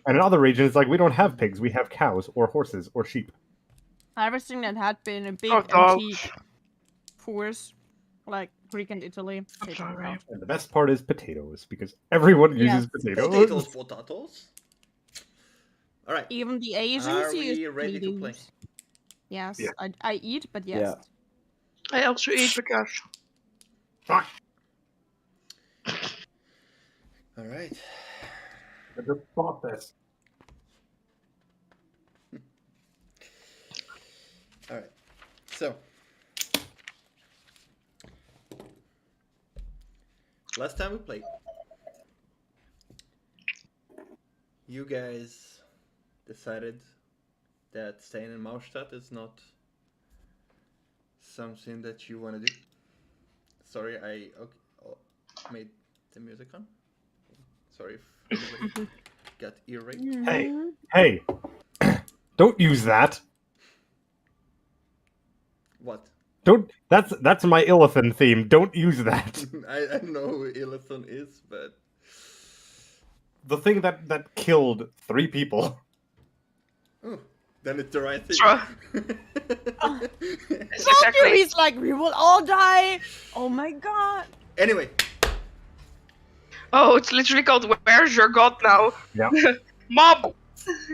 And in other regions, like, we don't have pigs, we have cows, or horses, or sheep. Everything that had been a big Or dogs. antique force, like Greek and Italy. I'm taken sorry. out. And the best part is potatoes, because everyone uses potatoes. Potatoes. All right. Even the Asians Are use we ready to play? potatoes. Yes, Yeah. I eat, but yes. I also eat because Fuck! All right. I just bought this. All right. So, last time we played, you guys decided that staying in Maustad is not something that you want to do. Sorry, I made the music on. Sorry if anybody got ear raped. Hey! Don't use that! What? Don't. That's my Illithan theme. Don't use that. I don't know who Illithon is, but The thing that killed 3 people. oh, then it's the right thing. Sure. Exactly. He's like, we will all die. Oh my god. Anyway, Oh, it's literally called Where's Your God Now? Yeah. Mob!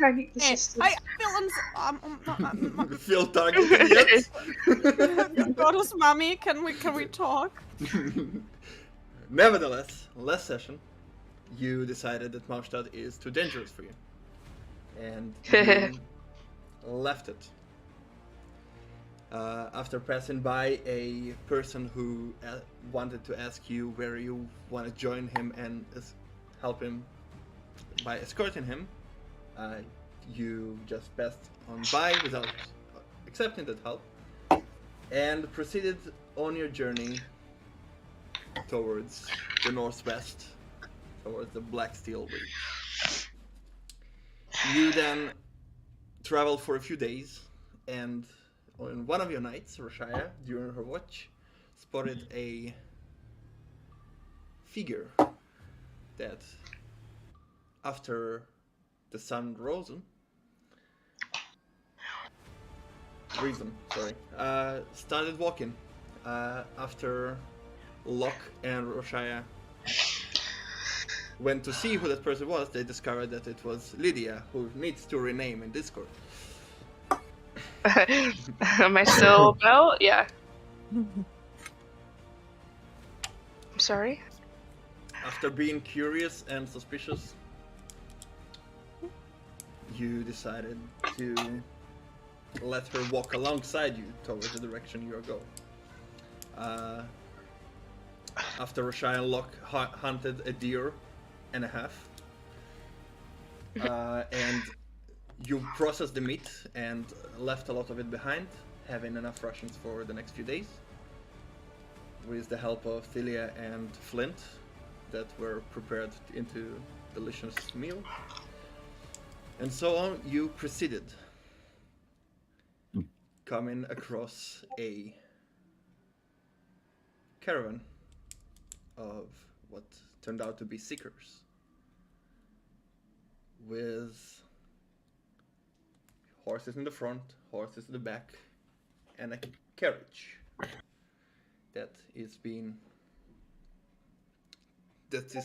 I need the Hey, system. I feel feel targeted yet? Goddess mommy, can we talk? Nevertheless, last session, you decided that Maustad is too dangerous for you. And you left it. After passing by a person who wanted to ask you where you want to join him and help him by escorting him, you just passed on by without accepting that help and proceeded on your journey towards the northwest, towards the Black Steel Ridge. You then traveled for a few days, and on one of your nights, Roshaya, during her watch, spotted a figure that, after the sun risen, started walking. After Locke and Roshaya went to see who that person was, they discovered that it was Lydia, who needs to rename in Discord. Am I still Belle? Yeah. I'm sorry? After being curious and suspicious, you decided to let her walk alongside you towards the direction you are going. After Roshaya and Locke hunted a deer and a half, and you processed the meat and left a lot of it behind, having enough rations for the next few days, with the help of Thilia and Flint, that were prepared into delicious meal. And so on, you proceeded, coming across a caravan of what turned out to be seekers, with horses in the front, horses in the back, and a carriage that is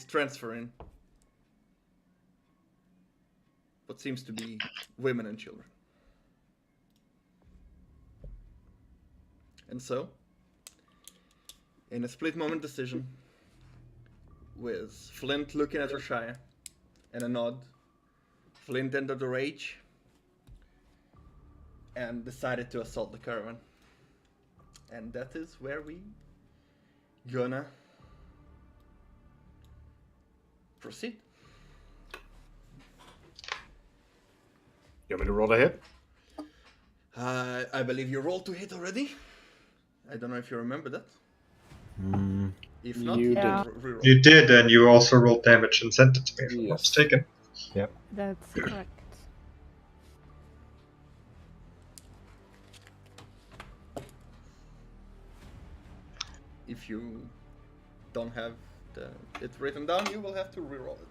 transferring what seems to be women and children. And so, in a split moment decision, with Flint looking at Roshaya and a nod, Flint entered the rage and decided to assault the caravan. And that is where we gonna proceed. You want me to roll to hit? I believe you rolled to hit already. I don't know if you remember that. If not, You Yeah. reroll. You did, and you also rolled damage and sent it to me, if I'm not Yes. mistaken. That's correct. If you don't have it written down, you will have to reroll it.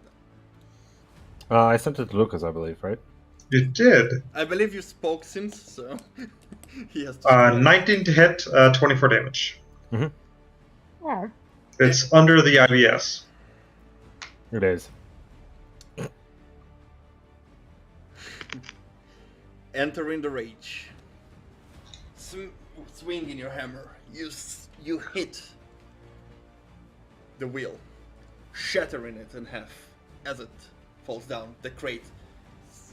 I sent it to Lucas, I believe, right? You did. I believe you spoke since, so he has to. 19 to hit, 24 damage. Oh. It's under the IBS. It is. Entering the rage. Swinging your hammer. You hit the wheel, shattering it in half as it falls down. The crate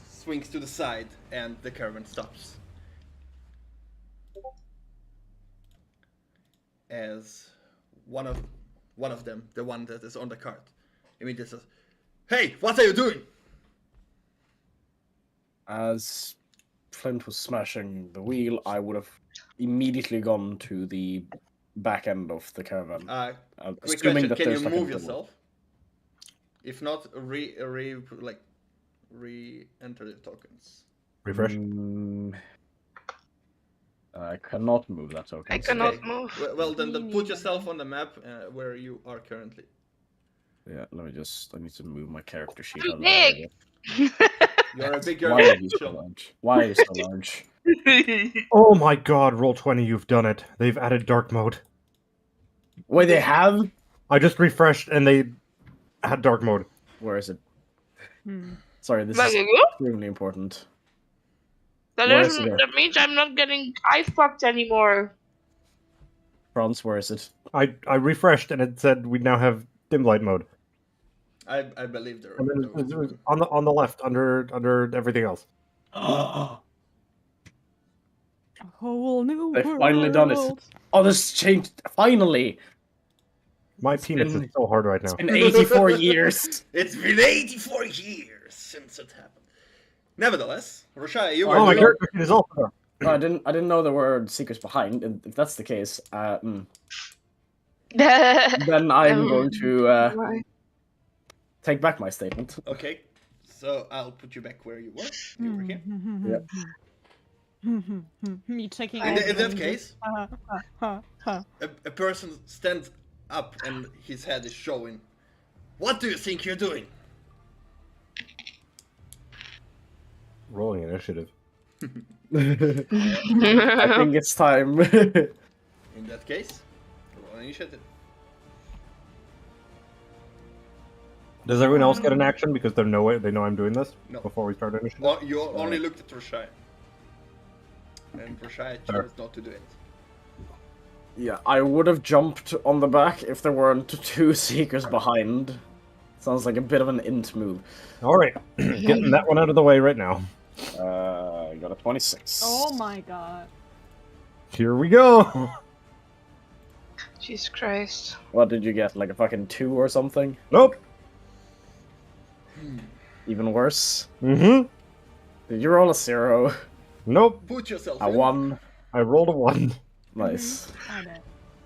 swings to the side, and the caravan stops. As one of them, the one that is on the cart, immediately says, "Hey, what are you doing?" As Flint was smashing the wheel, I would have immediately gone to the back end of the caravan. Quick Assuming question: that can you there's like a move door. yourself? If not, re-enter the tokens. Refresh. I cannot move that token. I cannot Okay. move. Well, then Me put neither. yourself on the map where you are currently. Yeah, I need to move my character sheet I'm out of big. the You're a big way. girl. Why are you so Chill. large? Why are you so large? Oh my god, Roll20, you've done it. They've added dark mode. Wait, they have? I just refreshed and they had dark mode. Where is it? Hmm. Sorry, this Like is you? extremely important. That Where doesn't. is it? That means I'm not getting eye fucked anymore. Franz, where is it? I refreshed and it said we now have dim light mode. I believe there. And then there was it was one. on the left under everything else. A whole new They've world. finally done it. Oh, this changed. Finally! My penis been- is so hard right It's now. been 84 years. It's been 84 years since it happened. Nevertheless, Roshai, you were Oh, my doing- character sheet is also there. No, I didn't know there were secrets behind. And if that's the case, then Then I'm going to take back my statement. Okay, so I'll put you back where you were. You were here. Me checking. In, in that everything. case, Huh. a person stands up and his head is showing. What do you think you're doing? Rolling initiative. I think it's time. In that case, roll initiative. Does everyone else get an action because they know I'm doing this No. before we start initiative? Oh, you only looked at Roshai. And Roshai chose not to do it. Yeah, I would have jumped on the back if there weren't two seekers behind. Sounds like a bit of an int move. All right, getting that one out of the way right now. I got a 26. Oh my god. Here we go. Jesus Christ. What did you get? Like a fucking 2 or something? Nope. Even worse? Mm-hmm. Did you roll a 0? Nope. Put yourself A in. 1? I rolled a 1. Nice. I bet.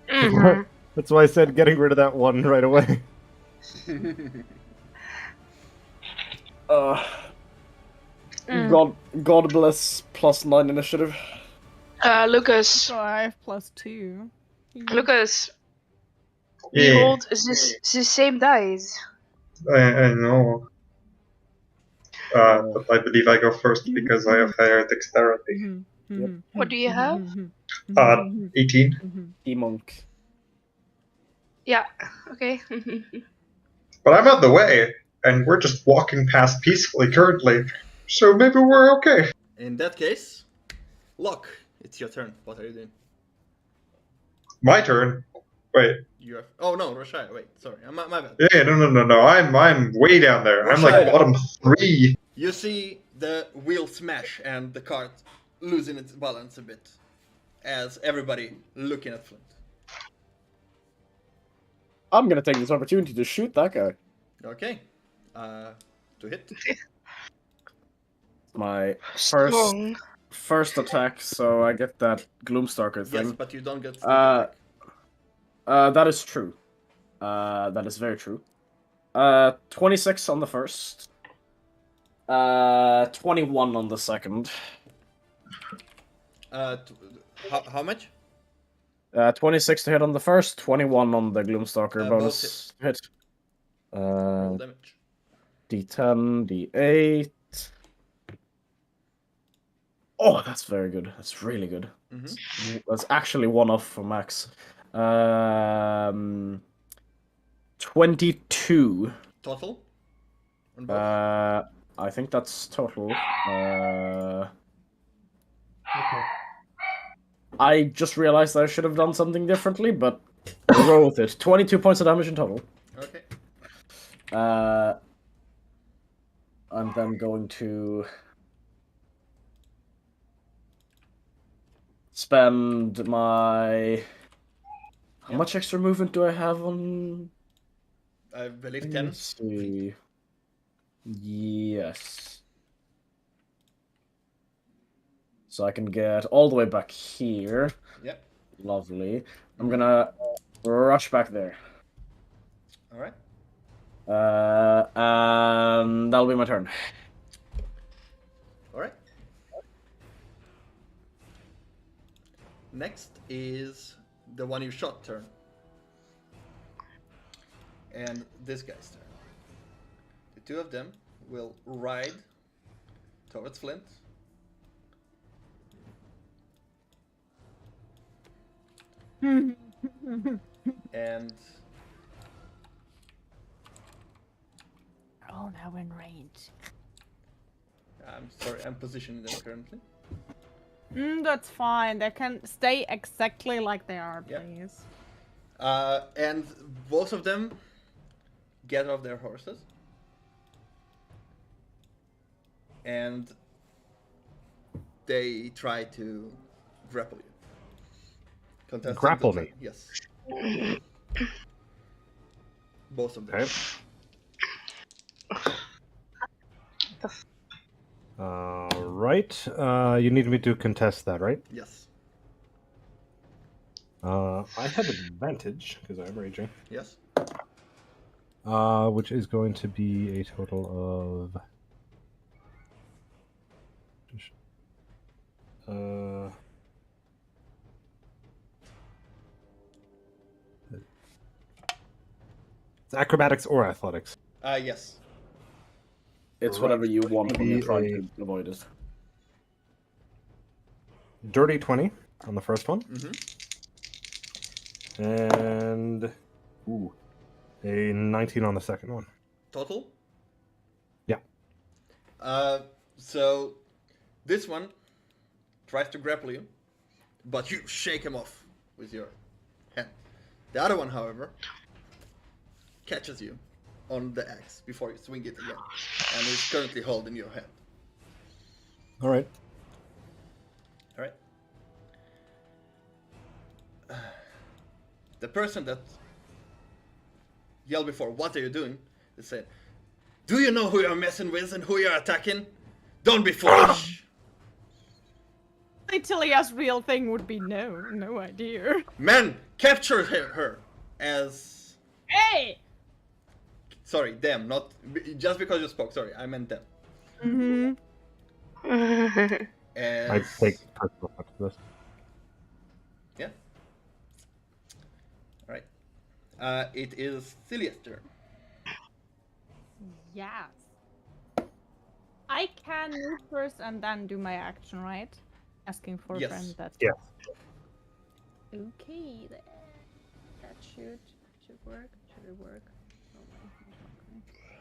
Mhm. That's why I said getting rid of that 1 right away. God bless +9 initiative. Lucas. 5 + 2. Lucas. Yeah. Behold, is this the same dice? I know. But I believe I go first because I have higher dexterity. What do you have? 18. E-monk. Yeah. Okay. But I'm out the way, and we're just walking past peacefully currently. So maybe we're okay. In that case, Locke, it's your turn. What are you doing? My turn. Wait. You have... Oh no, Roshai. Wait, sorry. My bad. Yeah, no. I'm way down there. I'm like Roshai. bottom 3. You see the wheel smash and the cart losing its balance a bit, as everybody looking at Flint. I'm gonna take this opportunity to shoot that guy. Okay. To hit. My Strong. first attack, so I get that Gloomstalker thing. Yes, but you don't get. That is true. That is very true. 26 on the first. 21 on the second. How much? 26 to hit on the first, 21 on the Gloomstalker Both bonus hit. Roll damage. D10, D8. Oh, that's very good. That's really good. That's actually one off for Max. 22. Total? On both? I think that's total. Okay. I just realized I should have done something differently, but we'll go with it. 22 points of damage in total. Okay. I'm then going to spend my... How much extra movement do I have on... I believe 10. Let's see. Yes. So I can get all the way back here. Yep. Lovely. I'm gonna rush back there. Alright. And that'll be my turn. Alright. Next is the one you shot turn. And this guy's turn. The two of them will ride towards Flint. And Oh, now in range. I'm sorry, I'm positioning them currently. That's fine. They can stay exactly like they are, Yeah. please. And both of them get off their horses. And they try to grapple you. Contesting Grapple the- me? Yes. Both of them. Okay. Right. You need me to contest that, right? Yes. I have advantage because I'm raging. Yes. Which is going to be a total of. It's acrobatics or athletics. Yes. It's whatever you want when you're Be trying a- to avoid it. Dirty 20 on the first one. Mm-hmm. And a 19 on the second one. Total? Yeah. So this one tries to grapple you, but you shake him off with your hand. The other one, however, catches you on the axe before you swing it again, and is currently holding your hand. All right. All right. The person that yelled before, "What are you doing?" They said, "Do you know who you're messing with and who you're attacking? Don't be foolish." Italia's real thing would be no idea. Men, capture her as... Hey! Sorry, them, not... Just because you spoke, sorry, I meant them. Mm-hmm. As... I take personal offense to this. Yeah. Alright. It is Celia's turn. Yes. I can move first and then do my action, right? Asking for a Yes. friend. That's Yeah. okay. That should work. Should it work? Oh, no, not okay.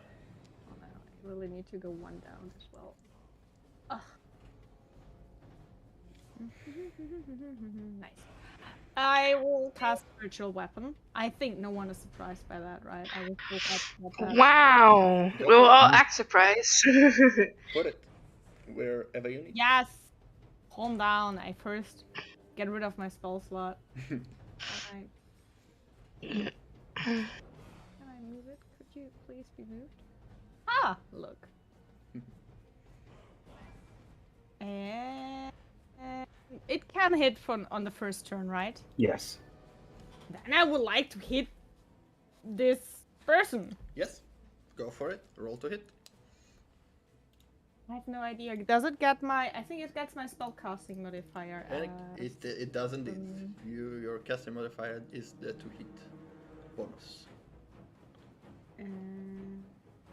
Oh no, I really need to go one down as well. Ugh. Nice. I will cast Spiritual Weapon. I think no one is surprised by that, right? I will still cast that. Wow. We will all act surprised. Put it wherever you need. Yes! Calm down. I first get rid of my spell slot. Alright. Can I move it? Could you please be moved? Ah! Look. And it can hit on the first turn, right? Yes. Then I would like to hit this person. Yes. Go for it. Roll to hit. I have no idea. Does it get my... I think it gets my spellcasting modifier. It does indeed. Your casting modifier is the to hit bonus.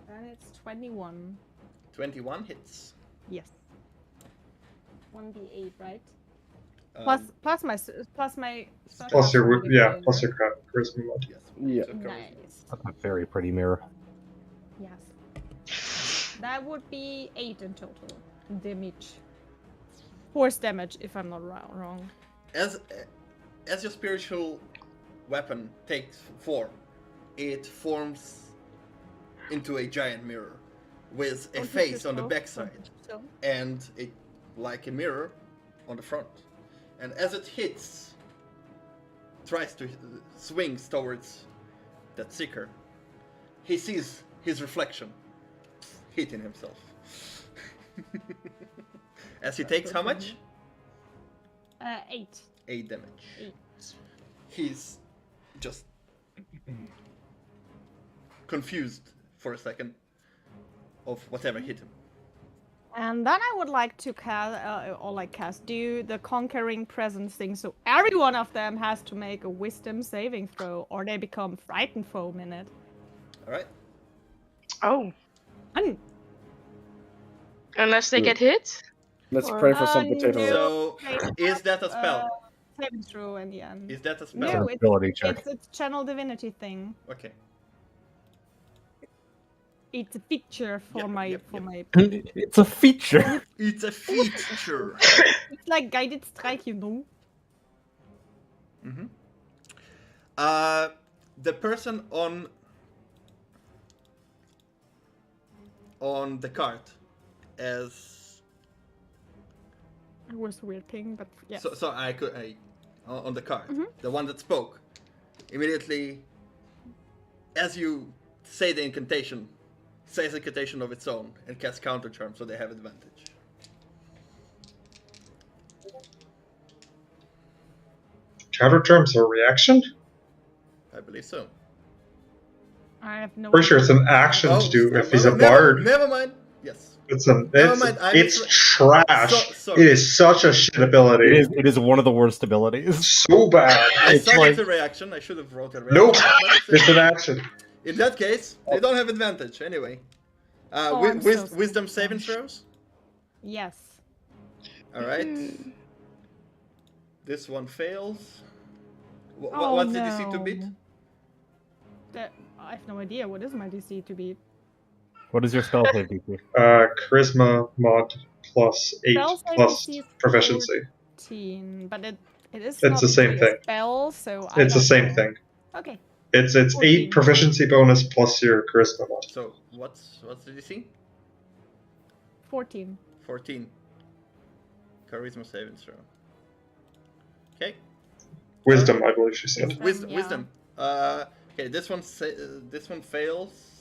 That It's 21. 21 hits. Yes. 1d8, right? Um, Plus my Plus your sarcasm plus modifier. your charisma mod. yes. Yeah. So charisma. Nice. That's a very pretty mirror. Yes. That would be 8 in total damage. Force damage, if I'm not wrong. As your spiritual weapon takes form, it forms into a giant mirror with a face on the backside and like a mirror on the front. And as it hits, tries to swings towards that seeker, he sees his reflection hitting himself. As he takes how much? 8. 8 damage. 8. He's just confused for a second of whatever hit him. And then I would like to do the conquering presence thing, so every one of them has to make a wisdom saving throw, or they become frightened for a minute. Alright? Oh, And unless they get hit? Let's pray for some no. potatoes. So, is that a spell? saving throw in the end. Is that a spell? No, It's an ability check. it's channel divinity thing. Okay. It's a feature for Yep, my yep, for yep. my. It's a feature. It's a feature. It's like guided strike, you know. Mm-hmm. The person on the cart as It was a weird thing, but yeah. so I on the cart, Mhm. the one that spoke immediately as you say the incantation, says a incantation of its own and casts counter charm, so they have advantage. Counter terms or reaction? I believe so. I have no. Pretty sure it's an action to do if he's a bard. Never mind. Yes. Never mind, it's trash. It is such a shit ability. It is one of the worst abilities. So bad. I It's said like- it's a reaction. I should have wrote a reaction. Nope. but It's an action. in that case, they don't have advantage anyway. Oh, I'm so sorry. Wisdom saving throws. Yes. All right. This one fails. Oh, What's the DC to beat? no. I have no idea. What is my DC to beat? What is your spell save DC? Charisma mod plus 8 Spell save plus DC is proficiency. 14, but it is. It's not the same really a thing. Spell, so It's the don't same know. thing. Okay. It's 14. 8 proficiency bonus plus your charisma mod. So what's the DC? 14. 14. Charisma saving throw. Okay. Wisdom, I believe she said. Wisdom, yeah. Wisdom. Okay, this one fails.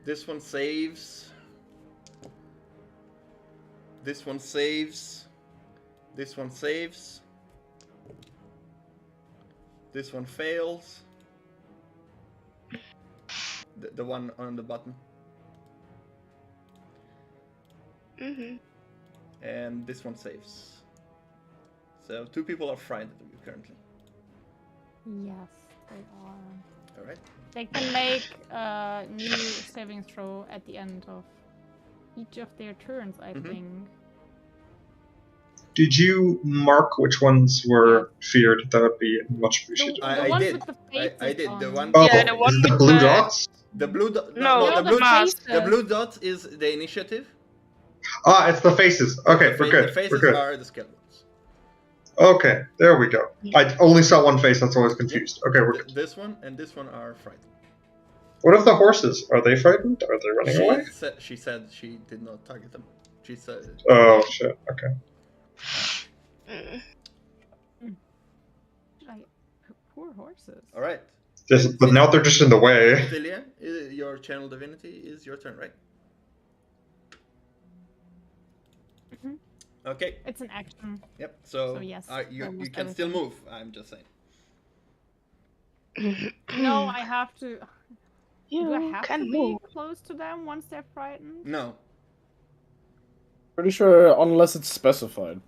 This one saves. This one saves. This one saves. This one fails. The one on the button. And this one saves. So 2 people are frightened of you currently. Yes, they are. Alright. They can make a new saving throw at the end of each of their turns, I Mhm. think. Did you mark which ones were feared? That would be much appreciated. I ones did. with the I faces did. The on. one. Oh, Yeah, the one is it the with blue the- dots? The blue dot. No, the the blue. mask. The blue dot is the initiative. Ah, it's the faces. Okay, The we're good. The faces We're good. are the skeletons. Okay, there we go. I only saw one face, that's why I was confused. Okay, we're good. This one and this one are frightened. What of the horses? Are they frightened? Are they running away? She said she did not target them. She said. Oh, shit. Okay. Poor horses. All right. But now they're just in the way. Tilia, your channel divinity is your turn, right? Mhm. Okay. It's an action. Yep. So, So yes, you almost can still everything. move. I'm just saying. No, I have to. Do I You have can to be move. close to them once they're frightened? No. Pretty sure, unless it's specified.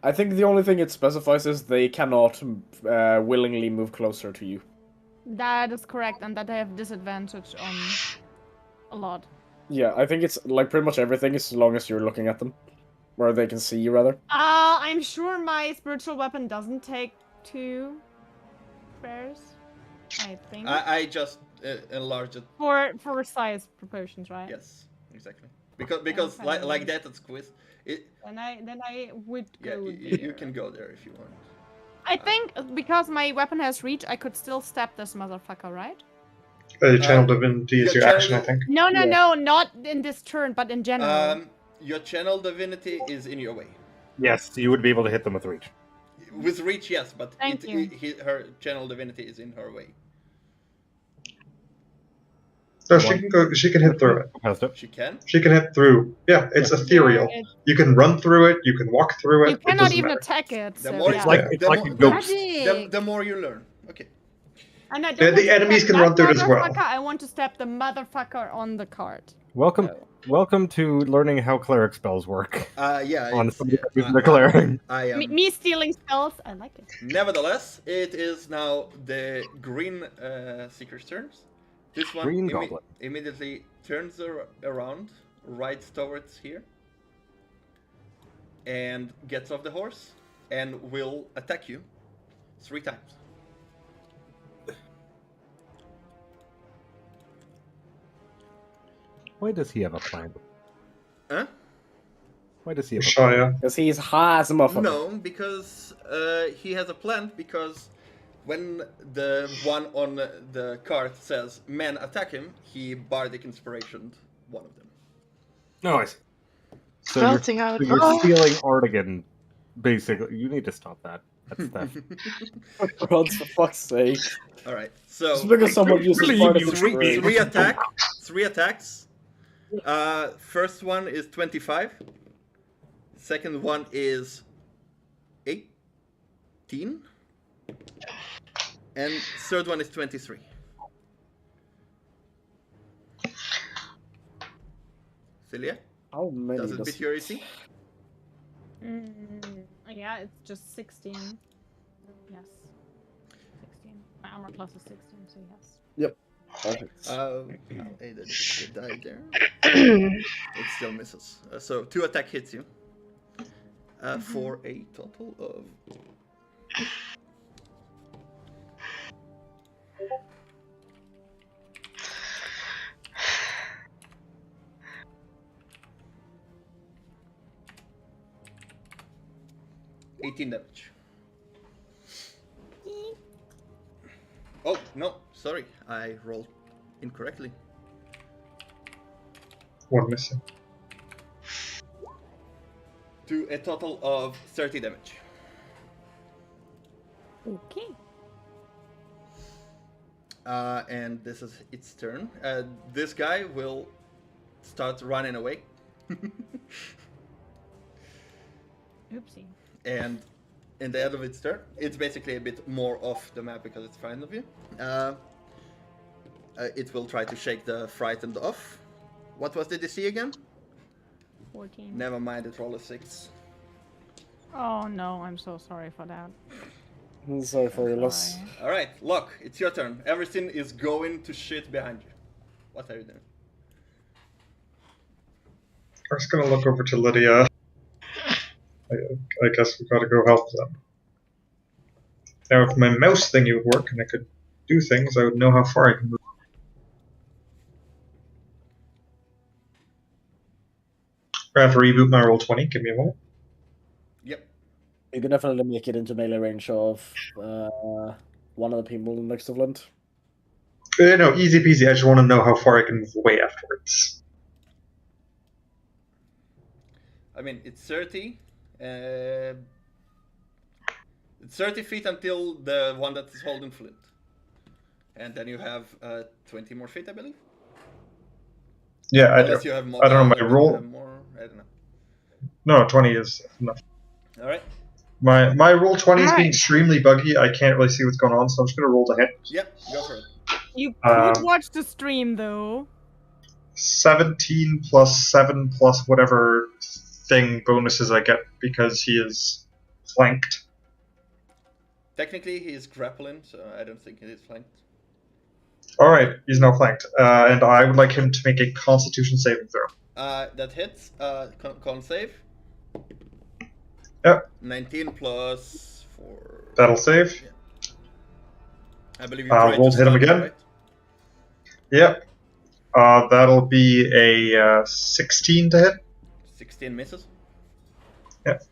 I think the only thing it specifies is they cannot willingly move closer to you. That is correct, and that I have disadvantage on a lot. Yeah, I think it's like pretty much everything as long as you're looking at them. Or they can see you, rather. I'm sure my spiritual weapon doesn't take 2 spares. I think. I just enlarged it. For size proportions, right? Yes, exactly. Because Okay. like that at Squiz, it Then I would yeah go you there. can go there if you want. I think because my weapon has reach, I could still stab this motherfucker, right? Channel Divinity is your your action, I channel- think. No, no, Yeah. no, not in this turn, but in general. Your channel divinity is in your way. Yes, you would be able to hit them with reach. With reach, yes, but Thank you. her channel divinity is in her way. No, she can go. She can hit through it. Past it. She can. She can hit through. Yeah, it's ethereal. Yeah, You can run through it. You can walk through it. you It cannot doesn't even matter. attack it. The So, more yeah. It's like the it's like more- a ghost. The more you learn. Okay. And I don't Yeah, want the to enemies stab can run that through it as well. motherfucker, I want to stab the motherfucker on the cart. Welcome to learning how cleric spells work. Yeah. On it's- somebody yeah, who's the cleric. I am. Me stealing spells, I like it. Nevertheless, it is now the green seeker's turns. This one Green goblin. immediately turns around, right towards here, and gets off the horse, and will attack you 3 times. Why does he have a plan? Huh? Why does he have a plan? Shia. Because he's high as a motherfucker. No, because he has a plan, because when the one on the cart says, "Men attack him," he bardic inspirationed one of them. No, I see. So Belting out. you're Oh. stealing Artigan, basically. You need to stop that. That's theft. God, for fuck's sake. Alright, so Just because someone uses Really, part of you his three, brain. three attacks. First one is 25. Second one is 18. And third one is 23. Celia, How many does it does... beat your AC? Yeah, it's just 16. Yes. 16. My armor class is 16, so yes. Perfect. I'll add the die there. It still misses. So 2 attack hits you. For a total of... $18 damage. Oh, no, sorry. I rolled incorrectly. One missing. To a total of 30 damage. Okay. And this is its turn. This guy will start running away. Oopsie. And in the end of its turn, it's basically a bit more off the map because it's in front of you. It will try to shake the frightened off. What was the DC again? 14. Never mind, it rolled a 6. Oh no, I'm so sorry for that. I'm sorry for your loss. Sorry. Alright, Locke, it's your turn. Everything is going to shit behind you. What are you doing? I was gonna look over to Lydia. I guess we gotta go help them. Now, if my mouse thingy would work and I could do things, I would know how far I can move. I have to reboot my roll 20. Give me a moment. Yep. You can definitely make it into melee range of one of the people next to Flint. No, easy peasy. I just want to know how far I can move away afterwards. I mean, it's 30. It's 30 feet until the one that is holding Flint. And then you have 20 more feet, I believe. Yeah, Unless you have more. I don't know, my roll- More, I don't know. No, 20 is enough. All right. My roll 20 is being Alright. extremely buggy. I can't really see what's going on, so I'm just gonna roll to hit. Yep. Go for it. You could Um, watch the stream though. 17 plus 7 plus whatever thing bonuses I get because he is flanked. Technically, he is grappling, so I don't think he is flanked. Alright, he's now flanked. And I would like him to make a Constitution saving throw. That hits. Con save. Yep. 19 plus 4. That'll save. Yeah. I believe you tried roll to to hit him stun again. right? Yep. That'll be a 16 to hit. 16 misses. Yep.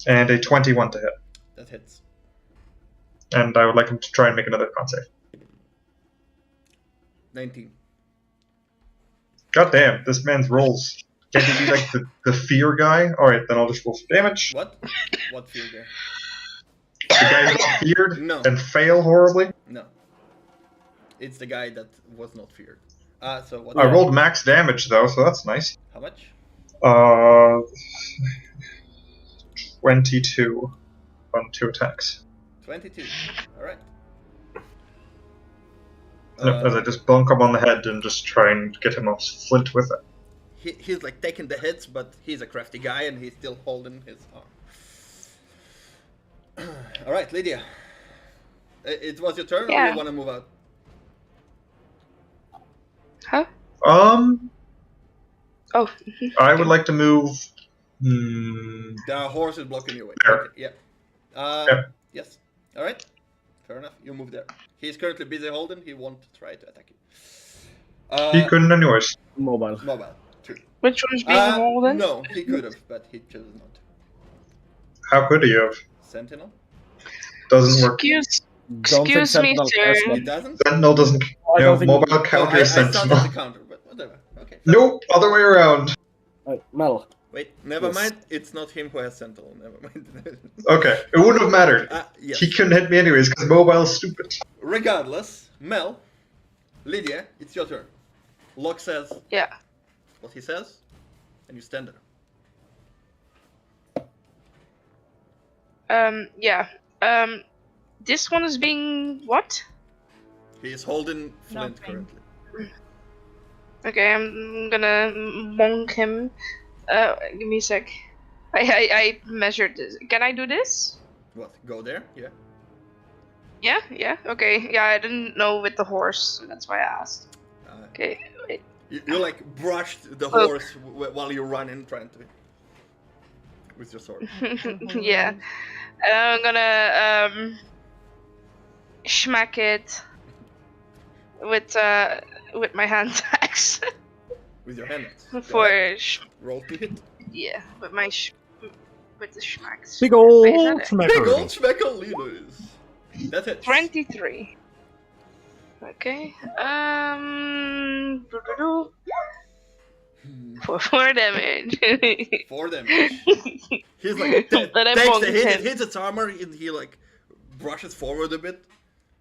And a 21 to hit. That hits. And I would like him to try and make another con save. 19. God damn, this man's rolls. Can't he be like the fear guy? Alright, then I'll just roll for damage. What? What fear guy? The guy who's feared No. and fail horribly. No. It's the guy that was not feared. So what? I rolled max damage though, so that's nice. How much? 22 on 2 attacks. 22. Alright. As I just bonk him on the head and just try and get him off flint with it. He's like taking the hits, but he's a crafty guy and he's still holding his arm. Alright, Lydia. It was your turn, or Yeah. you want to move out? Huh? Oh. Mhm. I would like to move. There are horses blocking your way. There. Okay, yeah. Yep. Yes. Alright. Fair enough. You move there. He's currently busy holding. He won't try to attack you. He couldn't anyways. Mobile. Mobile. True. Which one's being holden? No, he could have, but he chose not. How could he have? Sentinel? Doesn't work. Don't think Excuse me, Sentinel sir. cares It what- doesn't? Sentinel doesn't. I No, don't think- mobile Oh, counter I is started Sentinel. the counter, but whatever. Okay. Nope, other way around. Mel. Wait, never Yes. mind. It's not him who has Sentinel. Never mind. Okay, it wouldn't have mattered. Yes. He couldn't hit me anyways because mobile's stupid. Regardless, Mel, Lydia, it's your turn. Locke says Yeah. what he says, and you stand there. Yeah. This one is being what? He is holding Flint Nothing. currently. Okay, I'm gonna monk him. Give me a sec. I measured this. Can I do this? What? Go there? Yeah. Yeah, okay. Yeah, I didn't know with the horse, so that's why I asked. Okay, wait. You like brushed the Oh. horse while you run in, trying to with your sword. Yeah. I'm gonna smack it with my hand axe. With your hands. For Roll to hit. yeah, with with the smacks. Big old Wait, is that it? Big old smacker. schmeckle leaders. That's it. 23. Okay. For 4 damage. 4 damage. He's like But I takes bonked the hit, it him. hits its armor, and he like brushes forward a bit,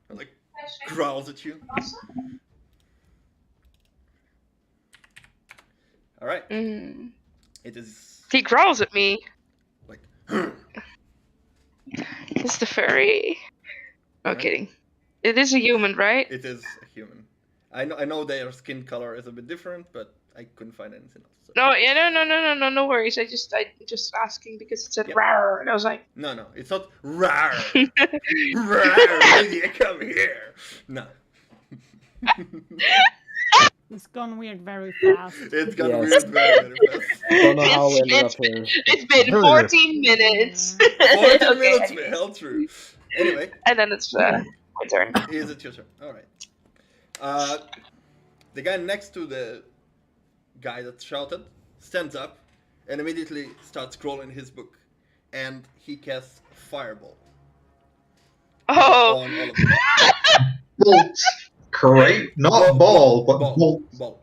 and like growls at you. All right, Mm. it is He growls at me. like It's the furry. No Right. kidding. It is a human, right? it is a human. I know their skin color is a bit different, but I couldn't find anything else. So. No, yeah, no worries. I just asking because it said Yeah. rar, and I was like, No, it's not rar. Rar, Lydia, come here. No. It's gone weird very fast. It's got Yes. weird very, very fast. Don't know how we It's- ended up here. it's been 14 minutes. 14 Okay, minutes, anyways. held through. Anyway, And then it's my turn. is it your turn? Alright. The guy next to the guy that shouted stands up and immediately starts scrolling his book. And he casts Fireball Oh, on all of them. Bolt. Great. Not ball, but bolt. Ball.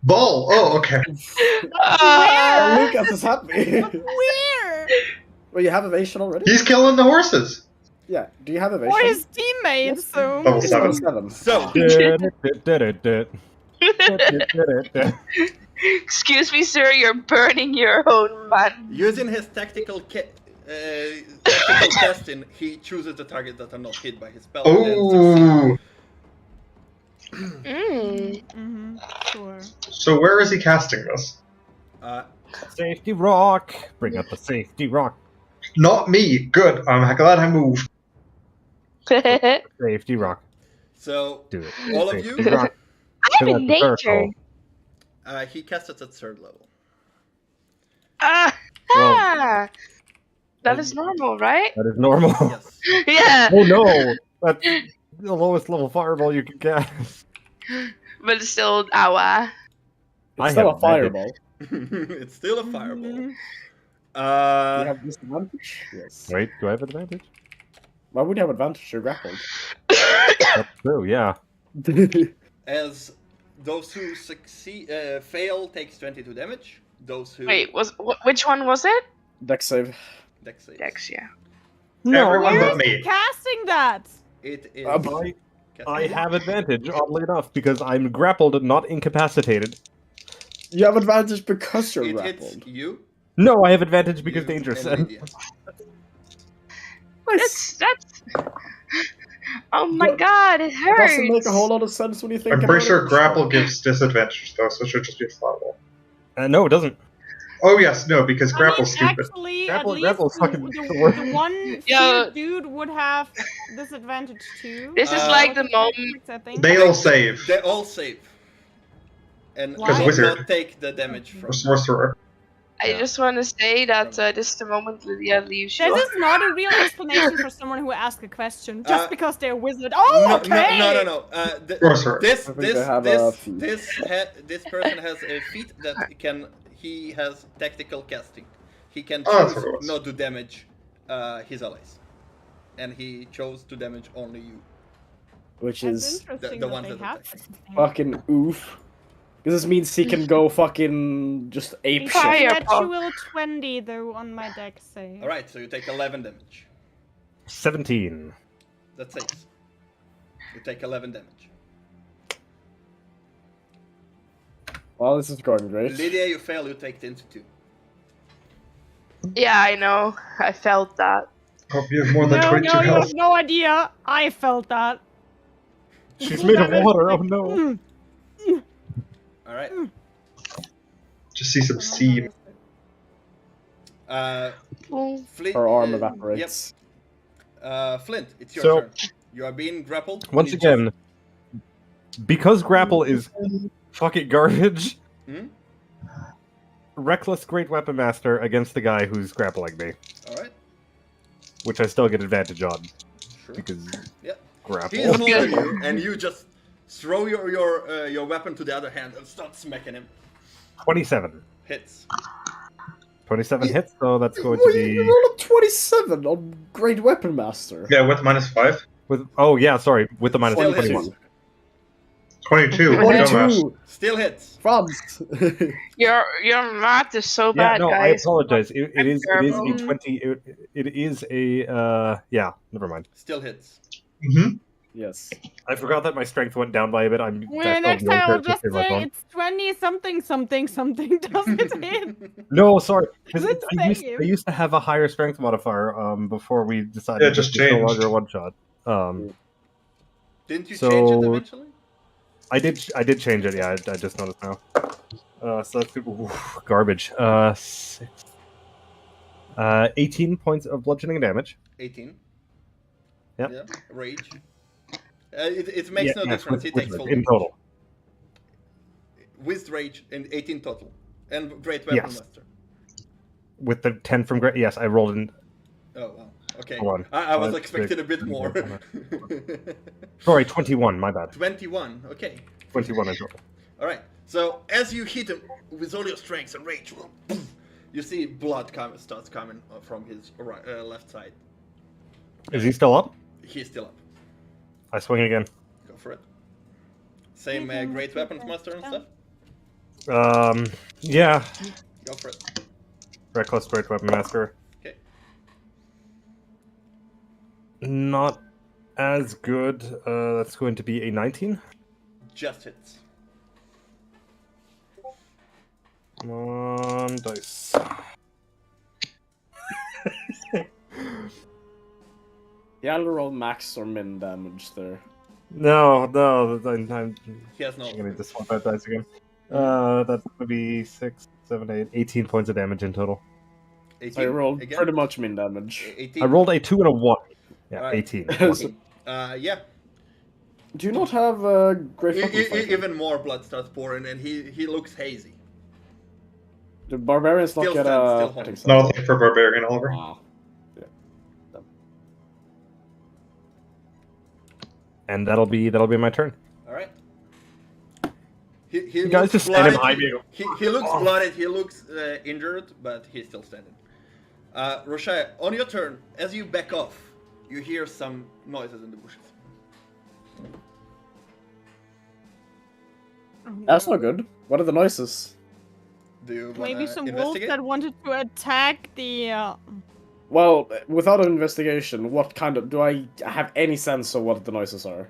Ball. Oh, okay. Lucas is happy. Where? Well, you have evasion already? He's killing the horses. Yeah. Do you have evasion? Or his teammates, so. Level It's 7. level 7. So, excuse me, sir. You're burning your own man. using his tactical testing, he chooses the targets that are not hit by his spell. and succeeds. Oh. Mm. Mm-hmm. Sure. So where is he casting this? Safety rock. Bring up the safety rock. Not me. Good. I'm glad I moved. Safety rock. So, Do it. all of Hey, you, Drax, I'm in that's the danger. circle. he cast it at 3rd level. Ah, Well- ah. That is normal, right? That is normal. Yes. Yeah. Oh no! That's the lowest level fireball you can cast. But it's still awa. I It's still have a fireball. It's still a fireball. Mhm. You have disadvantage? Yes. Wait, do I have advantage? Why would you have advantage? You're grappled. That's true, yeah. As those who fail takes 22 damage. Those who Wait, which one was it? Dex save. Dex saves. Draxxia. Everyone Where but is he me. casting that? It is. I have advantage, oddly enough, because I'm grappled, not incapacitated. You have advantage because you're It grappled. hits you. No, I have advantage because you, dangerous. and Lydia. That's. Oh my Yeah, god, it It hurts. doesn't make a whole lot of sense when you think I'm about pretty it. sure grapple gives disadvantage though, so it should just be a fireball. No, it doesn't. Oh yes, no, because grapple's stupid. Actually, Grapple- at least grapple's fucking the worse. one Yeah. feared dude would have disadvantage too. This is like the moment. I think. They all save. They all save. And Why? will Wizard. not take the damage from. Or sorcerer. I just want to say that this is the moment Lydia leaves you. This is not a real explanation for someone who asks a question just because they're a wizard. Oh, No, okay. no. Sorcerer. This I think they have a feat. this person has a feat that he has tactical casting. He can Oh, that's choose what it was. not to damage his allies, and he chose to damage only you. Which That's is interesting the that ones they that have attack. such a thing. fucking oof. Because this means he can go fucking just ape shit. Fire. Natural 20 though on my deck save. All right, so you take 11 damage. 17. That saves. You take 11 damage. Well, this is going great. Lydia, you fail. You take 10 to 2. Yeah, I know. I felt that. Hope you have more than No, 22 no, you health. have no idea. I felt that. She's made of water, oh no. All right. Just see some steam. Flint. Her arm evaporates. Yep. Flint, it's your So- turn. You are being grappled. Once You just- again, because grapple is fucking garbage, Hmm? reckless great weapon master against the guy who's grappling me, All right. which I still get advantage on Sure. because Yep. grapple. He is near you, and you just throw your weapon to the other hand and start smacking him. 27. Hits. 27 hits, so that's going Well, to you be rolled a 27 on Great Weapon Master. Yeah, with -5. with. Oh yeah, sorry, with the minus Still hits. 21. 22. Dumbass. 22! Still hits. France! Your math is so Yeah, bad, no, guys. I apologize. It is a terrible. 20. It is a yeah. Never mind. Still hits. Mm-hmm. Yes. I forgot that my strength went down by a bit. I Well, felt next the time I'll character just save my say phone. it's 20 something something something doesn't hit. No, sorry. 'Cause Good I save. used to have a higher strength modifier before we decided Yeah, that just it's no changed. longer one shot. Didn't you So- change it eventually? I did change it. Yeah, I just noticed now. So that's garbage. 18 points of bludgeoning damage. 18. Yep. Yeah. Rage. It makes no yes, difference. He with takes rage, full in damage. total. With rage and 18 total. And great weapon Yes. master. With the 10 from great. Yes, I rolled in. Oh wow. Okay. Hold on. I was Five, expecting six, a bit seven, more. Sorry, 21. My bad. 21. Okay. 21 in total. All right. So as you hit him with all your strength and rage, you see blood starts coming from his left side. Is he still up? He's still up. I swing again. Go for it. Same great weapons master and stuff. Yeah. Go for it. Reckless great weapon master. Okay. Not as good. That's going to be a 19. Just hits. Come on, dice. Yeah, I'll roll max or min damage there. No, I'm He has no. gonna need to swap out dice again. That's gonna be 6, 7, 8, 18 points of damage in total. 18 I rolled again? pretty much min damage. 18. I rolled a 2 and a 1. Yeah, Alright. 18. Yeah. Do you not have great weapon fighting? Even more blood starts pouring, and he looks hazy. The barbarians not Still get stands, still a holding. fighting Nothing for Barbarian, Oliver. Wow. And that'll be my turn. All right. He You guys looks just standing bloodied. behind me. He looks bloodied. He looks injured, but he's still standing. Roshaya, on your turn, as you back off, you hear some noises in the bushes. That's not good. What are the noises? Do you want Maybe to some wolves investigate? that wanted to attack the. Well, without an investigation, what kind of... Do I have any sense of what the noises are?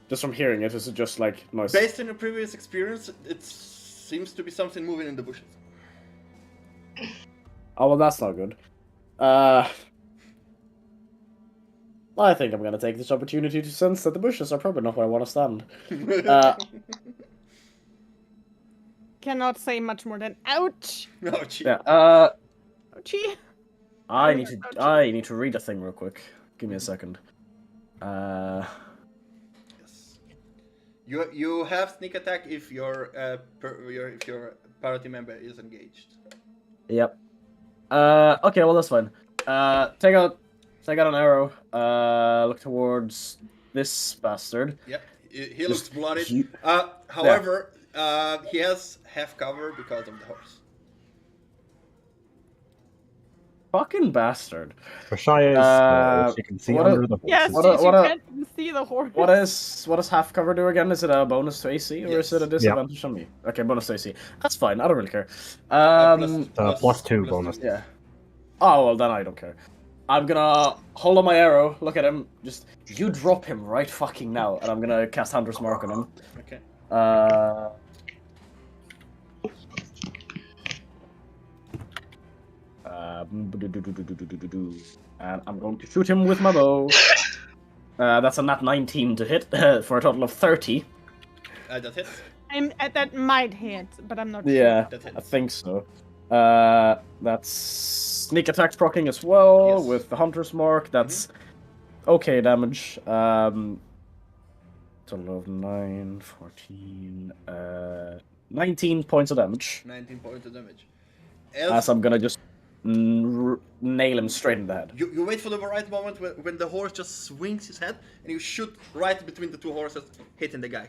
Just from hearing it, is it just like noise? Based on your previous experience, it seems to be something moving in the bushes. Oh, well, that's not good. I think I'm gonna take this opportunity to sense that the bushes are probably not where I want to stand. Cannot say much more than ouch. Oh, gee. Yeah, Ouchie. I need to read a thing real quick. Give me a second. Yes. You have sneak attack if your if your party member is engaged. Yep. Okay, well that's fine. Take out an arrow. Look towards this bastard. Yep. He looks Just bloodied. you- However, he has half cover because of the horse. Fucking bastard. Rashaya is she can see what under a- the horses. Yes, What you a- can't even see the horse. What does half cover do again? Is it a bonus to AC or is it a Yes. disadvantage on me? Okay, bonus to AC. That's fine. I don't really care. Plus two bonus. Yeah. Oh well, then I don't care. I'm gonna hold on my arrow. Look at him. Just you drop him right fucking now, and I'm gonna cast Hunter's Mark on him. Okay. And I'm going to shoot him with my bow. That's a nat 19 to hit for a total of 30. That hits. That might hit, but I'm not Yeah, That hits. I think so. That's sneak attack proccing as well Yes. with the Hunter's Mark. That's okay damage. Total of 9, 14, 19 points of damage. 19 points of damage. As I'm gonna just nail him straight in the head. You wait for the right moment when the horse just swings his head and you shoot right between the two horses, hitting the guy.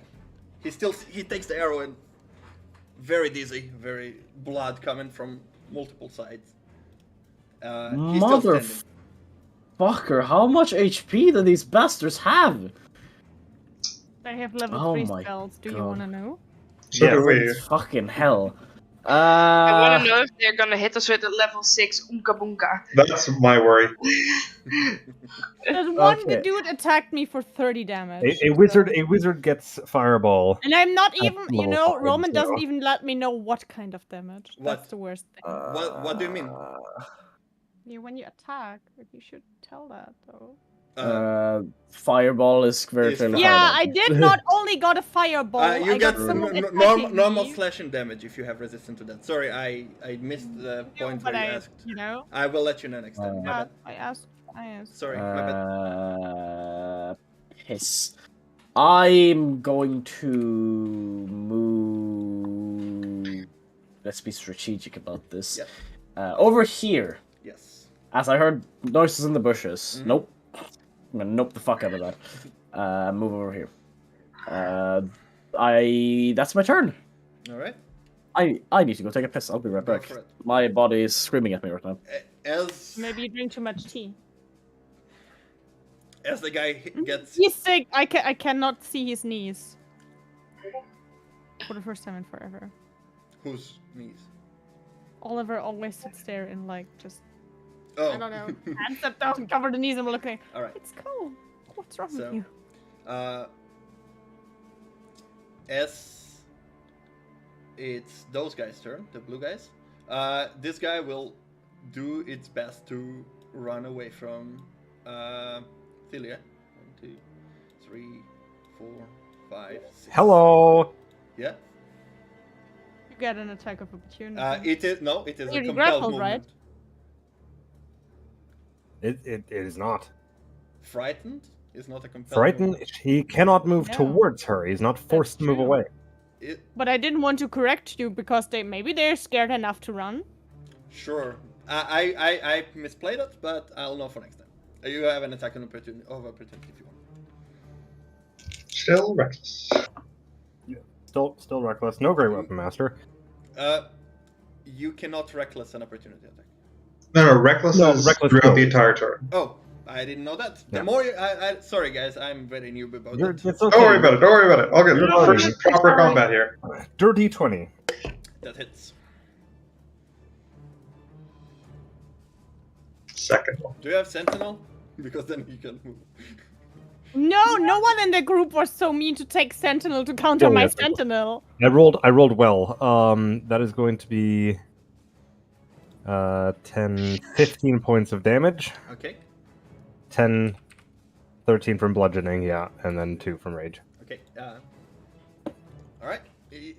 He takes the arrow and very dizzy, very blood coming from multiple sides. He's still standing. Motherfucker, how much HP do these bastards have? I have level Oh 3 my spells. Do you God. want to know? So Yeah, do we. Fucking hell. I want to know if they're gonna hit us with a level 6 Oomka Boomka. That's my worry. There's one Okay. dude attacked me for 30 damage. A wizard gets fireball. And I'm not At even, you level know, 5, Roman doesn't so- even let me know what kind of damage. What? That's the worst thing. What do you mean? Yeah, when you attack, you should tell that though. Fireball is very Yes, clearly Yeah, higher I did not only got a fireball. you I get got someone normal me. slashing damage if you have resistance to that. Sorry, I missed the point But where you I, asked. you know, I will let you know next time. My yeah, bad. I asked. Sorry, my bad. Piss. I'm going to move. Let's be strategic about this. Yep. Over here, Yes. as I heard noises in the bushes. Mhm. Nope. I'm gonna nope the fuck out of that. Move over here. That's my turn. All right. I need to go take a piss. I'll be right Go back. for it. My body is screaming at me right now. As Maybe you drink too much tea. as the guy gets He's sick. I cannot see his knees. For the first time in forever. whose knees? Oliver always sits there and like just Oh. I don't know, hands that don't cover the knees and we're looking. All right. It's cold. What's wrong So- with you? As it's those guys' turn, the blue guys. This guy will do its best to run away from Thilia. 1, 2, 3, 4, 5, 6. Hello. Yeah. You get an attack of opportunity. It is a You're compelled grappled, movement. right? It is not. Frightened? It's not a compelling. Frightened, he cannot move Yeah. towards her. He's not forced to move true. away. But I didn't want to correct you because maybe they're scared enough to run. Sure. I misplayed it, but I'll know for next time. You have an attack of opportunity if you want. Still reckless. Still reckless. No great weapon master. You cannot reckless an opportunity attack. No, reckless No, is reckless throughout the goes. entire turn. Oh, I didn't know that. The Yeah. more sorry guys, I'm very newbie about You're, that. it's okay. Don't worry about it. Don't worry about it. All good. You're First fine. proper combat here. Dirty 20. That hits. Second one. Do you have sentinel? Because then you can move. No one in the group was so mean to take Sentinel to counter Oh, my yes. Sentinel. I rolled well. That is going to be 10, 15 points of damage. Okay. 10, 13 from bludgeoning, yeah, and then 2 from rage. Okay. All right. He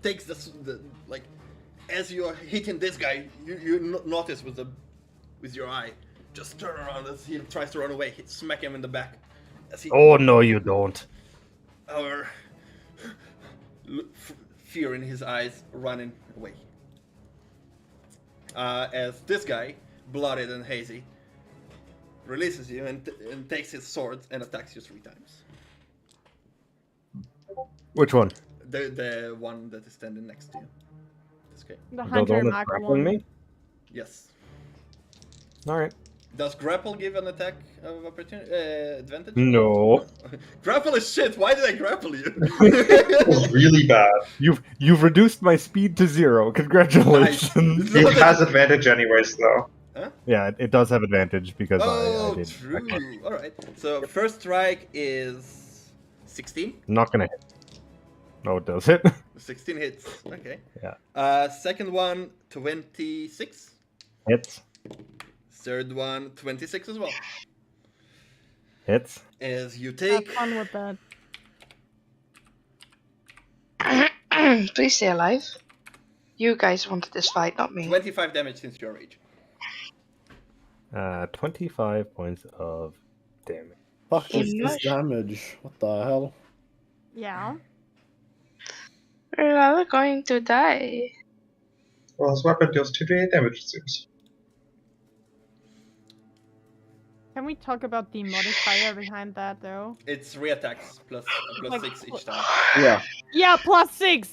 takes the like as you are hitting this guy, you notice with your eye, just turn around as he tries to run away. Smack him in the back. As he, Oh no, you don't. our fear in his eyes, running away. As this guy, bloodied and hazy, releases you and takes his sword and attacks you 3 times. Which one? The one that is standing next to you. This guy. The The one Hunter that's Mark grappling one. me? Yes. Alright. Does grapple give an attack of opportunity advantage? No. Grapple is shit. Why did I grapple you? It was really bad. You've reduced my speed to 0. Congratulations. Nice. It has advantage anyways, though. Yeah, it does have advantage because I Oh, did. true. Okay. All right. So first strike is 16. Not gonna hit. No, it does hit. 16 hits. Okay. Yeah. Second one 26. Hits. Third one 26 as well. Hits. As you Have take fun with that. Please stay alive. You guys wanted this fight, not me. 25 damage since your rage. 25 points of damage. Fuck is this Emotion. damage? What the hell? Yeah. We're all going to die. Well, his weapon deals 2d8 damage, it seems. Can we talk about the modifier behind that though? It's reattacks plus Like, 6 each time. Yeah. Yeah, +6.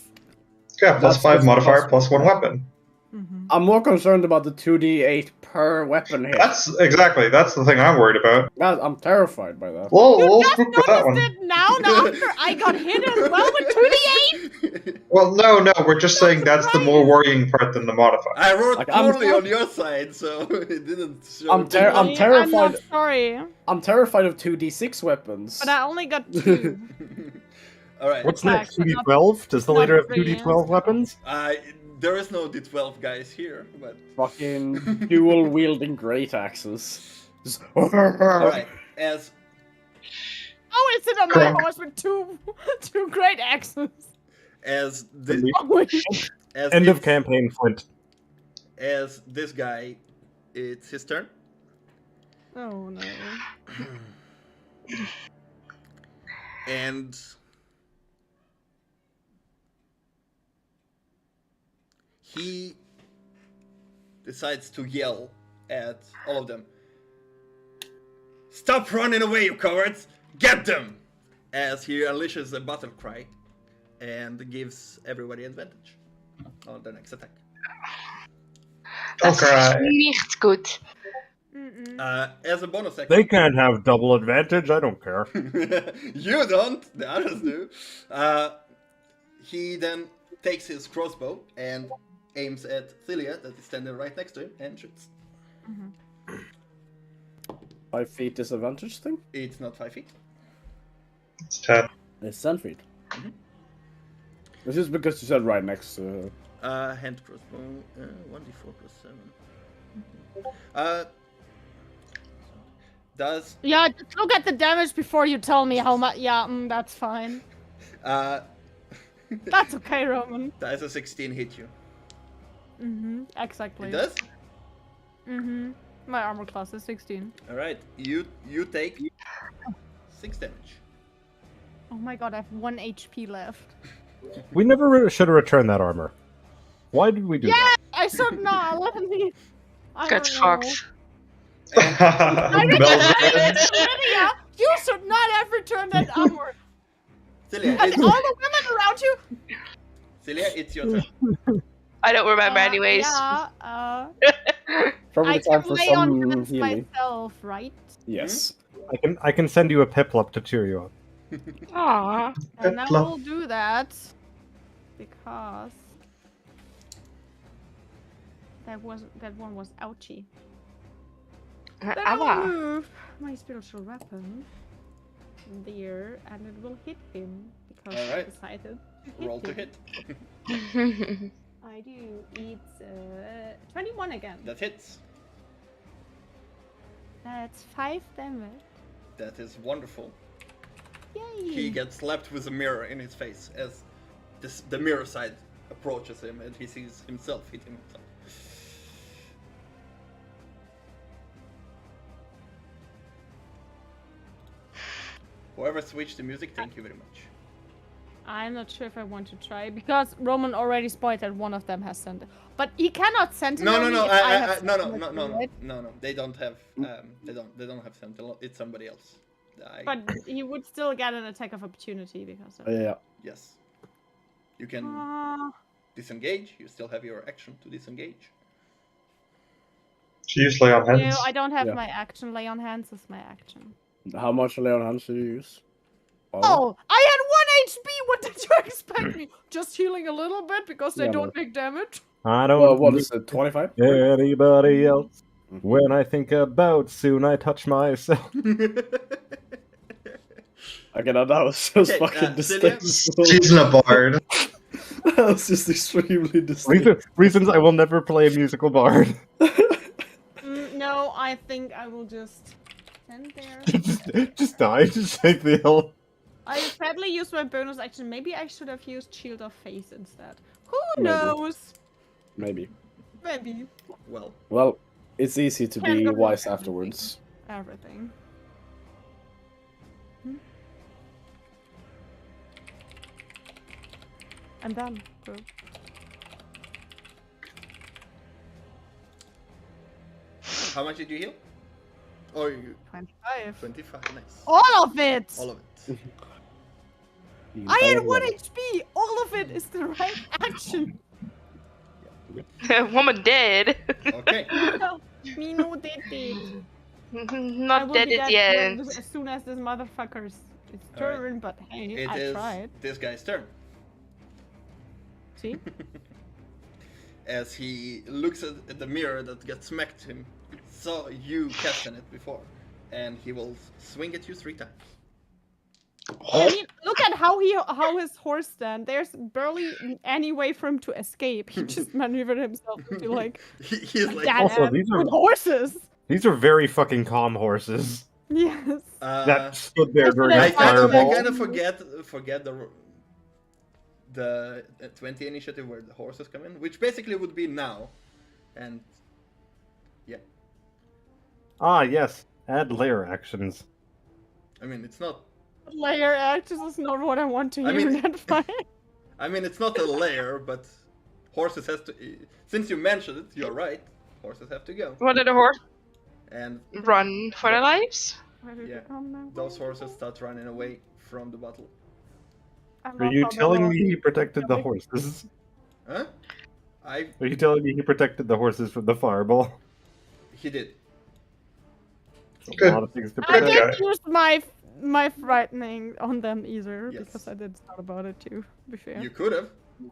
Yeah, That's +5 just modifier, plus- +1 weapon. Mm-hmm. I'm more concerned about the 2d8 per weapon hit. That's the thing I'm worried about. I'm terrified by that. We'll Just spook with that one. noticed it now after I got hit as well with 2d8? Well, no, we're just saying that's the more worrying part than the modifier. I wrote Like, I'm- poorly on your side, so it didn't show. I'm ter- I'm I'm terrified- not sorry, I'm terrified of 2d6 weapons. but I only got 2. Alright. What's Fact, next? but not- 2d12? Does the not leader have three, yeah. 2d12 weapons? There is no D12 guys here, but. Fucking dual wielding great axes. Just- Alright, as Oh, it's it on my Correct. horse with two great axes. this Holy shit. as End of it's- campaign, Flint. as this guy, it's his turn. Oh no. And he decides to yell at all of them. Stop running away, you cowards! Get them! As he unleashes a battle cry and gives everybody advantage on the next attack. That's cry. nicht good. Mm-mm. As a bonus action, They can't have double advantage, I don't care. you don't, the others do. He then takes his crossbow and aims at Celia, that is standing right next to him, and shoots. 5 feet disadvantage thing? It's not 5 feet. It's 10. It's 10 feet. This is because you said right next to her. Hand crossbow, 1d4 plus 7. Does Yeah, just look at the damage before you tell me how much. Yeah, that's fine. That's okay, Roman. does a 16 hit you? Exactly. It does? My armor class is 16. Alright, you take 6 damage. Oh my god, I have 1 HP left. We never should have returned that armor. Why did we do that? I should not. Let me. I Get don't know. fucked. Melvin. Lydia, you should not have returned that armor. Celia, And it's, all the women around you. Celia, it's your turn. I don't remember anyways. Yeah. Probably I time can for lay on some hands healing. myself, right? Yes. I can send you a piplup to cheer you up. Aww. And I Piplup. will do that because that one was ouchy. Then I will Awa. move my spiritual weapon there, and it will hit him because I Alright. decided to hit Roll to him. hit. I do. It's 21 again. That hits. That's 5 damage. That is wonderful. Yay! He gets slapped with a mirror in his face as the mirror side approaches him and he sees himself hitting himself. Whoever switched the music, thank you very much. I'm not sure if I want to try because Roman already spoiled that one of them has sent it. But he cannot sentinel No, me no, if I have no, sentinel me, right? no. They don't have, they don't have sentinel. It's somebody else. But he would still get an attack of opportunity because of Yeah. Yes. You can Uh, disengage. You still have your action to disengage. She used lay on hands. no, I don't have Yeah. my action. Lay on hands is my action. How much Leon Hands do you use? Oh, I had 1 HP! What did you expect me? Just healing a little bit because they Yeah, don't take damage? I don't Well, what is it? 25? anybody else. When I think about soon, I touch myself. Okay, now that was just Okay, fucking Celia? distasteful. She's a bard. That was just extremely distasteful. Reasons I will never play a musical bard. No, I think I will just stand there. just die. Just take the hill. I sadly used my bonus action. Maybe I should have used Shield of Faith instead. Who Maybe. knows? Maybe. Maybe. Well, Well, it's easy to Can't be go wise wrong. afterwards. Everything. I'm done, bro. how much did you heal? Or you 25. 25? Nice. All of it! All of it. I had 1 HP! All of it is the right action! Woman dead. Okay. No, me no did it. I Not will dead be at dead the end. when- as soon as this motherfucker's Alright. turn, but hey, It I is tried. this guy's turn. See? As he looks at the mirror that gets smacked him, saw you casting it before, and he will swing at you 3 times. I mean, look at how his horse stand. There's barely any way for him to escape. He just maneuvered himself into like He's like, that Also, ass these are- with horses. These are very fucking calm horses Yes. that stood there I during should a have fired fireball. I kind of forget the 20 initiative where the horses come in, which basically would be now, and Ah, yes. Add layer actions. I mean it's not. Layer actions is not what I want to I hear mean- in that fight. I mean it's not a layer, but horses has to. Since you mentioned it, you're right. Horses have to go, What did the horse and run for their lives? Where did Yeah. it come now? those horses start running away from the battle. I Are love you how they're telling all- me he protected the horses? Huh? Are you telling me he protected the horses from the fireball? He did. That's a Good. lot of things to I protect. Okay. didn't use my frightening on them either Yes. because I did thought about it too. To be fair. You could have.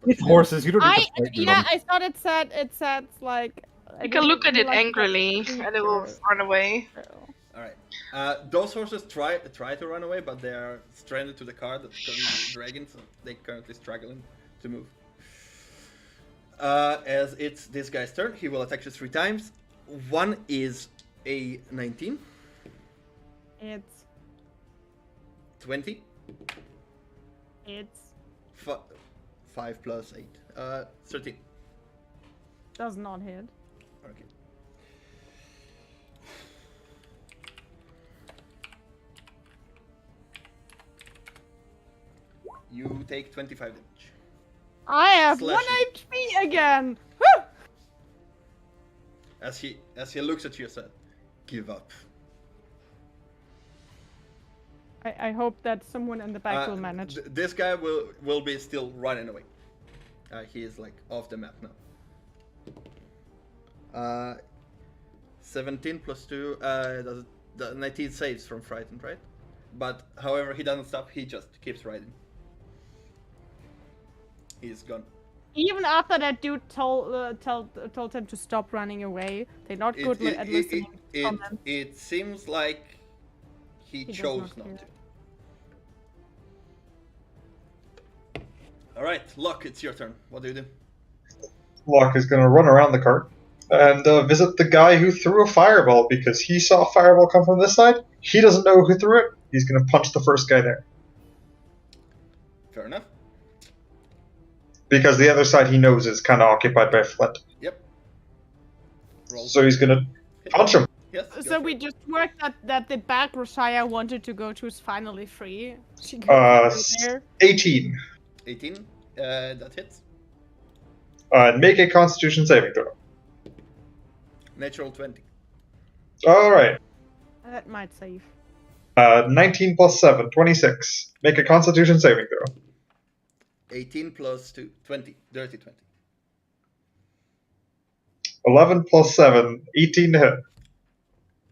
It's horses. You don't need I to frighten yeah, them. I thought it said like. I You can didn't look at it realize angrily, that and it will creature. run away. All right. Those horses try to run away, but they are stranded to the car that's currently dragging, so they're currently struggling to move. As it's this guy's turn, he will attack you 3 times. One is a 19, It's 20, it's 5 plus 8, 13. does not hit. Okay. take 25 damage. I have 1 Slashing. HP again! Woo! As he looks at you and said, "Give up." I hope that someone in the back will manage. This guy will be still running away. He is like off the map now. 17 plus 2, the 19 saves from frightened, right? But however, he doesn't stop. He just keeps riding. He's gone. Even after that dude told him to stop running away, they're not good at listening to comments. It seems like he does chose not not care. to. All right, Luck, it's your turn. What do you do? Locke is going to run around the cart and visit the guy who threw a fireball because he saw a fireball come from this side. He doesn't know who threw it. He's going to punch the first guy there. Fair enough. Because the other side he knows is kind of occupied by Flint. Yep. Roll. So he's going to punch him. Yes. go So for we it. just worked that the back Roshaya wanted to go to is finally free. She could Uh, go there. 18. 18. That hits. Make a Constitution saving throw. Natural 20. Alright. That might save. 19 plus 7, 26. Make a Constitution saving throw. 18 plus 2, 20. Dirty 20. 11 plus 7, 18 to hit.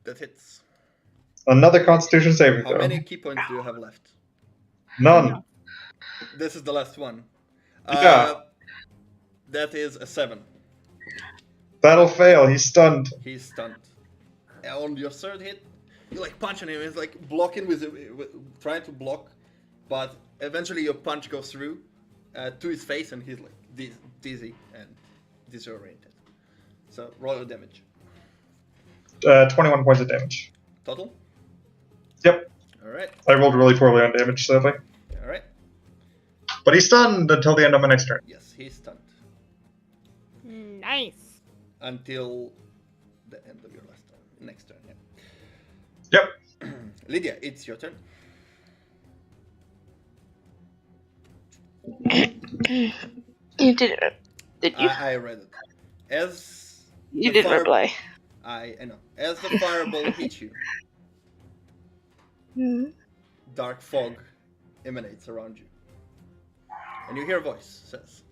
That hits. Another Constitution saving How throw. many key points do you have left? None. This is the last one. Yeah. That is a 7. That'll fail. He's stunned. He's stunned. On your third hit, you like punching him. He's like blocking with trying to block, but eventually your punch goes through to his face, and he's like dizzy and disoriented. So roll your damage. 21 points of damage. Total. Yep. All right. I rolled really poorly on damage, sadly. All right. But he's stunned until the end of my next turn. Yes, he's stunned Nice. until the end of your last turn. Next turn. Yep. Yeah. Lydia, it's your turn. You didn't. Did you? I read it. As You the didn't reply. I know. As the fireball hits you, Hmm. dark fog emanates around you. And you hear a voice says,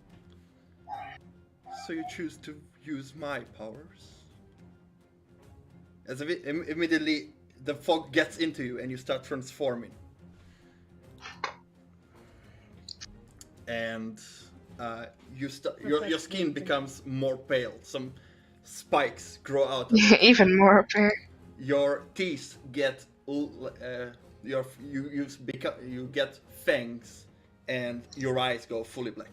"So you choose to use my powers?" As immediately the fog gets into you and you start transforming. And your skin becomes more pale. Some spikes grow out of it. Even more apparent. Your teeth get you get fangs, and your eyes go fully black.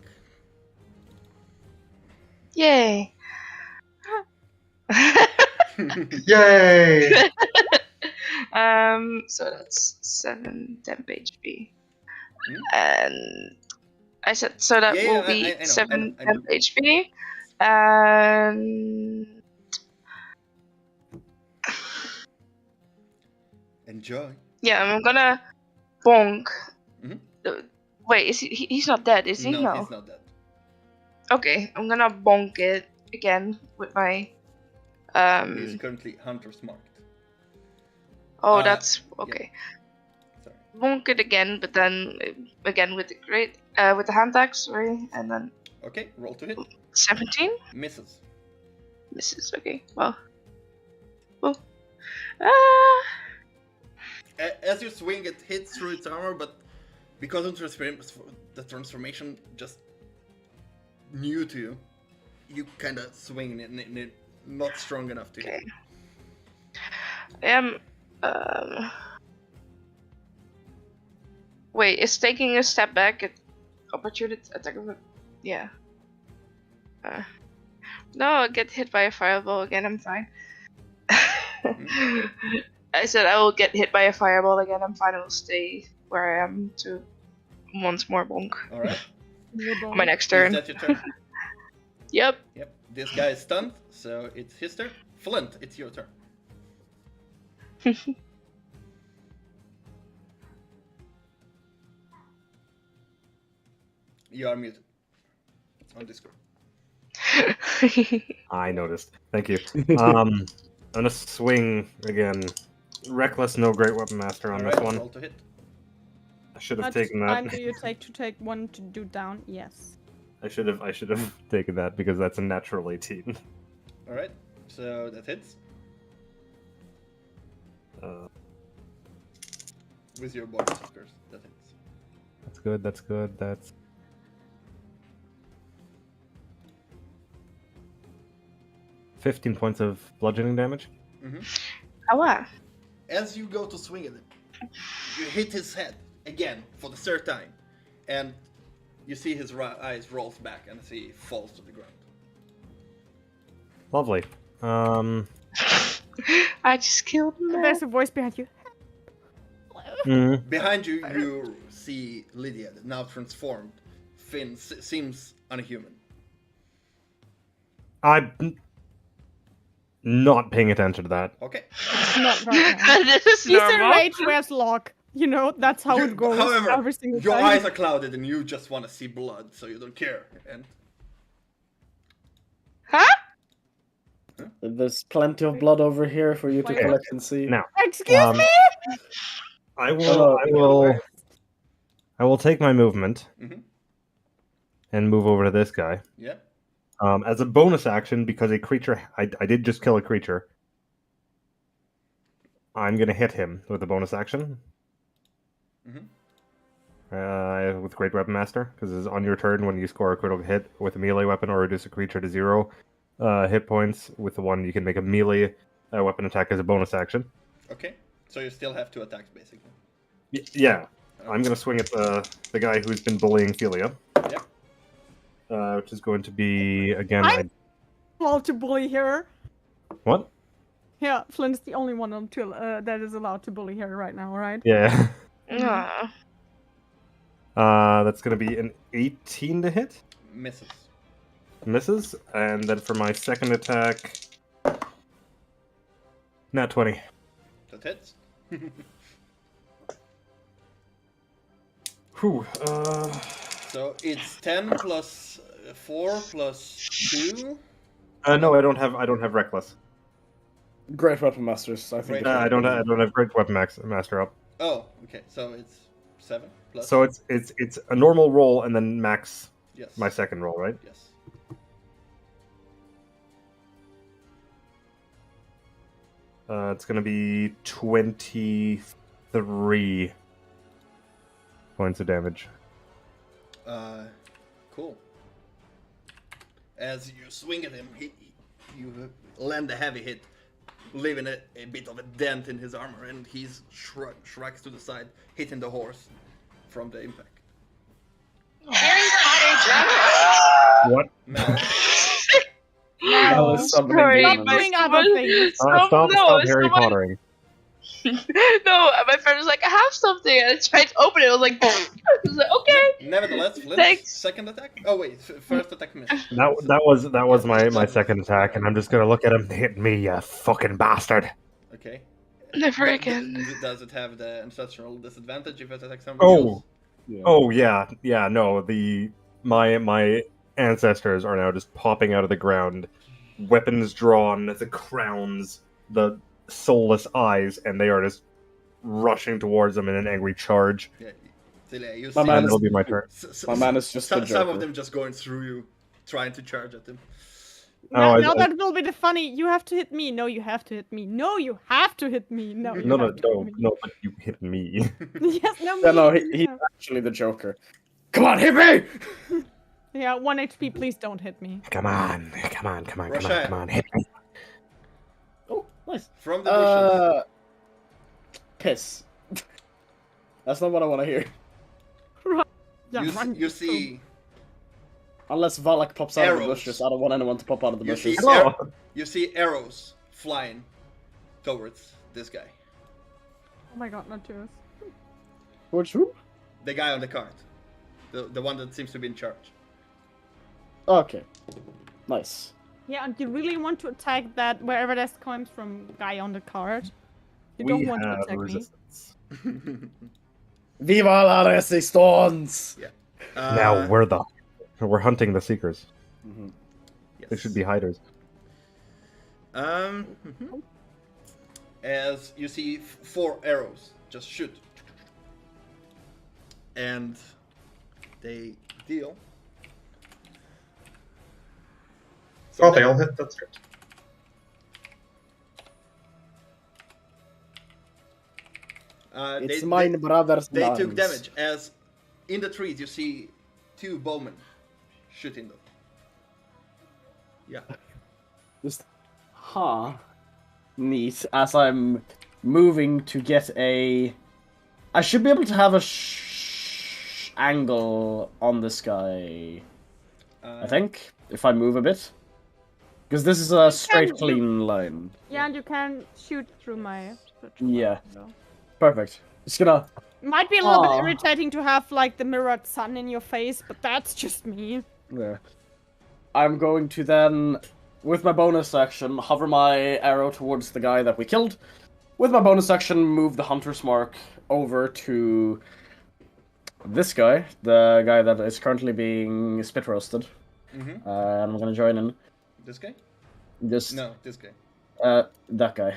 Yay. Yay! So that's 7 temp HP. Hmm? And I said, so that Yeah, will be I know, 7 I know. temp HP. And Enjoy. yeah, I'm gonna bonk. Mhm. Wait, is he's not dead, is he? No, he's not dead. Okay, I'm gonna bonk it again with my He's currently hunter's marked. Oh, that's okay. Sorry. Bonk it again, but then again with the with the hand axe, sorry, and then Okay, roll to hit. 17 Misses. misses. Okay, well, As you swing, it hits through its armor, but because of the transformation just new to you, you kind of swing it, not strong enough to hit. I am. Wait, is taking a step back at opportunity attack of it? Yeah. No, I get hit by a fireball again. I'm fine. I said I will get hit by a fireball again. I'm fine. I will stay where I am to once more bonk. All right. My next Is turn. that your turn? Yep. Yep. This guy is stunned, so it's his turn. Flint, it's your turn. You are muted on Discord. I noticed. Thank you. I'm gonna swing again. Reckless, no great weapon master on this Alright, one. roll to hit. I should have What taken time that. do you take to take one to do down? Yes. I should have taken that because that's a natural 18. Alright, so that hits Uh, with your bonus, of course. That hits. that's good. That's good. That's 15 points of bludgeoning damage. Oh, wow. As you go to swing at him, you hit his head again for the third time, and you see his eyes rolls back and he falls to the ground. Lovely. I just killed him. There's a voice behind you. Behind you, you see Lydia, now transformed. Finn seems unhuman. I'm not paying attention to that. Okay. Not right now. This is He's in normal. rage, where's Locke? You know, that's how it goes However, every single your time. eyes are clouded and you just want to see blood, so you don't care. And Huh? There's plenty of blood over here for you to Okay. collect and see. Now, Excuse me? I will. Hello. I will take my movement Mhm. and move over to this guy. yeah, As a bonus action, because a creature, I did just kill a creature. I'm gonna hit him with a bonus action. With Great Weapon Master, because it's on your turn when you score a critical hit with a melee weapon or reduce a creature to 0 hit points. With the one, you can make a melee weapon attack as a bonus action. okay. So you still have 2 attacks, basically. Yeah, I'm gonna swing at the guy who's been bullying Thelia. Yep. Which is going to be again. I'm allowed to bully her. What? Yeah, Flint's the only one that is allowed to bully her right now, right? Yeah. Aw. That's gonna be an 18 to hit. Misses. Misses, and then for my second attack, nat 20. That hits. Whew. So it's 10 plus 4 plus 2. No, I don't have reckless. Great weapon masters, I think. Great. I don't have great weapon master up. Oh, okay. So it's 7 plus. So it's a normal roll and then max yes. my second roll, right? Yes. It's gonna be 23 points of damage. Cool. As you swing at him, you land a heavy hit, leaving a bit of a dent in his armor, and he's shrugs to the side, hitting the horse from the impact. What? Mal, That was summoning Sorry, demons. my Doing other things. Stop Harry Pottering. No, my friend was like, I have something, and I tried to open it. I was like, okay. nevertheless, Flint's Thanks. second attack. Oh wait, first attack missed. That was my second attack, and I'm just gonna look at him. Hit me, you fucking bastard. Never Okay. again. Does it have the ancestral disadvantage if it attacks somebody else? Yeah. Oh yeah. No, my ancestors are now just popping out of the ground, weapons drawn, the crowns, the soulless eyes, and they are just rushing towards them in an angry charge. Yeah. Celia, you My see man And is- it'll be my turn. My man is just a some of joker. them just going through you, trying to charge at them. Now, I- now that will be the funny. You have to hit me. No, you have to hit me. No, you have to hit me. No, you No, have to hit me. no, but you hit me. Yes, no, me. Yeah, no, he's Yeah. actually the Joker. Come on, hit me! Yeah, 1 HP. Please don't hit me. Come on, hit me. Oh, nice. From the bushes. Piss. That's not what I want to hear. Yeah, run, You see Unless Valak pops out of the Arrows. bushes, I don't want anyone to pop out of the You see, bushes. you see arrows flying towards this guy. Oh my god, not yours. Which who? The guy on the cart. The one that seems to be in charge. Okay. Nice. Yeah, and you really want to attack that wherever that comes from guy on the card. You We don't want to have attack me. resistance. Viva la resistance! Now we're hunting the seekers. Mhm. They should be hiders. Mhm. As you see 4 arrows just shoot. And they deal. Oh, they all hit. That's good. It's mine brother's They arms. took damage as in the trees you see 2 bowmen shooting them. Yeah. Just, neat. As I'm moving to get a, I should be able to have a angle on this guy. I think if I move a bit, because this is a straight, clean line. Yeah, and you can shoot through my. Yeah. window. Perfect. Just gonna. Might be a little bit irritating to have like the mirrored sun in your face, but that's just me. Yeah. I'm going to then, with my bonus action, hover my arrow towards the guy that we killed. With my bonus action, move the hunter's mark over to this guy, the guy that is currently being spit roasted. Mm-hmm. And I'm gonna join in. This guy? Just No, this guy. that guy.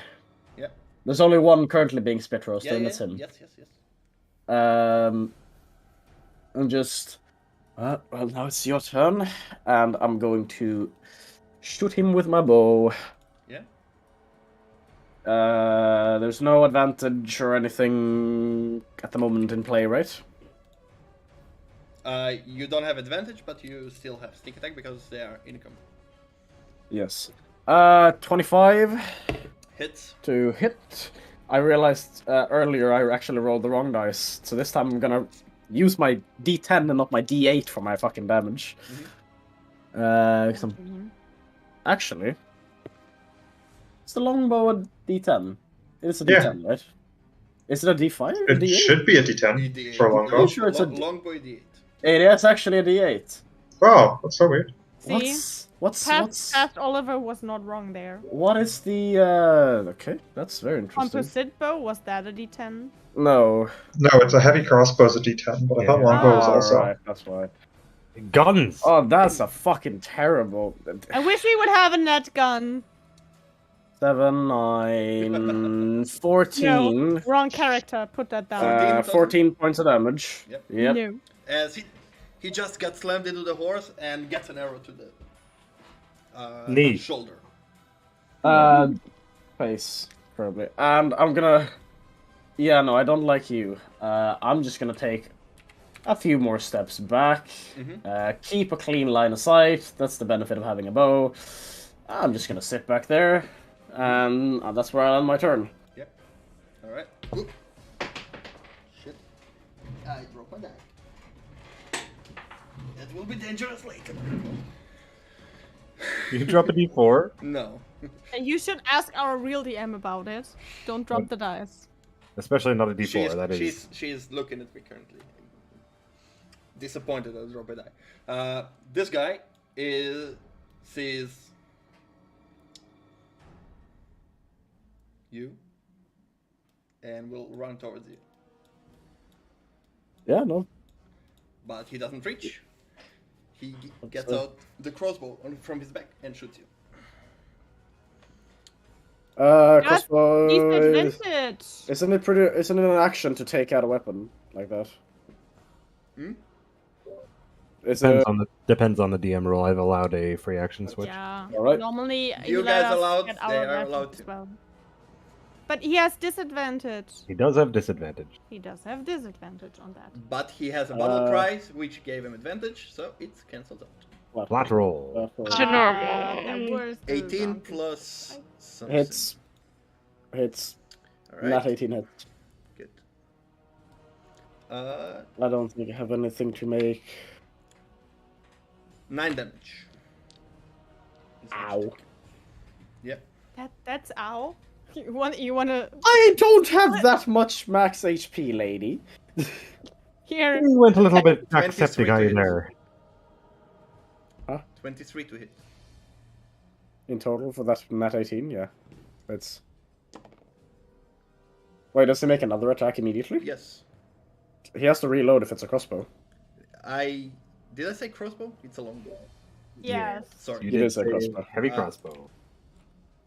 Yeah. There's only one currently being spit roasted, Yeah, and yeah. that's him. Yes, yes, yes. I'm just. Well, now it's your turn, and I'm going to shoot him with my bow. Yeah. There's no advantage or anything at the moment in play, right? You don't have advantage, but you still have sneak attack because they are income. Yes. 25 Hits. to hit. I realized earlier I actually rolled the wrong dice, so this time I'm gonna use my D10 and not my D8 for my fucking damage. Actually, is the longbow a D10? It is a D10, right? Is it a D5? It D8? should be a D10 D8. for a I'm longbow. sure it's a longbow D8. It is actually a D8. Wow, that's so weird. See? Past Oliver was not wrong there. What is the okay, that's very interesting. Composite bow, was that a D10? No. No, it's a heavy crossbow is a D10, but I thought Yeah. longbow was Oh, also. Right, that's why. Guns. Oh, that's a fucking terrible. I wish we would have a net gun. 7, 9, 14. No, wrong character. Put that down. 14 points of damage. Yep. Yep. No. As he just got slammed into the horse and gets an arrow to the Knee. shoulder. Face, probably. And I'm gonna. Yeah, no, I don't like you. I'm just gonna take a few more steps back. Keep a clean line of sight. That's the benefit of having a bow. I'm just gonna sit back there, and that's where I end my turn. Yep. Alright. Shit. I dropped my die. It will be dangerous later. You can drop a D4. No. And you should ask our real DM about it. Don't drop the dice. Especially not a D4. That is. She's looking at me currently. Disappointed I dropped a die. This guy sees you and will run towards you. Yeah, no. But he doesn't reach. He gets out the crossbow from his back and shoots you. Crossbow. Disadvantage. Isn't it an action to take out a weapon like that? Depends on the DM rule. I've allowed a free action switch. Yeah. Alright. Normally, You let guys us allowed? get They our are weapons allowed as to. well. But he has disadvantage. He does have disadvantage. He does have disadvantage on that. But he has a battle cry, which gave him advantage, so it's cancelled out. Flat roll. To normal. The worst 18 result. plus something. Hits. Alright, Not 18 hits. good. I don't think I have anything to make. 9 damage. Ow. Yep. That's ow. You wanna I don't have that much max HP, lady. here? We went a little bit 23 Jacksepticeye to hit. there. 23 to hit. In total for that nat 18, yeah. It's. Wait, does he make another attack immediately? Yes. He has to reload if it's a crossbow. Did I say crossbow? It's a longbow. Yes. Sorry. You It did is a say crossbow. heavy Uh, crossbow.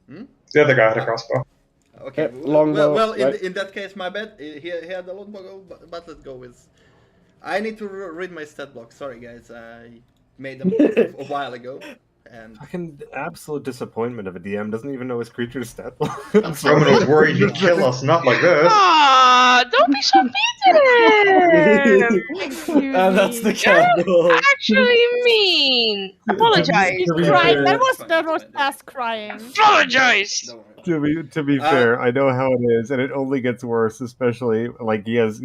The other guy had a crossbow. Okay. Yeah, longbow, well, right. in that case, my bad. He had the longbow, but let's go with. I need to read my stat block. Sorry, guys. I made them a while ago, and Fucking absolute disappointment of a DM doesn't even know his creature's stat. Roman was worried he'd kill us, not like this. Ah, don't be so bitter. That's the me. candle. Actually mean. Apologize. He's To be crying. fair- That was Fine, that was fine, fast crying. Apologize. don't worry. To be fair, I know how it is, and it only gets worse. Especially like he has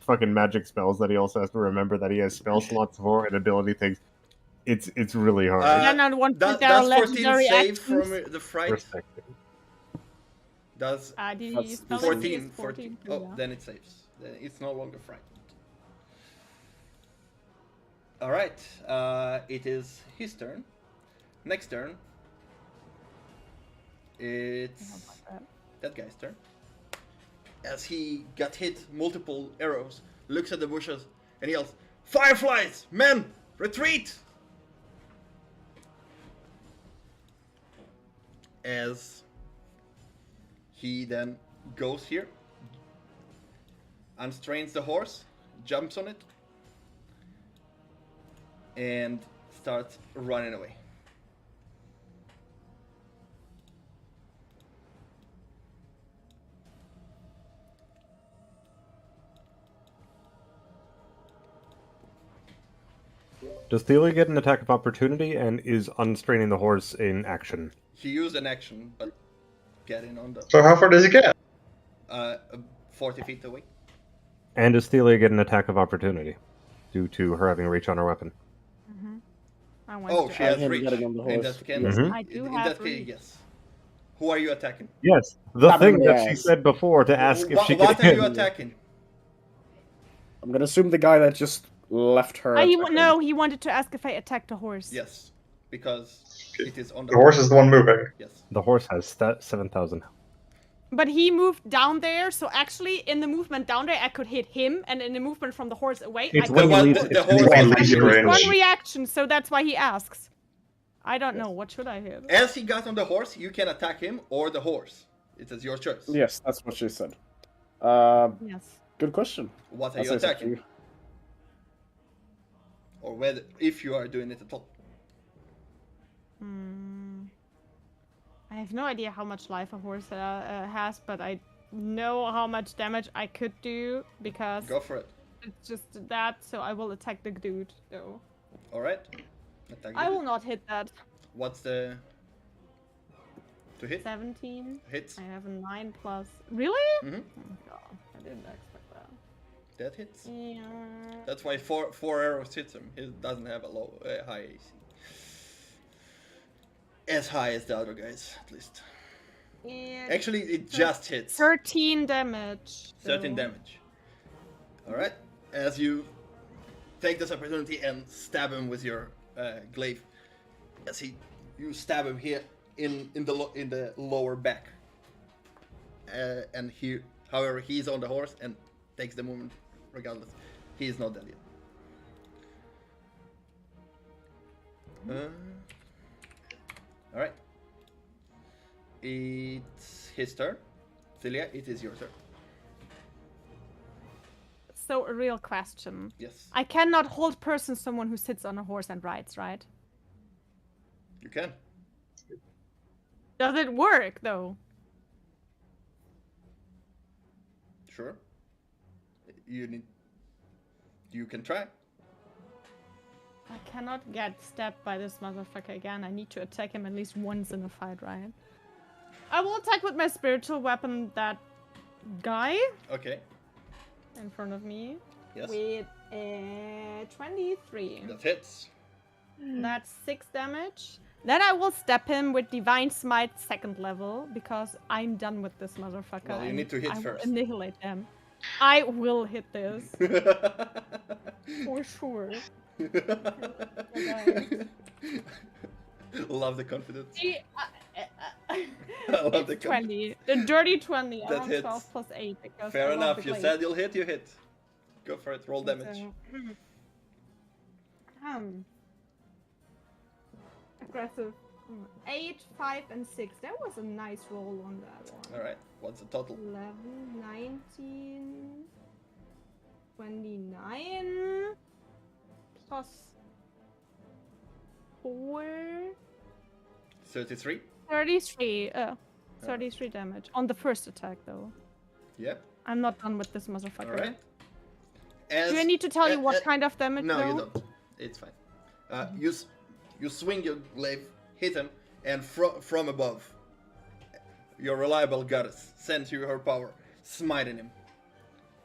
fucking magic spells that he also has to remember that he has spell slots for and ability things. It's really hard. Then on one point there are Does 14 legendary save actions. from the fright? Respected. Does Did he That's use spell 14, 14? 14. Oh, then it saves. Then it's no longer frightened. Alright, it is his turn. Next turn, it's that guy's turn. As he got hit multiple arrows, looks at the bushes and yells, "Fireflies! Men! Retreat!" As he then goes here, unstrains the horse, jumps on it, and starts running away. Does Thelia get an attack of opportunity and is unstraining the horse in action? He used an action, but getting on the So how far does he get? 40 feet away. And does Thelia get an attack of opportunity due to her having reach on her weapon? I went Oh, to she I has him reach. getting on the In horse. that case, Mhm. I do in have that case, reach. yes. Who are you attacking? Yes, the Stab him thing in the that she ass. said before to ask if she What could. are you attacking? I'm gonna assume the guy that just left her. No, he wanted to ask if I attacked a horse. Yes, because it is on the The horse is the one moving. Yes. The horse has 7,000. But he moved down there, so actually in the movement down there I could hit him, and in the movement from the horse away It's I when could he one- leaves. the It's horse when he is leaves range. one range. reaction, so that's why he asks. I don't know, what should I hit? As he got on the horse, you can attack him or the horse. It is your choice. Yes, that's what she said. Yes. Good question. What are I'll you say it's up to attacking? you. Or whether if you are doing it at all. I have no idea how much life a horse has, but I know how much damage I could do because Go for it. it's just that. So I will attack the dude, though. All right. Attack I the- will not hit that. What's the to hit? 17. Hits. I have a 9 plus. Really? Mhm. Oh god, I didn't expect that. That hits. Yeah. That's why four arrows hits him. He doesn't have a high AC. As high as the other guys, at least. Yeah. Actually, it just hits. 13 damage. 13 so- damage. Alright. As you take this opportunity and stab him with your glaive. As you stab him here in the lower back. And he, however, he's on the horse and takes the movement regardless. He is not dead yet. Alright. It's his turn. Celia, it is your turn. So, a real question. Yes, I cannot hold person someone who sits on a horse and rides, right? you can. Does it work, though? Sure. You can try. I cannot get stabbed by this motherfucker again. I need to attack him at least once in a fight, right? I will attack with my spiritual weapon that guy Okay. in front of me. Yes. With 23. That hits. That's 6 damage. Then I will stab him with Divine Smite 2nd level, because I'm done with this motherfucker. Well, you and need to hit I will first. annihilate them. I will hit this. For sure. Love the confidence. See, I love the it's 20. The dirty 20. I That have hits. 12 plus 8. Because Fair I love enough. the You glaive. said you'll hit, you hit. Go for it. Roll damage. So, Aggressive. 8, 5, and 6. That was a nice roll on that one. Alright, what's the total? 11, 19, 29, plus 4, 33? 33. 33 damage. On the first attack, though. Yep. I'm not done with this motherfucker. Alright. Do I need to tell you what kind of damage, No, though? you don't. It's fine. You swing your glaive, hit him, and from above, your reliable goddess sends you her power, smiting him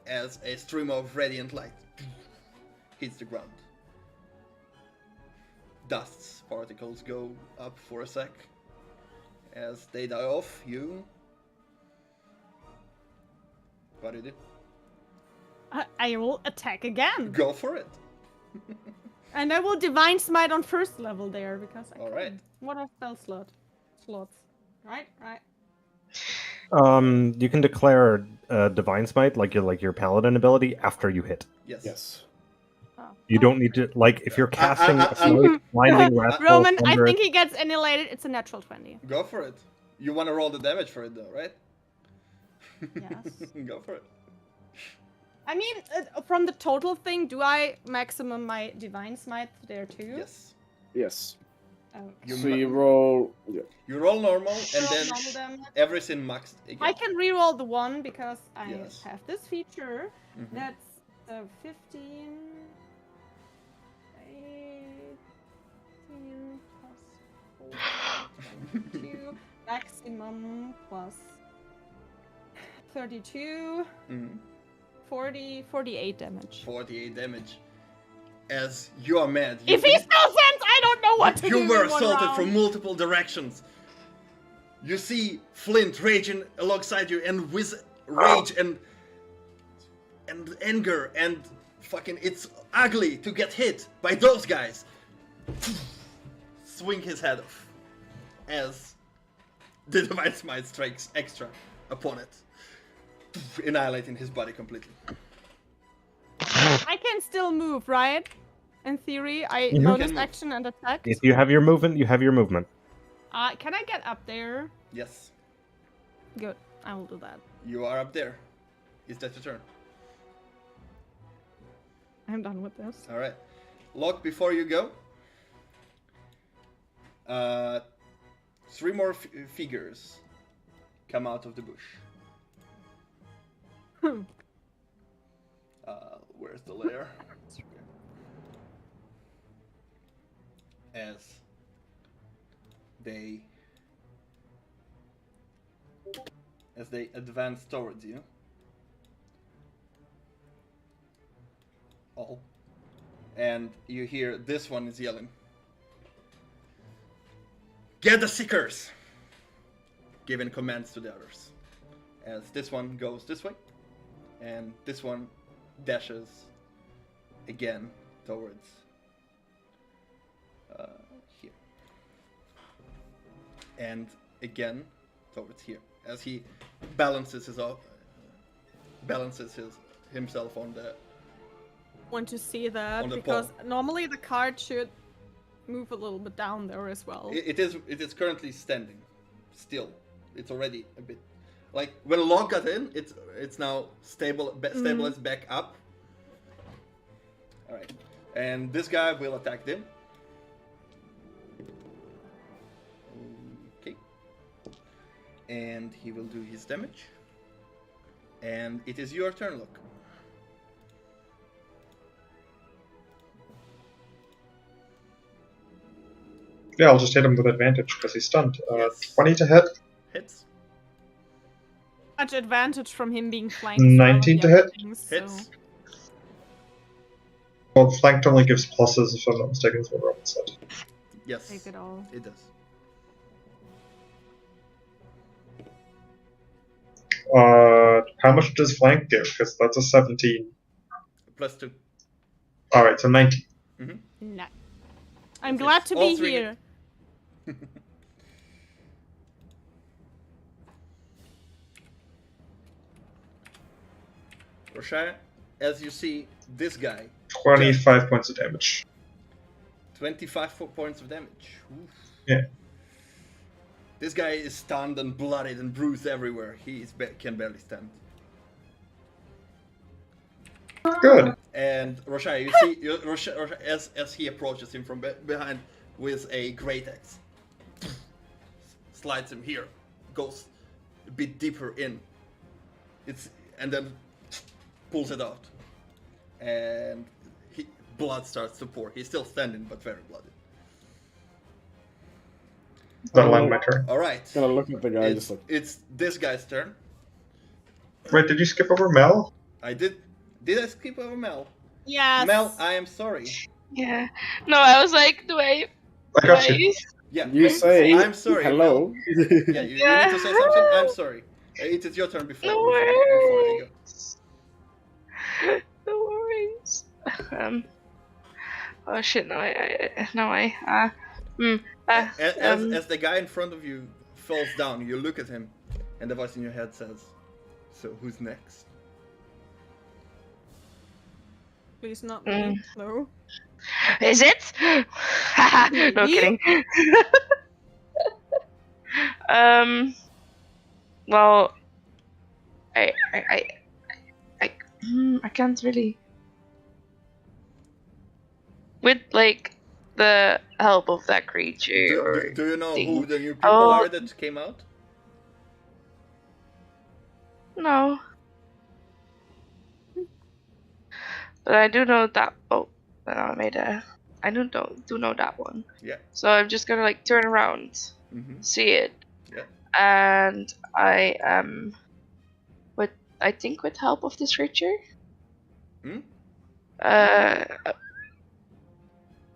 as a stream of radiant light hits the ground. Dust particles go up for a sec. As they die off, you... What do you do? I will attack again. Go for it. And I will Divine Smite on first level there, because I All can. right. What are spell slots? Right. You can declare Divine Smite, like your Paladin ability, after you hit. Yes. Yes. Oh. You don't need to, like, if you're casting I- a Smite, Blinding Wrathful Roman, I Thunder- think he gets annihilated. It's a natural 20. Go for it. You want to roll the damage for it though, right? Yes. Go for it. I mean, from the total thing, do I maximum my Divine Smite there too? Yes. Yes. Okay. So you roll. Yeah. You roll normal and Roll then normal damage. everything maxed again. I can reroll the 1 because I Yes. have this feature. Mhm. That's 15, 18 plus 4, 22, maximum plus 32, Mhm. 40, 48 damage. 48 damage. As you are mad. If he still sends, I don't know what to do. You were in one assaulted round. from multiple directions. You see Flint raging alongside you, and with rage and anger and fucking, it's ugly to get hit by those guys. Swing his head off as the Divine Smite strikes extra upon it, annihilating his body completely. I can still move, right? In theory, I Mhm. bonus Can move. action and attack. If you have your movement, you have your movement. Can I get up there? Yes, Good. I will do that. you are up there. Is that your turn? I'm done with this. All right, Locke. Before you go, 3 more figures come out of the bush. Where's the lair? As they advance towards you, all, and you hear this one is yelling, "Get the Seekers!" Giving commands to the others. As this one goes this way, and this one dashes again towards here, and again towards here, as he balances himself on the. Want to see that On the because pole. normally the card should move a little bit down there as well. It is currently standing, still. It's already a bit like when Locke got in. It's now stabilized back up. All right, and this guy will attack them. Okay, and he will do his damage. And it is your turn, Locke. Yeah, I'll just hit him with advantage because he's stunned. Yes. 20 to hit. Hits. Much advantage from him being flanked. 19 to hit. Hits. Well, flanked only gives pluses, if I'm not mistaken, is what Roman said. Yes. Take it all. It does. How much does flank give? Because that's a 17. +2. Alright, so 19. No. I'm Okay, glad to all be 3 here. Roshaya, as you see this guy 25 points of damage. 25 points of damage. Oof. Yeah. This guy is stunned and bloodied and bruised everywhere. He can barely stand. Good. And Roshai, you see, Roshai, as he approaches him from behind with a great axe, slides him here, goes a bit deeper in. And then pulls it out, and blood starts to pour. He's still standing, but very bloody. That'll end my turn. All right. Gonna look at the guy. Just like, It's this guy's turn. Wait, did you skip over Mel? I did. Did I skip over Mel? Yes. Mel, I am sorry. Yeah. No, I was like, do I? I got you. Yeah. you say I'm sorry. hello. Yeah, you need to say something. I'm sorry. It is your turn before. No before I go. worries. No worries. Oh shit! No, As the guy in front of you falls down, you look at him, and the voice in your head says, "So who's next?" Please not me. No. Is it? No Me? kidding. Well, I can't really. With like the help of that creature. Do you know thing. who the new people Oh. are that came out? No. But I do know that. Oh, I do know that one. Yeah. So I'm just gonna like turn around, see it, Yeah. and I am, I think with help of this creature. Hmm?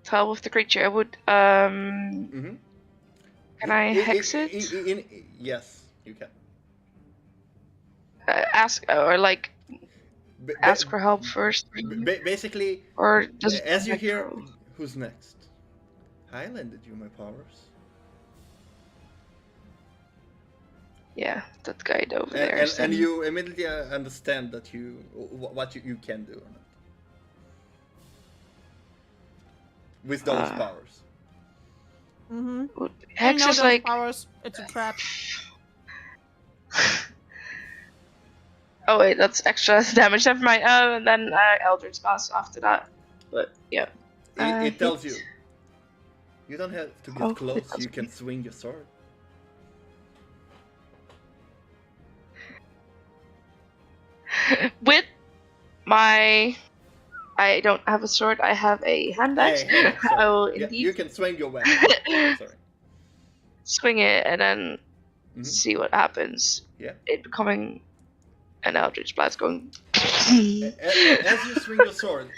Help of the creature, I would. Can I hex it? Yes, you can. Ask or like Ba- ask for help first, Basically, or just as you hear, who's next? I lended you my powers. Yeah, that guy over there. And you immediately understand that what you can do or not with those powers. Mm-hmm. Hex is those like. powers. It's a trap. Oh wait, that's extra damage. Never mind. And then Eldritch Blast after that. But yeah. It tells you. You don't have to get Oh, close. it tells You can swing your sword. With my, I don't have a sword. I have a hand axe. Hey, I will yeah, indeed you can swing your weapon. Sorry. swing it and then see what happens. Yeah. It becoming an Eldritch Blast going. As you swing your sword,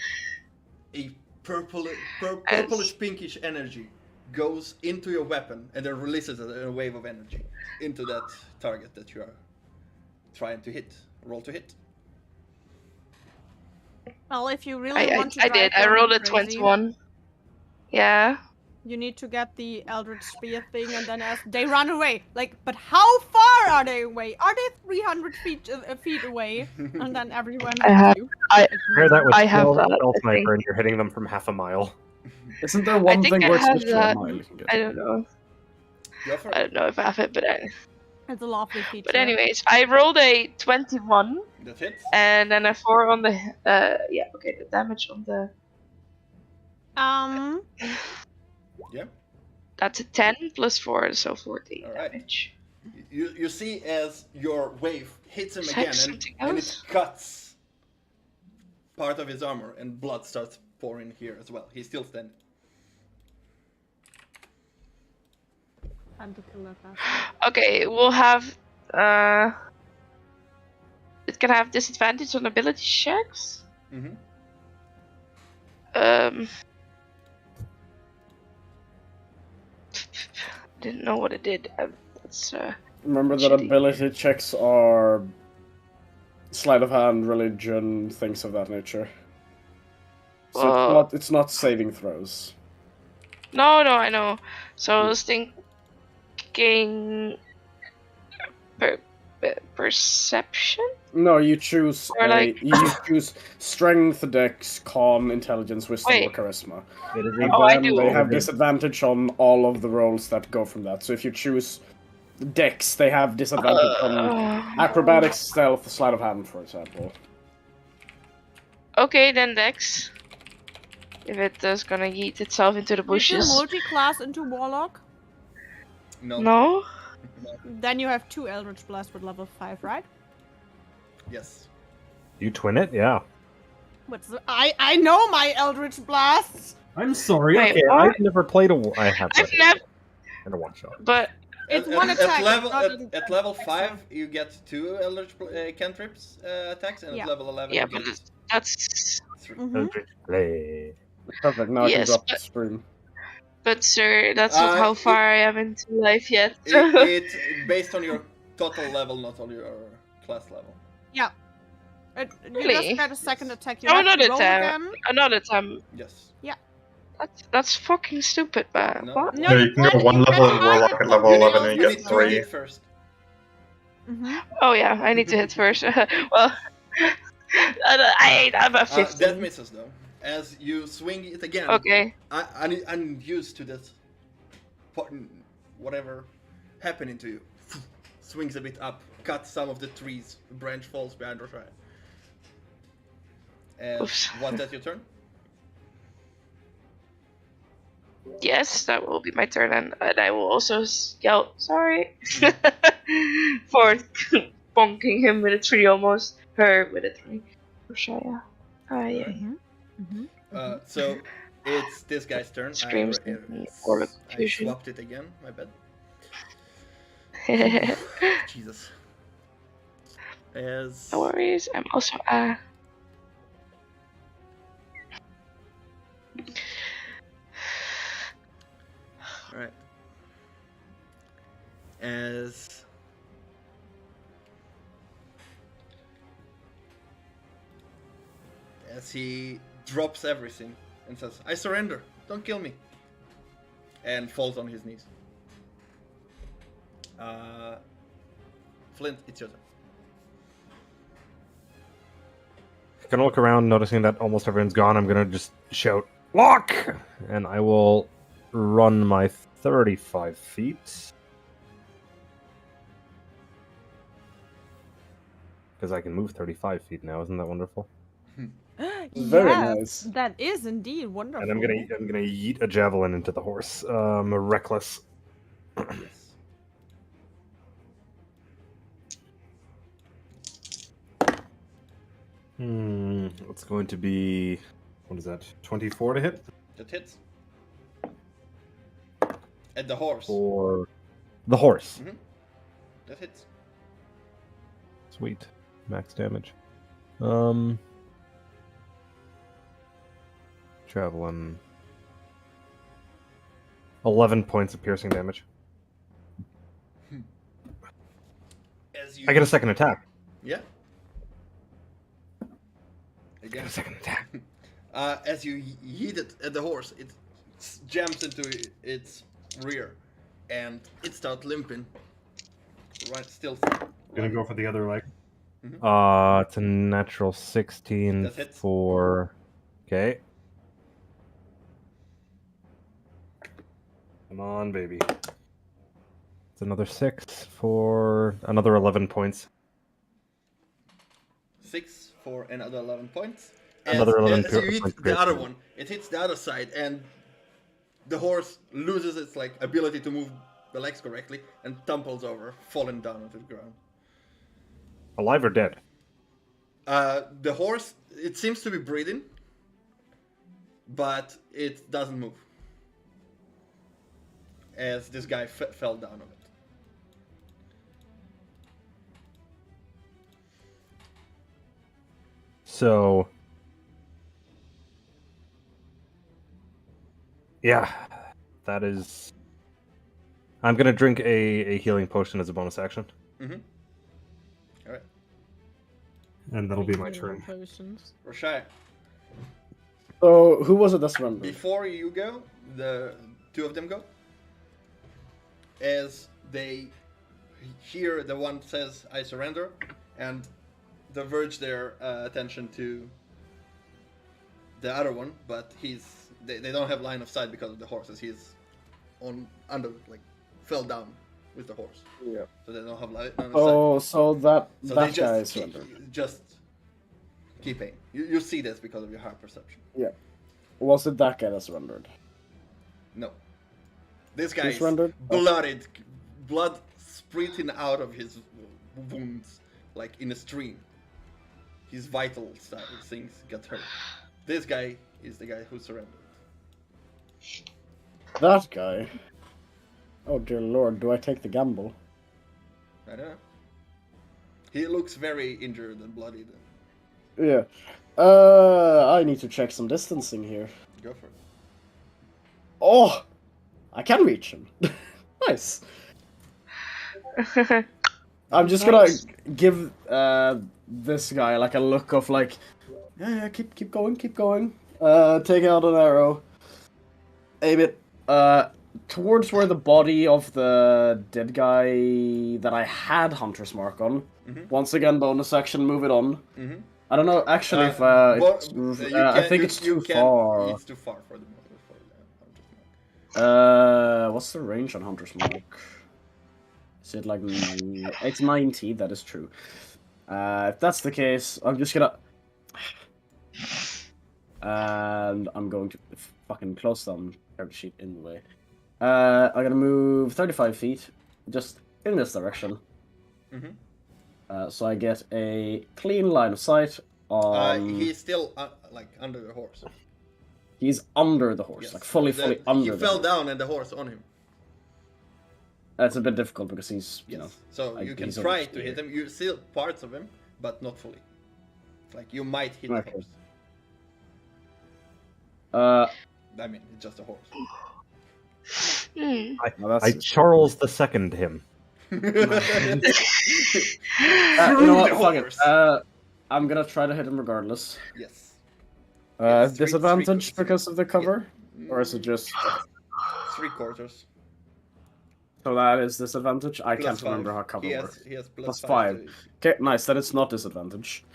a purplish pinkish energy goes into your weapon and then releases a wave of energy into that target that you are trying to hit. Roll to hit. Well, if you really want to I did. drive I rolled them a crazy, 21. Yeah. You need to get the Eldritch Spear thing, and then as they run away. Like, but how far are they away? Are they 300 feet away? And then everyone. I have. Compare that with I have Stealth that, I Sniper, think. and you're hitting them from half a mile. Isn't there one think thing I where it's have literally a that. mile you can get? I don't know. Go for I it. don't know if I have it, but It's a lovely feature. But anyways, I rolled a 21 That hits. and then a 4 on the yeah, okay, the damage on the Yeah. that's a 10 plus 4, so 14 Alright. damage. You see as your wave hits him Is again that something and it else? cuts part of his armor and blood starts pouring here as well. He's still standing. Time to kill that bastard. Okay, we'll have it can have disadvantage on ability checks. Didn't know what it did. That's Remember that shitty. ability checks are sleight of hand, religion, things of that nature. So it's not saving throws. No, I know. So I was thinking perception? No, you choose Or like- you choose strength, dex, con, intelligence, wisdom, or Wait. charisma. It is And Oh, I then do. they have It is- disadvantage on all of the rolls that go from that. So if you choose dex, they have disadvantage on acrobatics, stealth, sleight of hand, for example. Okay, then Dex. If it is gonna yeet itself into the Did you bushes. multi-class into Warlock? No. No? Then you have 2 Eldritch Blast with level 5, right? Yes. You twin it? Yeah. What's the... I know my Eldritch Blasts! I'm sorry. Wait, okay, what? I've never played a. I have. I've played never. in a one shot. But It's one attack. Level, it's not an- at level extra. 5, you get 2 Eldritch cantrips attacks, and Yeah. at level 11, yeah, you but get that's. 3. Mhm. Eldritch Blade. Perfect. Now I can Yes, drop the but- stream. But sir, that's not how It- far I am into life yet. It based on your total level, not on your class level. You Really? just get a second Yes. attack. You Oh, have to another roll time. again. Another time. Yes. That's fucking stupid, man. No. What? No, Yeah, you can go can- one you level can in Warlock target at level the 11 and You you need get to 3. hit first. Mhm. Oh yeah, I need to hit first. Well, I'm a 15. That misses though. As you swing it again. Okay. I'm used to this. Whatever happening to you. Swings a bit up, cuts some of the trees. The branch falls behind Roshai. Oops. Was that your turn? Yes, that will be my turn, and I will also yell sorry for bonking him with a tree almost. Her with a tree. Roshaya. Ah, yeah. So it's this guy's turn. Screams for the I confusion. swapped it again. My bad. Jesus. As No worries. I'm also Alright. As he drops everything and says, I surrender, don't kill me. And falls on his knees. Flint, it's your turn. Gonna look around, noticing that almost everyone's gone. I'm gonna just shout, "Lock!" And I will run my 35 feet. Because I can move 35 feet now. Isn't that wonderful? Very Yes, nice. that is indeed wonderful. And I'm gonna yeet a javelin into the horse. Reckless. Yes. It's going to be, what is that? 24 to hit That hits. At the horse. for the horse. That hits. Sweet, max damage. Javelin. 11 points of piercing damage. As you I get a second attack. Yeah. I get Again. a second attack. As you yeet it at the horse, it jams into its rear, and it starts limping. Right, still. Gonna go for the other leg. Mhm. It's a natural 16 That hits. for. Okay. Come on, baby. It's another 6 for another 11 points. 6 for another 11 points. Another 11 as you hit points the other piercing. one, it hits the other side, and the horse loses its ability to move the legs correctly and tumbles over, falling down onto the ground. Alive or dead? The horse, it seems to be breathing, but it doesn't move. As this guy fell down on it. So. Yeah, that is. I'm gonna drink a healing potion as a bonus action, Alright. and that'll be my turn. Potions. Roshai, So, who was it that surrendered? before you go, the two of them go. As they hear the one says, "I surrender," and divert their attention to the other one, but they don't have line of sight because of the horses. He's fell down with the horse. Yeah. So they don't have line of sight. Oh, so that So that they guy just surrendered. just keep aim. You see this because of your high perception. Yeah. Was it that guy that surrendered? No. This guy Who is surrendered? blood sprinting out of his wounds like in a stream. His vital things got hurt. This guy is the guy who surrendered. That guy. Oh dear lord, do I take the gamble? I don't know. He looks very injured and bloodied. Yeah. I need to check some distancing here. Go for it. Oh! I can reach him. Nice. I'm just gonna give this guy like a look of like, yeah, keep going. Take out an arrow. Aim it towards where the body of the dead guy that I had Hunter's Mark on. Mhm. Once again, bonus action, move it on. Mm-hmm. I don't know actually if I think it's too far. It's too far for the Hunter's Mark. What's the range on Hunter's Mark? Is it like it's 90? That is true. If that's the case, I'm just gonna and I'm going to fucking close down character sheet in the way. I'm gonna move 35 feet, just in this direction. Mhm. So I get a clean line of sight on. He's still under the horse. He's under the horse, Yes. like fully under. He the fell horse. down and the horse on him. That's a bit difficult because he's, you know. So you can he's try over to hit here. him. You see parts of him, but not fully. Like you might hit Okay. the horse. I mean, it's just a horse. Well, that's I Charles II him. you know what? the Fuck horse. it. I'm gonna try to hit him regardless. Yes. It's three Disadvantage quarters. because of the cover, or is it just? 3/4. So that is disadvantage. I Plus can't remember 5. how cover He works. has Plus plus 5. to- Okay, nice. Then it's not disadvantage.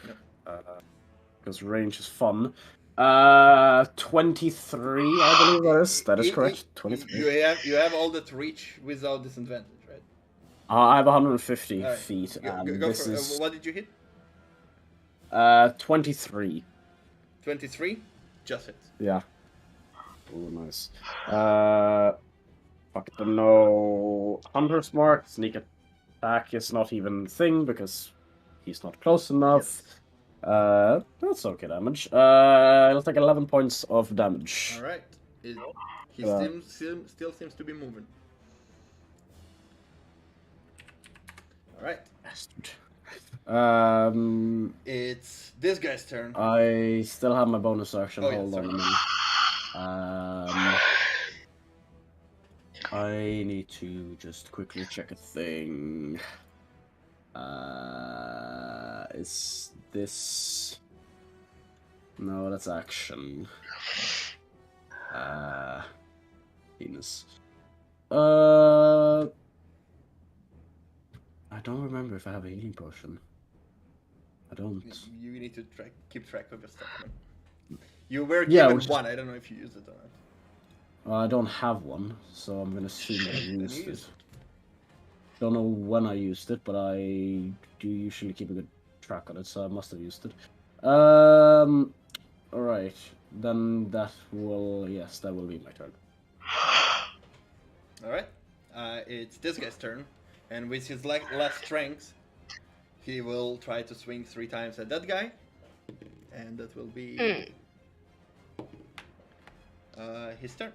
Because range is fun. 23, I believe that is. That is You- correct. you- 23. You have all that reach without disadvantage, right? I have 150 Alright. feet, Go, and go this for, is what did you hit? 23. 23? Just hit. Yeah. Oh, nice. Fuck, don't know. Hunter's Mark, sneak attack is not even a thing because he's not close enough. That's okay damage. It'll take 11 points of damage. Alright. He Yeah. still seems to be moving. Alright. Bastard. It's this guy's turn. I still have my bonus action. Oh, yeah, Hold on a sorry. minute. I need to just quickly check a thing. Is this? No, that's action. Penis. I don't remember if I have a healing potion. I don't. You need to keep track of your stuff. Man. You were Yeah, given which- one. I don't know if you used it or not. I don't have one, so I'm gonna assume that I Then used you it. use it. Don't know when I used it, but I do usually keep a good track on it, so I must have used it. Alright. Then that will be my turn. Alright. It's this guy's turn. And with his last strength, he will try to swing 3 times at that guy. And that will be his turn.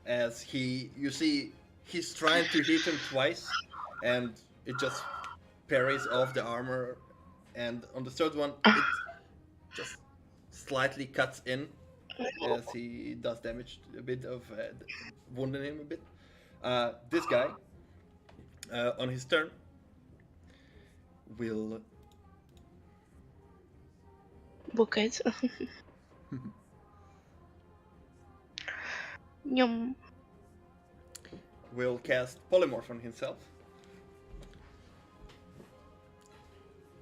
As you see, he's trying to hit him twice, and it just parries off the armor. And on the third one, it just slightly cuts in as he does damage, a bit of wounding him a bit. This guy, on his turn, will Book it. Yum. will cast Polymorph on himself.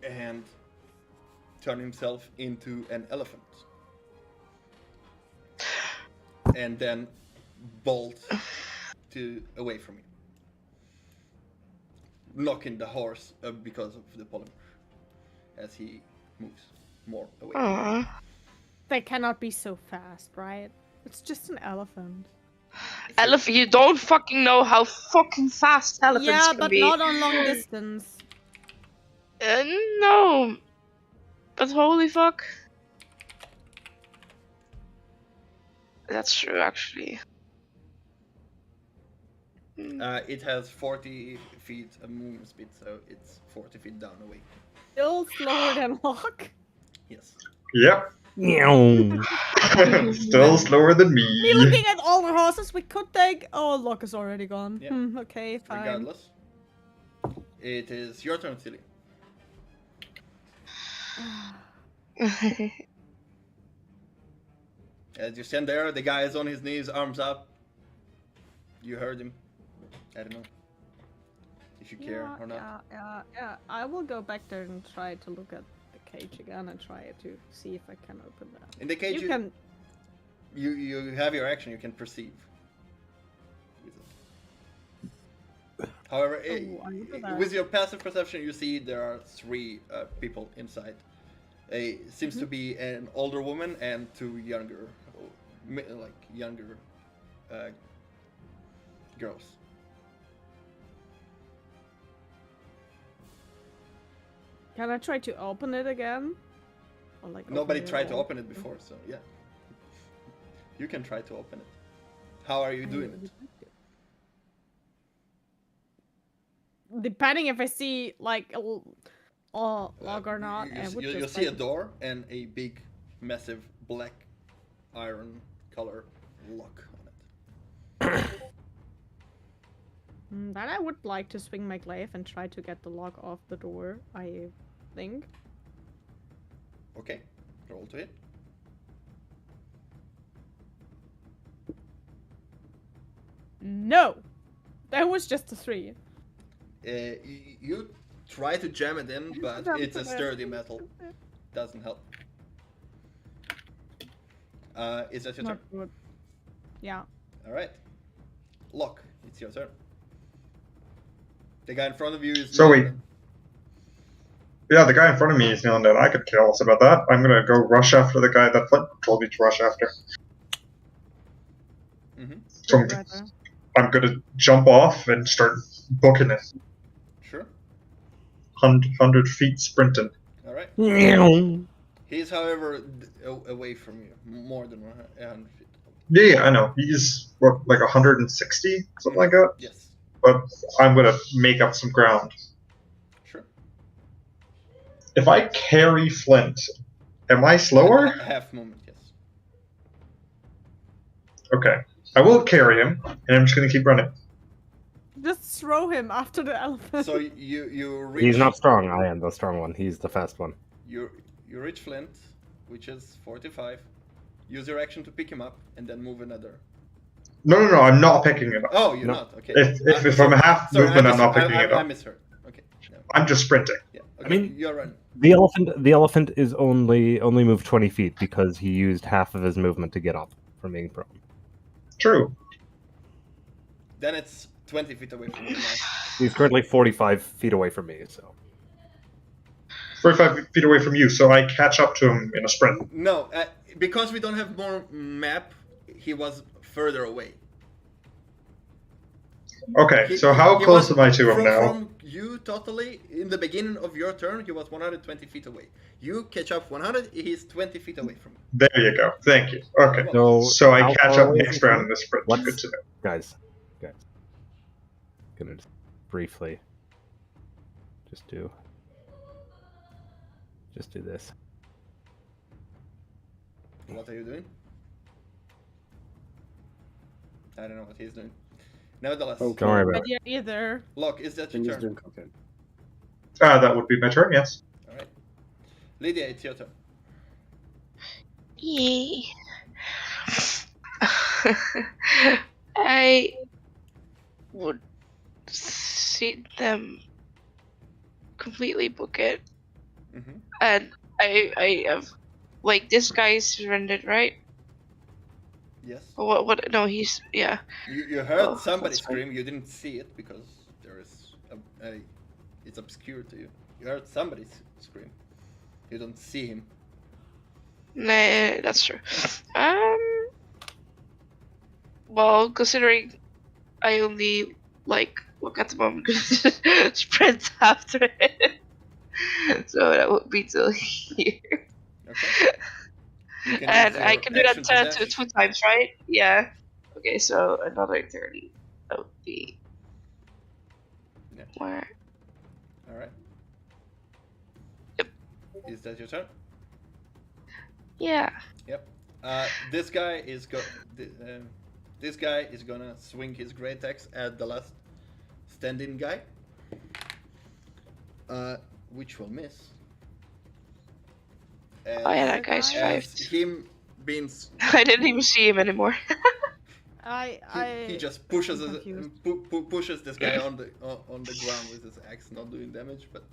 And turn himself into an elephant. And then bolt away from you. Knocking the horse because of the polymorph. As he moves more away. Aww. They cannot be so fast, right? It's just an elephant. Elephant, you don't fucking know how fucking fast elephants Yeah, can but be. not on long distance. No. But holy fuck. That's true, actually. It has 40 feet of movement speed, so it's 40 feet down away. Still slower than Locke. Yes. Yep. Meow. Still slower than Me me. looking at all the horses we could take. Oh, Locke is already gone. Yeah. Okay, fine. Regardless. It is your turn, Tilly. As you stand there, the guy is on his knees, arms up. You heard him. I don't know if you care or not. Yeah. I will go back there and try to look at the cage again and try to see if I can open that. In the cage, You can. you have your action. You can perceive. With it. However, I will do that. with your passive perception, you see there are 3 people inside. Seems to be an older woman and 2 younger, girls. Can I try to open it again? Or like Nobody open it tried to all? open it before, so yeah. You can try to open it. How are you doing it? Depending if I see like a log or not, I would You'll just see a like- door and a big, massive black iron color lock on it. Then I would like to swing my glaive and try to get the lock off the door, I think. Okay, roll to hit. No! That was just a 3. You try to jam it in, but it's a sturdy metal. Doesn't help. Is that your turn? Not good. Yeah. Alright. Lock, it's your turn. The guy in front of you is... So wait. Yeah, the guy in front of me is kneeling down. I could care less about that. I'm gonna go rush after the guy that Flint told me to rush after. Mm-hmm. So Better. I'm gonna jump off and start booking it. Sure. 100 feet sprinting. Alright. Meow. He's, however, away from you. More than 100 feet. Yeah, I know. He's, what, like 160? Something like that? Yes. But I'm gonna make up some ground. Sure. If I carry Flint, am I slower? Half movement, yes. Okay. I will carry him, and I'm just gonna keep running. Just throw him after the elephant. So you reach... He's not strong. I am the strong one. He's the fast one. You reach Flint, which is 45. Use your action to pick him up, and then move another. No, I'm not picking it up. Oh, you're No. not. Okay. If I'm half Sorry, movement, I'm not picking it I up. misheard. Okay. No. I'm just sprinting. Yeah. Okay. I mean- you're running. The elephant is only moved 20 feet because he used half of his movement to get up from being prone. True. Then it's 20 feet away from you now. He's currently 45 feet away from me, so 45 feet away from you, so I catch up to him in a sprint. No, because we don't have more map, he was further away. Okay, so how He close was am I to him now? From you, totally, in the beginning of your turn, he was 120 feet away. You catch up 100, he's 20 feet away from you. There you go. Thank you. Okay. so So I how catch far up away is next he? round in the sprint. What's- Good to know. guys, gonna just briefly just do this. What are you doing? I don't know what he's doing. Nevertheless, Okay. Don't worry about it. Yeah, either. Locke, is that And your he's turn? doing cocaine. That would be my turn, yes. Alright. Lydia, it's your turn. I would see them completely book it, Mm-hmm. and I have like this guy is surrendered, right? Yes. Or what? No, he's yeah. You heard Oh, somebody that's fine. scream. You didn't see it because there is it's obscure to you. You heard somebody scream. You don't see him. Nah, that's true. Well, considering I only like look at the moment because sprint after it, so that would be till here. Okay. You can And use I your can do that action to dash. two times, right? Yeah. Okay, so another 30. That would be Yeah. where? All right. Yep. Is that your turn? Yeah. Yep. This guy is this guy is gonna swing his great axe at the last stand-in guy. Which will miss. Oh yeah, that guy's As survived. Him being I didn't even see him anymore. he just pushes I'm confused. pushes this guy on the ground with his axe, not doing damage. But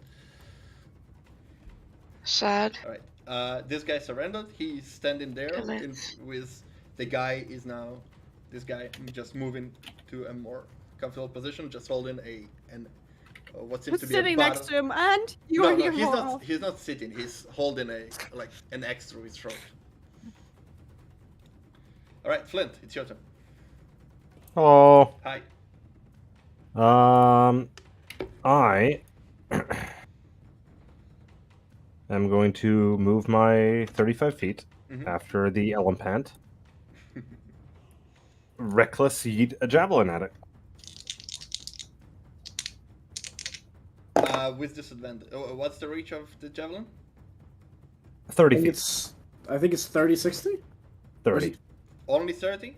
Sad. all right, this guy surrendered. He's standing there Kill it. with the guy is now. This guy just moving to a more comfortable position, just holding what seems Who's to be a sitting next to him, and you No, are here he's more. not. He's not sitting. He's holding an axe through his throat. All right, Flint, it's your turn. Hello. Hi. I am going to move my 35 feet Mhm. after the Elephant. Reckless yeet a javelin at it. With disadvantage. What's the reach of the javelin? 30 I think feet. I think it's 30, 60? 30. Only 30?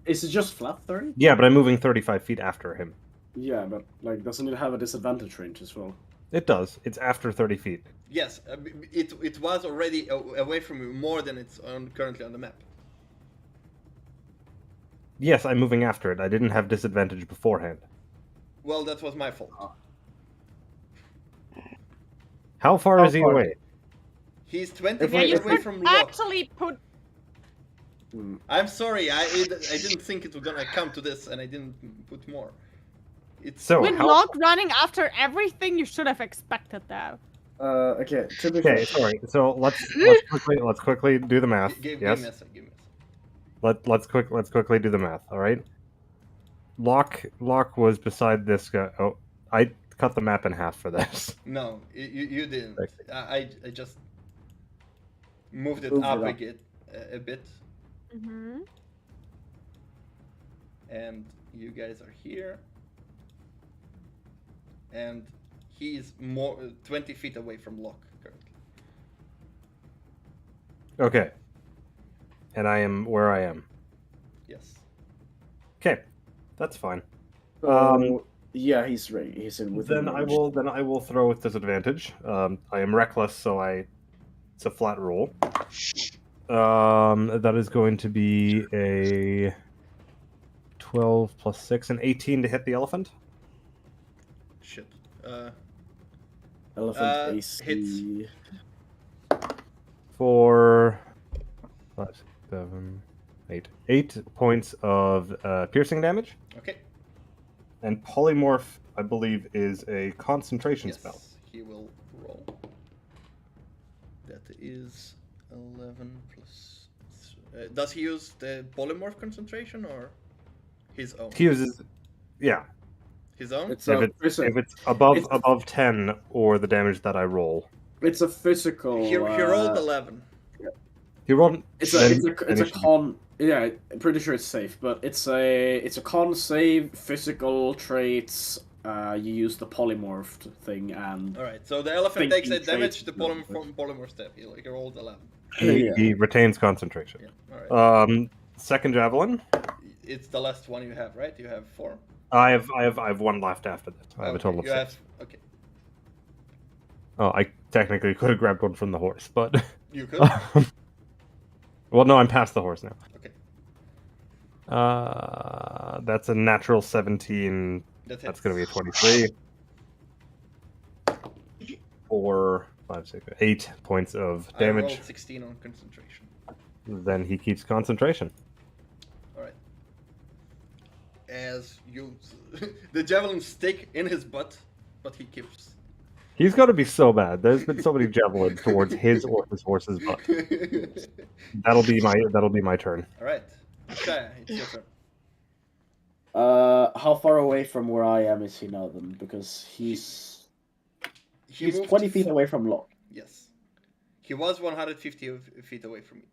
Is it just flat 30? Yeah, but I'm moving 35 feet after him. Yeah, but like, doesn't it have a disadvantage range as well? It does. It's after 30 feet. Yes. It was already away from you more than it's currently on the map. Yes, I'm moving after it. I didn't have disadvantage beforehand. Well, that was my fault. How far How is he far? away? He's 20 If Yeah, we- feet you if away could from Locke. actually put. Hmm. I'm sorry. I didn't think it was gonna come to this, and I didn't put more. It's So, With how... Locke running after everything, you should have expected that. Okay, to be fair. Okay, sorry. So let's quickly do the math. give Yes. me a second. Give me a second. Let's quickly do the math. All right. Locke was beside this guy. Oh, I cut the map in half for this. No, you didn't. Okay. I just moved it Moved up it up. a bit, Mm-hmm. and you guys are here, and he's more 20 feet away from Locke currently. Okay. And I am where I am. Yes. Okay, that's fine. Yeah, he's right. He's in within Then I range. will throw with disadvantage. I am reckless, so it's a flat roll. That is going to be a 12 plus 6, an 18 to hit the elephant. Shit. Elephant AC. hits. For 5, 7, 8. 8 points of piercing damage. Okay. And polymorph, I believe, is a concentration Yes. spell. He will roll. That is 11 plus. Does he use the polymorph concentration or his own? He uses, yeah. His own. It's If a it's above it's- above 10 or the damage that I roll. it's a physical. He rolled 11. He rolled. It's then- a it's a then it's he a should be- con. Yeah, I'm pretty sure it's safe, but it's a con save, physical traits. You use the polymorphed thing, and All right. So the elephant takes Thinking 8 damage. traits, The no, polymorph step. He rolled 11. He retains concentration. Yeah. All right. Second javelin. It's the last one you have, right? You have 4. I have one left after this. I have a Okay, total of you 6. have. Okay. Oh, I technically could have grabbed one from the horse, but You could. well, no, I'm past the horse now. Okay. That's a natural 17. That's going to be a 23. 4, 5, 6, 8 points of I damage. rolled 16 on concentration. Then he keeps concentration. Alright. As you... the javelin stick in his butt, but he keeps... He's got to be so mad. There's been so many javelins towards his or his horse's butt. That'll be my turn. Alright. Okay, it's your turn. How far away from where I am is he now then? Because he's moved 20 feet away from Locke. Yes. He was 150 feet away from me.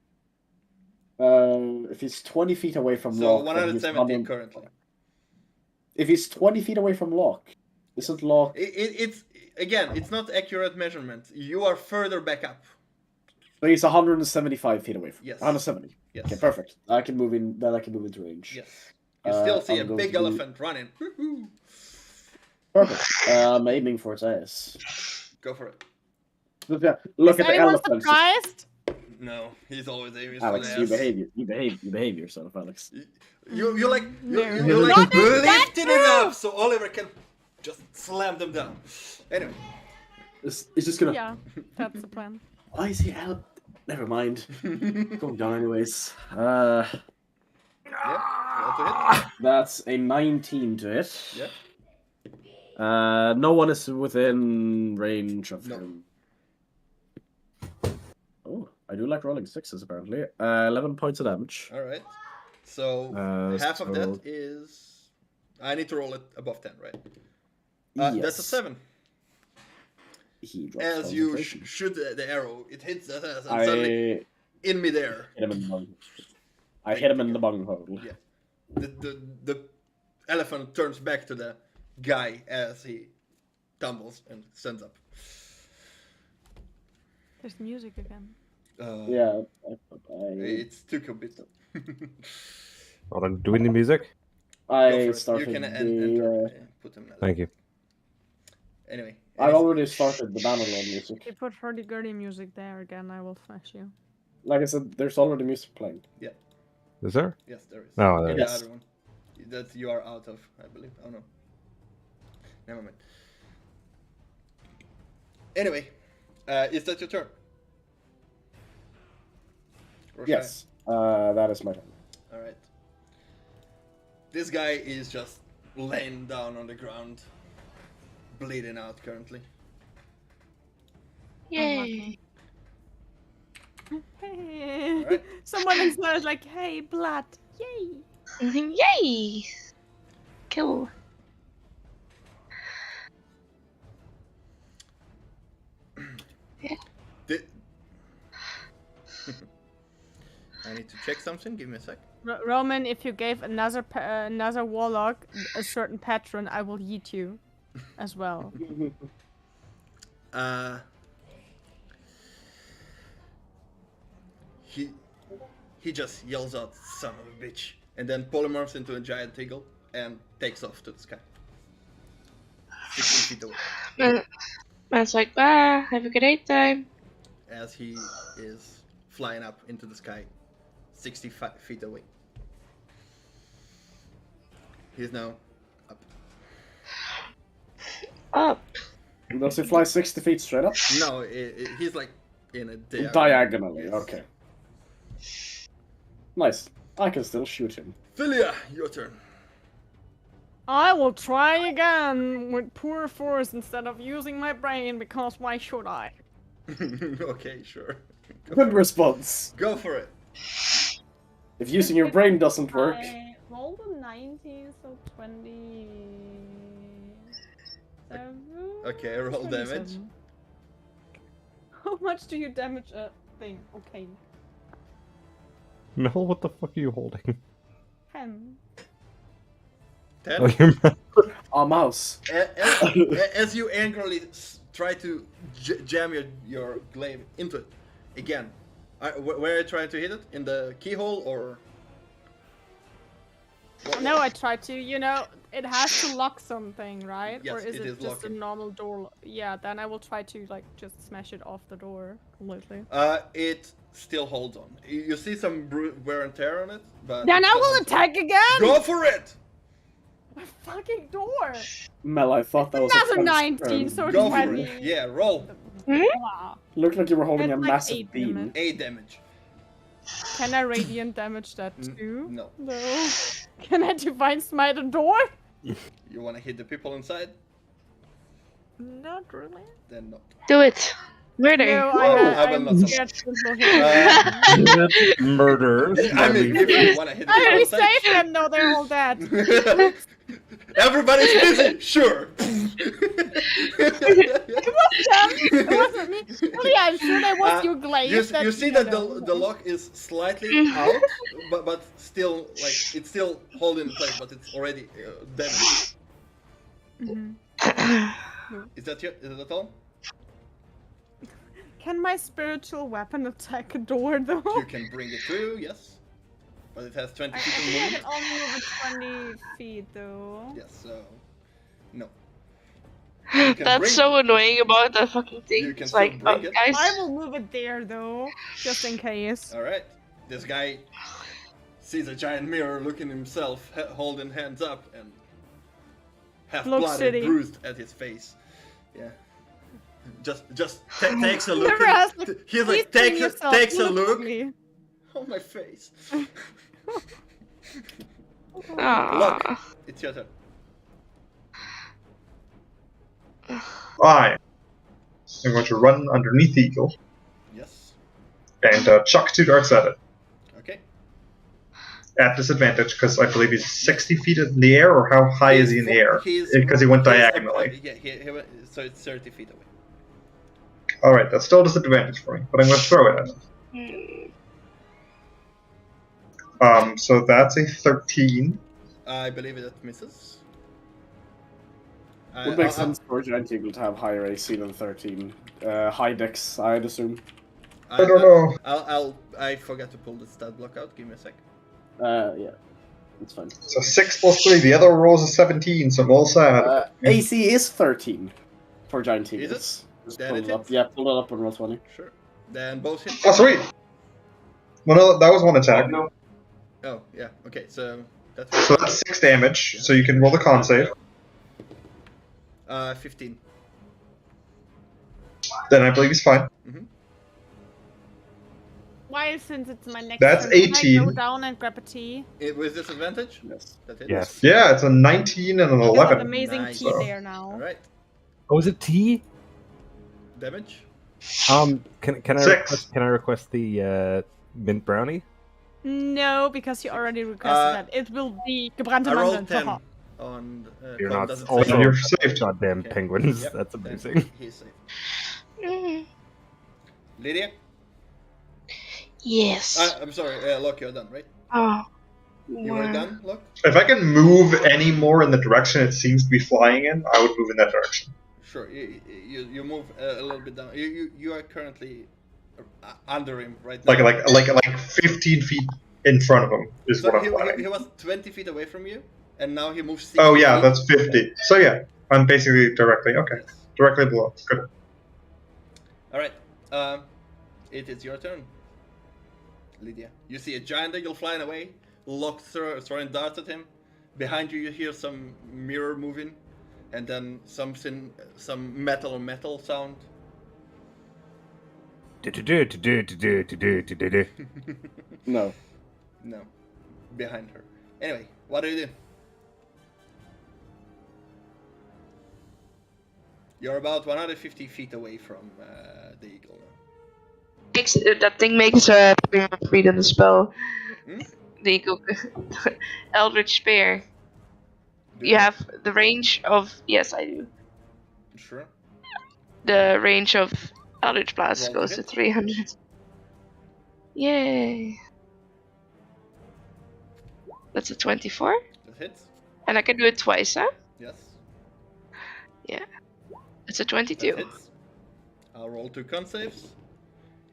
If he's 20 feet away from So Locke, then he's 170 currently. If he's 20 feet away from Locke, isn't Locke... It's again, it's not accurate measurement. You are further back up. So he's 175 feet away from... Yes. 170. Yes. Okay, perfect. I can move in. Then I can move into range. Yes. You still see I'm a going big to- elephant running. Woohoo! Perfect. I'm aiming for its ass. Go for it. Look at Is the anyone elephant. surprised? No, he's always aiming for Alex, the you ass. behave yourself, Alex. You like Not lifting him up so Oliver can just slam them down. Anyway, It's just gonna. Yeah, that's the plan. Why is he out? Never mind. Going down anyways. yeah, roll to hit. That's a 19 to hit. Yeah. No one is within range of No. him. Oh, I do like rolling sixes apparently. 11 points of damage. All right. So half of that is. I need to roll it above 10, right? Yes. That's a 7. He drops As you concentration. shoot the arrow, it hits that ass and suddenly I in midair. hit him in the bung. I hit him in the bunghole. Yeah. The elephant turns back to the guy as he tumbles and stands up. There's music again. Yeah. It's took a bit. Hold on, do we need music? Go I for it. started You can the. enter. Put them. Thank you. Anyway. I've already started the banner on music. If you put hurdy-gurdy music there again, I will smash you. Like I said, there's already music playing. Is there? Yes, there is. Oh, there And the is. other one that you are out of, I believe. Oh no. Never mind. Anyway, is that your turn? Roshan? Yes. That is my turn. All right. This guy is just laying down on the ground, bleeding out currently. Yay! Hey. Alright. Someone inside is like, hey, blood. Yay. Yay! Cool. Di- I need to check something. Give me a sec. Roman, if you gave another another warlock a certain patron, I will yeet you as well. He just yells out, "Son of a bitch," and then polymorphs into a giant eagle and takes off to the sky. 60 feet away. Man's like, ah, have a great time. As he is flying up into the sky, 65 feet away. He's now up. Up. Does he fly 60 feet straight up? No, he's like in a diagonal. Diagonally, Yes. okay. Nice. I can still shoot him. Philia, your turn. I will try again with pure force instead of using my brain, because why should I? Okay, sure. Good response. Go for it. If using your brain doesn't work, I rolled a 19, so 20. Okay, roll damage. How much do you damage a thing? Okay. Mel, what the fuck are you holding? 10. 10? Oh, you're a mouse. As you angrily try to jam your glaive into it, again, where are you trying to hit it? In the keyhole or? No, I tried to, you know, it has to lock something, right? Yes, or is it it is just locking. a normal door? Yeah, then I will try to like just smash it off the door completely. It still holds on. You see some wear and tear on it, but Then it I still will holds on. attack again. Go for it! A fucking door. Mel, I thought that was a Another French 19, term. so Go for 20. it. Yeah, roll. Wow. Looked like you were holding It's a like massive 8 beam. damage. 8 damage. Can I radiant damage that N- too? no. No. Can I divine smite a door? You want to hit the people inside? Not really. Then not. Do it. Murder. No, I will I'm not scared simple hit. Murder. I mean, if you want to hit the I people will inside. save them. No, they're all dead. Everybody's busy. Sure. It wasn't me. Really, I'm sure that was your glaive. You see that the lock is slightly out, but still like it's still holding in place, but it's already damaged. Is that all? Can my spiritual weapon attack a door though? You can bring it through, yes, but it has 20 I feet of think I movement. can only move it 20 feet though. Yes, so no. That's bring- so annoying about that fucking thing. You can It's still like, bring oh, it. guys. I will move it there though, just in case. All right, this guy sees a giant mirror, looking himself, holding hands up, and half Looks bloody, shitty. bruised at his face. Yeah. Just takes a look. Never has, like, He's please like bring takes yourself, takes a look look. ugly. Oh, my face. Aw. Look, it's your turn. I am going to run underneath the eagle Yes. and chuck 2 darts at it. Okay. At disadvantage, because I believe he's 60 feet in the air, or how high is he in the air? Because he went diagonally. Yeah, he went, so it's 30 feet away. Alright, that's still a disadvantage for me, but I'm going to throw it at him. So that's a 13. I believe that misses. Would make sense for a giant eagle to have higher AC than 13. High dex, I'd assume. I don't know. I forgot to pull the stat block out. Give me a sec. Yeah, that's fine. So 6 plus 3, the other rolls a 17, so I'm all sad. AC is 13 for giant Is eagles. Just Then pull it it up. hits. Yeah, pull it up and roll 20. Sure. Then both hit. Oh, sweet! Well, no, that was one attack. Oh, yeah. Okay, so that's So that's 6 damage, so you can roll the con save. 15. Then I believe he's fine. Why, since it's my next That's turn, can I 18. go down and grab a tea? With disadvantage? Yes. That hits? Yes. Yeah, it's a 19 and an I got 11. amazing Nice. tea there now. Alright. Oh, is it tea? Damage? Can I 6. can I request the mint brownie? No, because you already requested that. It will be gebrannte I rolled Mandeln. 10 on... You're Colin not. doesn't Oh, say. And you're saved. goddamn Okay. penguins. Yep, That's then amazing. He's safe. Lydia? Yes. I'm sorry, Locke, you're done, right? Oh. You were done, Locke? If I can move any more in the direction it seems to be flying in, I would move in that direction. Sure, you move a little bit down. You are currently under him right now. Like 15 feet in front of him is So what I'm flying. he was 20 feet away from you, and now he moves 60 Oh yeah, feet. that's 50. So yeah, I'm basically directly, okay. Yes. Directly below. Good. Alright, it is your turn, Lydia. You see a giant eagle flying away, Locke throwing darts at him. Behind you, you hear some mirror moving, and then some metal on metal sound. No. No, behind her. Anyway, what do you do? You're about 150 feet away from the eagle now. That thing makes read on the spell. Hmm? The eagle. Eldritch Spear. Do You have the range of. Yes, I do. Sure. The range of Eldritch Blast Roll to goes to hit. 300. Yay. That's a 24. That hits. And I can do it twice, huh? Yes. It's a That 22. hits. I'll roll 2 con saves.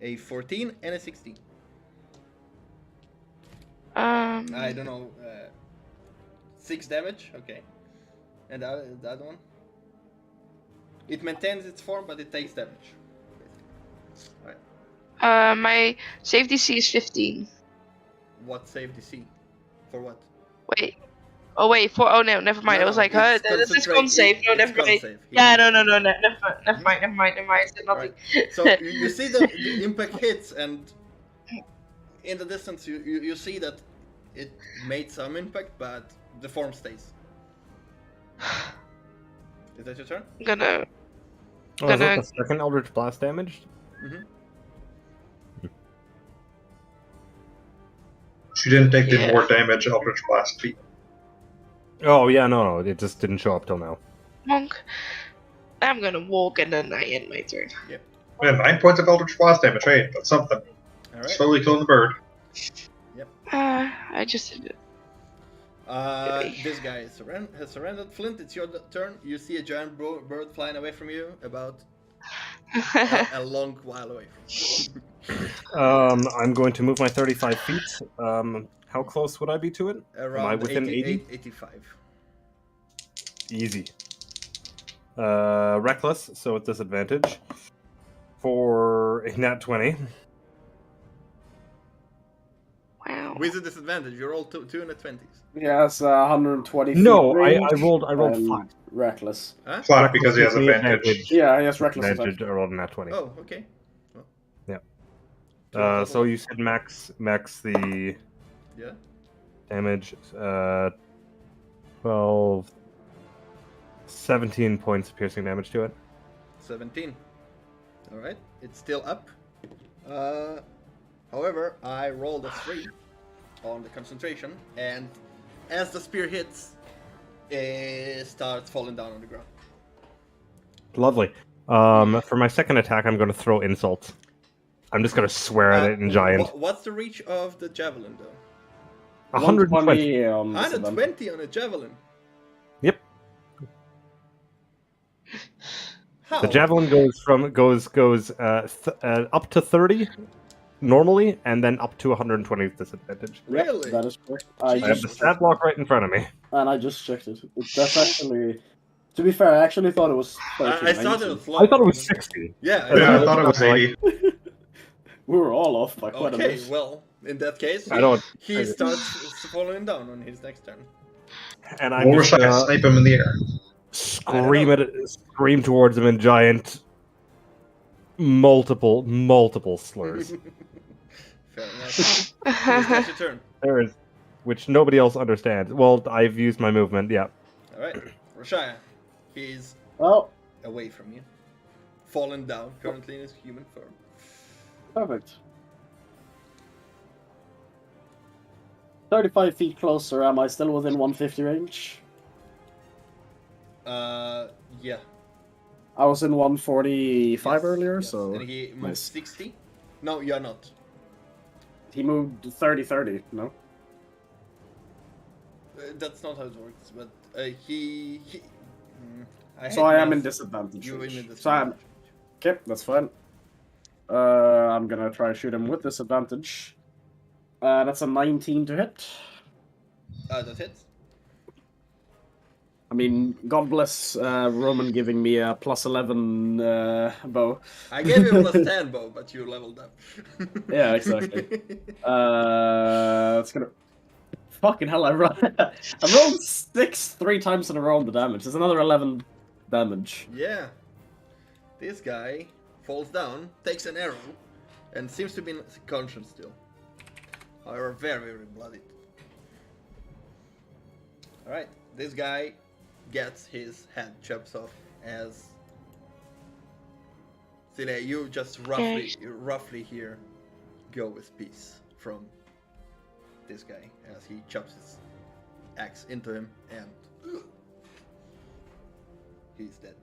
A 14 and a 16. I don't know. 6 damage. Okay. And the other one? It maintains its form, but it takes damage. Alright. My save DC is 15. What save DC? For what? Wait. Oh wait, oh no, never mind. I was like, huh, this is con save. No, never mind. Yeah, no, never mind. I said nothing. Right. So you see the impact hits, and in the distance you see that it made some impact, but the form stays. Is that your turn? I'm gonna. Oh, is that the second Eldritch Blast damage? Mm-hmm. She didn't take the more damage Eldritch Blast feat. Oh, yeah, no, it just didn't show up till now. Monk. I'm gonna walk and then I end my turn. Yep. Yeah, 9 points of Eldritch Blast damage. Hey, that's something. Alright. Slowly killing the bird. Yep. I just did it. This guy has surrendered. Flint, it's your turn. You see a giant bird flying away from you, about a long while away from you. I'm going to move my 35 feet. How close would I be to it? Around Am I within 80? 85. Easy. Reckless, so at disadvantage. For a nat 20. Wow. With a disadvantage, you roll two in the 20s. Yeah, it's 120 feet No, I range rolled and flat. Reckless. Huh? Flat because he has Gives me advantage. Yeah, he has reckless Advantage, attack. I rolled a nat 20. Oh, okay. Well. Yeah. So you said max the Yeah. damage, 12, 17 points of piercing damage to it. 17. Alright, it's still up. However, I rolled a 3 on the concentration, and as the spear hits, it starts falling down on the ground. Lovely. For my second attack, I'm going to throw insult. I'm just going to swear at it in giant. What's the reach of the javelin, though? 120. 120 on a javelin. Yep. How? The javelin goes up to 30 normally, and then up to 120 with disadvantage. Really? Yep, that is correct. I have the stat block right in front of me. And I just checked it. That's actually... To be fair, I actually thought it was 13. I thought it was low. I thought it was 60. Yeah, Yeah, I thought it was 80. We were all off by quite a Okay, bit. well, in that case, he starts falling down on his next turn. And I'm Or just should I snipe him in the air? scream towards him in giant, multiple slurs. Fair enough. It's your turn. There is, which nobody else understands. Well, I've used my movement. Yeah. All right, Rashaya. He's Oh, away from you, fallen down, currently in his human form. perfect. 35 feet closer, am I still within 150 range? Yeah. I was in 145 Yes, earlier, yes. so... And he moved nice. 60? No, you're not. He moved 30-30, no? That's not how it works, but he So I am in disadvantage. You're in range. disadvantage. So I'm... Okay, that's fine. I'm gonna try to shoot him with disadvantage. That's a 19 to hit. That hits. I mean, God bless Roman giving me a plus 11 bow. I gave you plus 10 bow, but you leveled up. Yeah, exactly. It's gonna... Fucking hell, I rolled 6 3 times in a row on the damage. There's another 11 damage. Yeah. This guy falls down, takes an arrow, and seems to be conscious still. However, very, very bloodied. Alright, this guy gets his head chopped off as... Celia, you just roughly hear go with peace from this guy as he chops his axe into him and he's dead.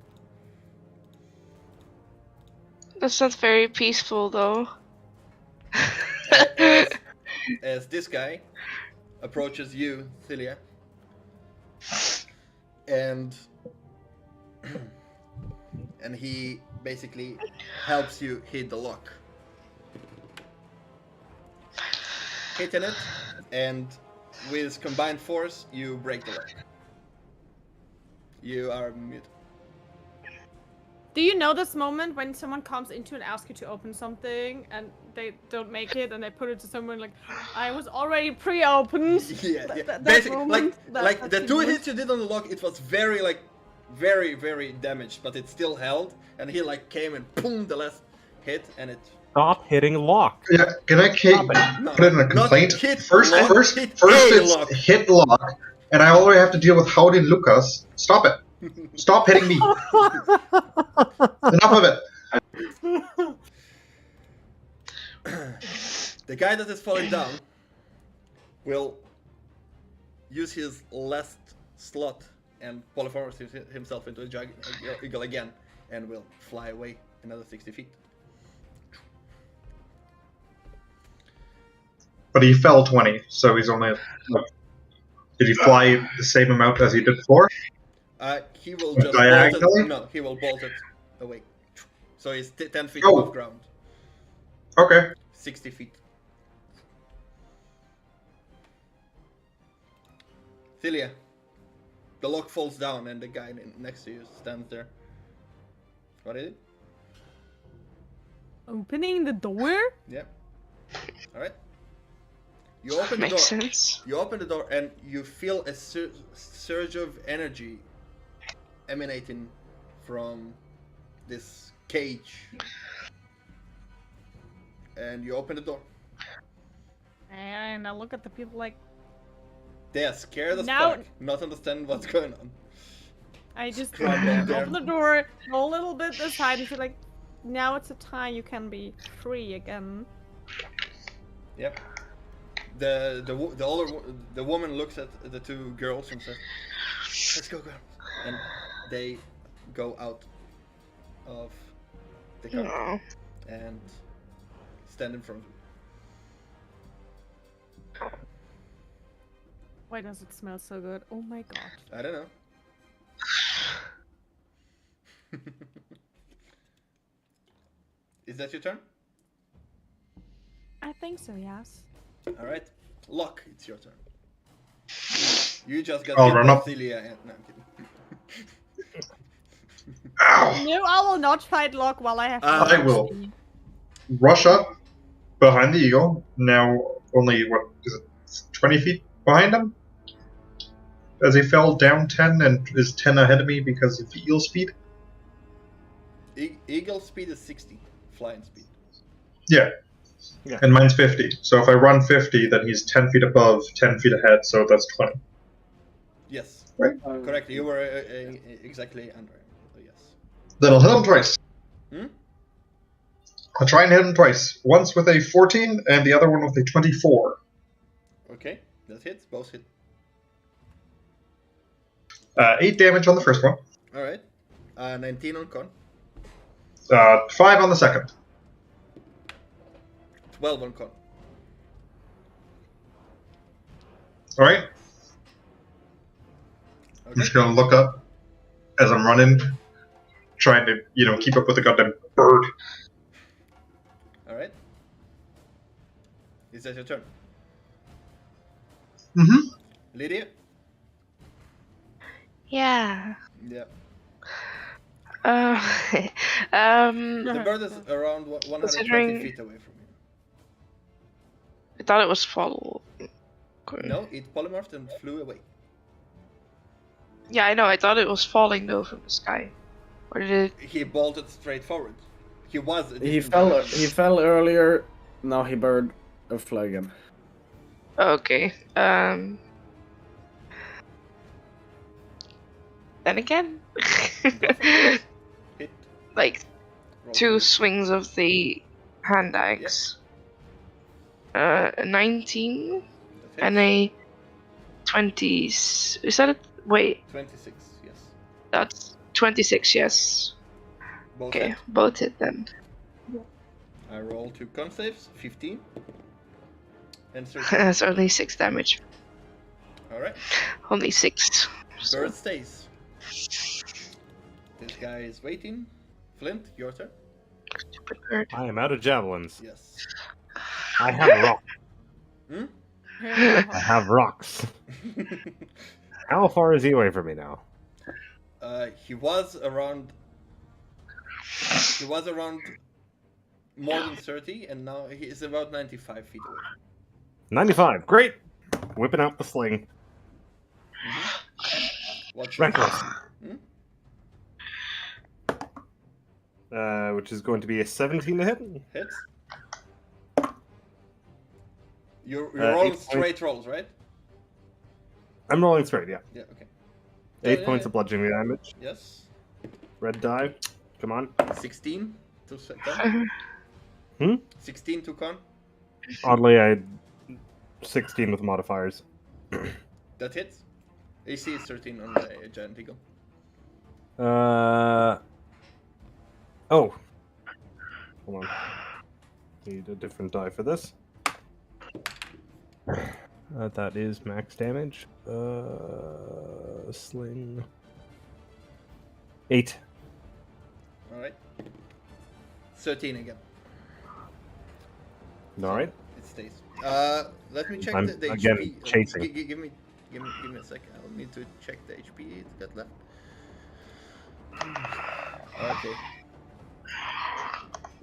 That's not very peaceful, though. As this guy approaches you, Celia, and he basically helps you hit the lock. Hitting it, and with combined force, you break the lock. You are mute. Do you know this moment when someone comes into and asks you to open something and they don't make it and they put it to someone like, I was already pre-opened? Yeah, That- yeah. that Basically, moment, like that the two feeling. hits you did on the lock, it was very very damaged, but it still held. And he like came and boom, the last hit, and it. Stop hitting lock. Yeah, can I Stop it. put in a Not complaint? hit First, lock, first, hit first a it's lock. hit lock, and I already have to deal with Howdy and Lucas. Stop it! Stop hitting me! Enough of it! The guy that is falling down will use his last slot and polyform himself into a eagle again, and will fly away another 60 feet. But he fell 20, so he's only. Did he fly the same amount as he did before? He will just bolt Diagonally? it. No, he will bolt it away. So he's 10 feet Oh. above ground. Okay. 60 feet. Thilia. The lock falls down and the guy next to you stands there. What is it? Opening the door? Yeah. Alright. You open the door. Makes sense. You open the door and you feel a surge of energy emanating from this cage. And you open the door. And I look at the people like, They are scared as Now- fuck, not understanding what's going on. I just Scrub them there. open the door, go a little bit aside and feel like, now it's a time you can be free again. Yep. The woman looks at the two girls and says, "Let's go, girls," and they go out of the car No. and stand in front of you. Why does it smell so good? Oh my god. I don't know. Is that your turn? I think so, yes. All right, Locke, it's your turn. You just got I'll hit run by up. Celia and no, I'm kidding. Ow! No, I will not fight Locke while I have. I will. HP. Rush up behind the eagle. Now only, what is it, 20 feet behind him? As he fell down 10 and is 10 ahead of me because of eel speed? Eagle speed is 60, flying speed. Yeah. Yeah. And mine's 50. So if I run 50, then he's 10 feet above, 10 feet ahead, so that's 20. Yes, Right? correct. You were exactly under him. So yes. Then I'll hit him twice. Hmm? I'll try and hit him twice. Once with a 14 and the other one with a 24. Okay, that hits. Both hit. 8 damage on the first one. All right. 19 on con. 5 on the second. 12 on con. Alright? I'm Okay. just gonna look up as I'm running, trying to, keep up with the goddamn bird. All right. Is that your turn? Mm-hmm. Lydia? Yeah. Yeah. The The bird is around 120 Considering- feet away from you. I thought it was fall. No, it polymorphed and flew away. Yeah, I know. I thought it was falling though from the sky. Or did it? He bolted straight forward. He was. a He different fell. direction. He fell earlier. Now he bird fly again. Okay. Then again, Hit. like Roll. 2 swings of the hand axe. 19 That hits. and a 20. Is that it? Wait, 26. Yes. that's 26. Yes. Both Okay, hit. both hit then. I roll 2 con saves. 15. And 13. That's only 6 damage. All right. Only 6. So, Bird stays. This guy is waiting. Flint, your turn. stupid bird. I am out of javelins. Yes. I have rocks. Hmm? I have rocks. How far is he away from me now? He was around. He was around more than 30, and now he is about 95 feet away. 95. Great. Whipping out the sling. Watch Reckless. Hmm? Which is going to be a 17 to hit. Hits. You're 8 rolling points. straight rolls, right? I'm rolling straight, yeah. Yeah. Okay. 8 Yeah, points yeah. of bludgeoning damage. Yes. Red die. Come on. 16 to con. 16 to con. Oddly, I had 16 with modifiers. That hits. AC is 13 on the giant eagle. Oh. Hold on. Need a different die for this. That is max damage. Sling. 8. All right. 13 again. Alright. It stays. Let me check I'm, the again, HP. chasing. Give me a second. I'll need to check the HP it's got left. Okay.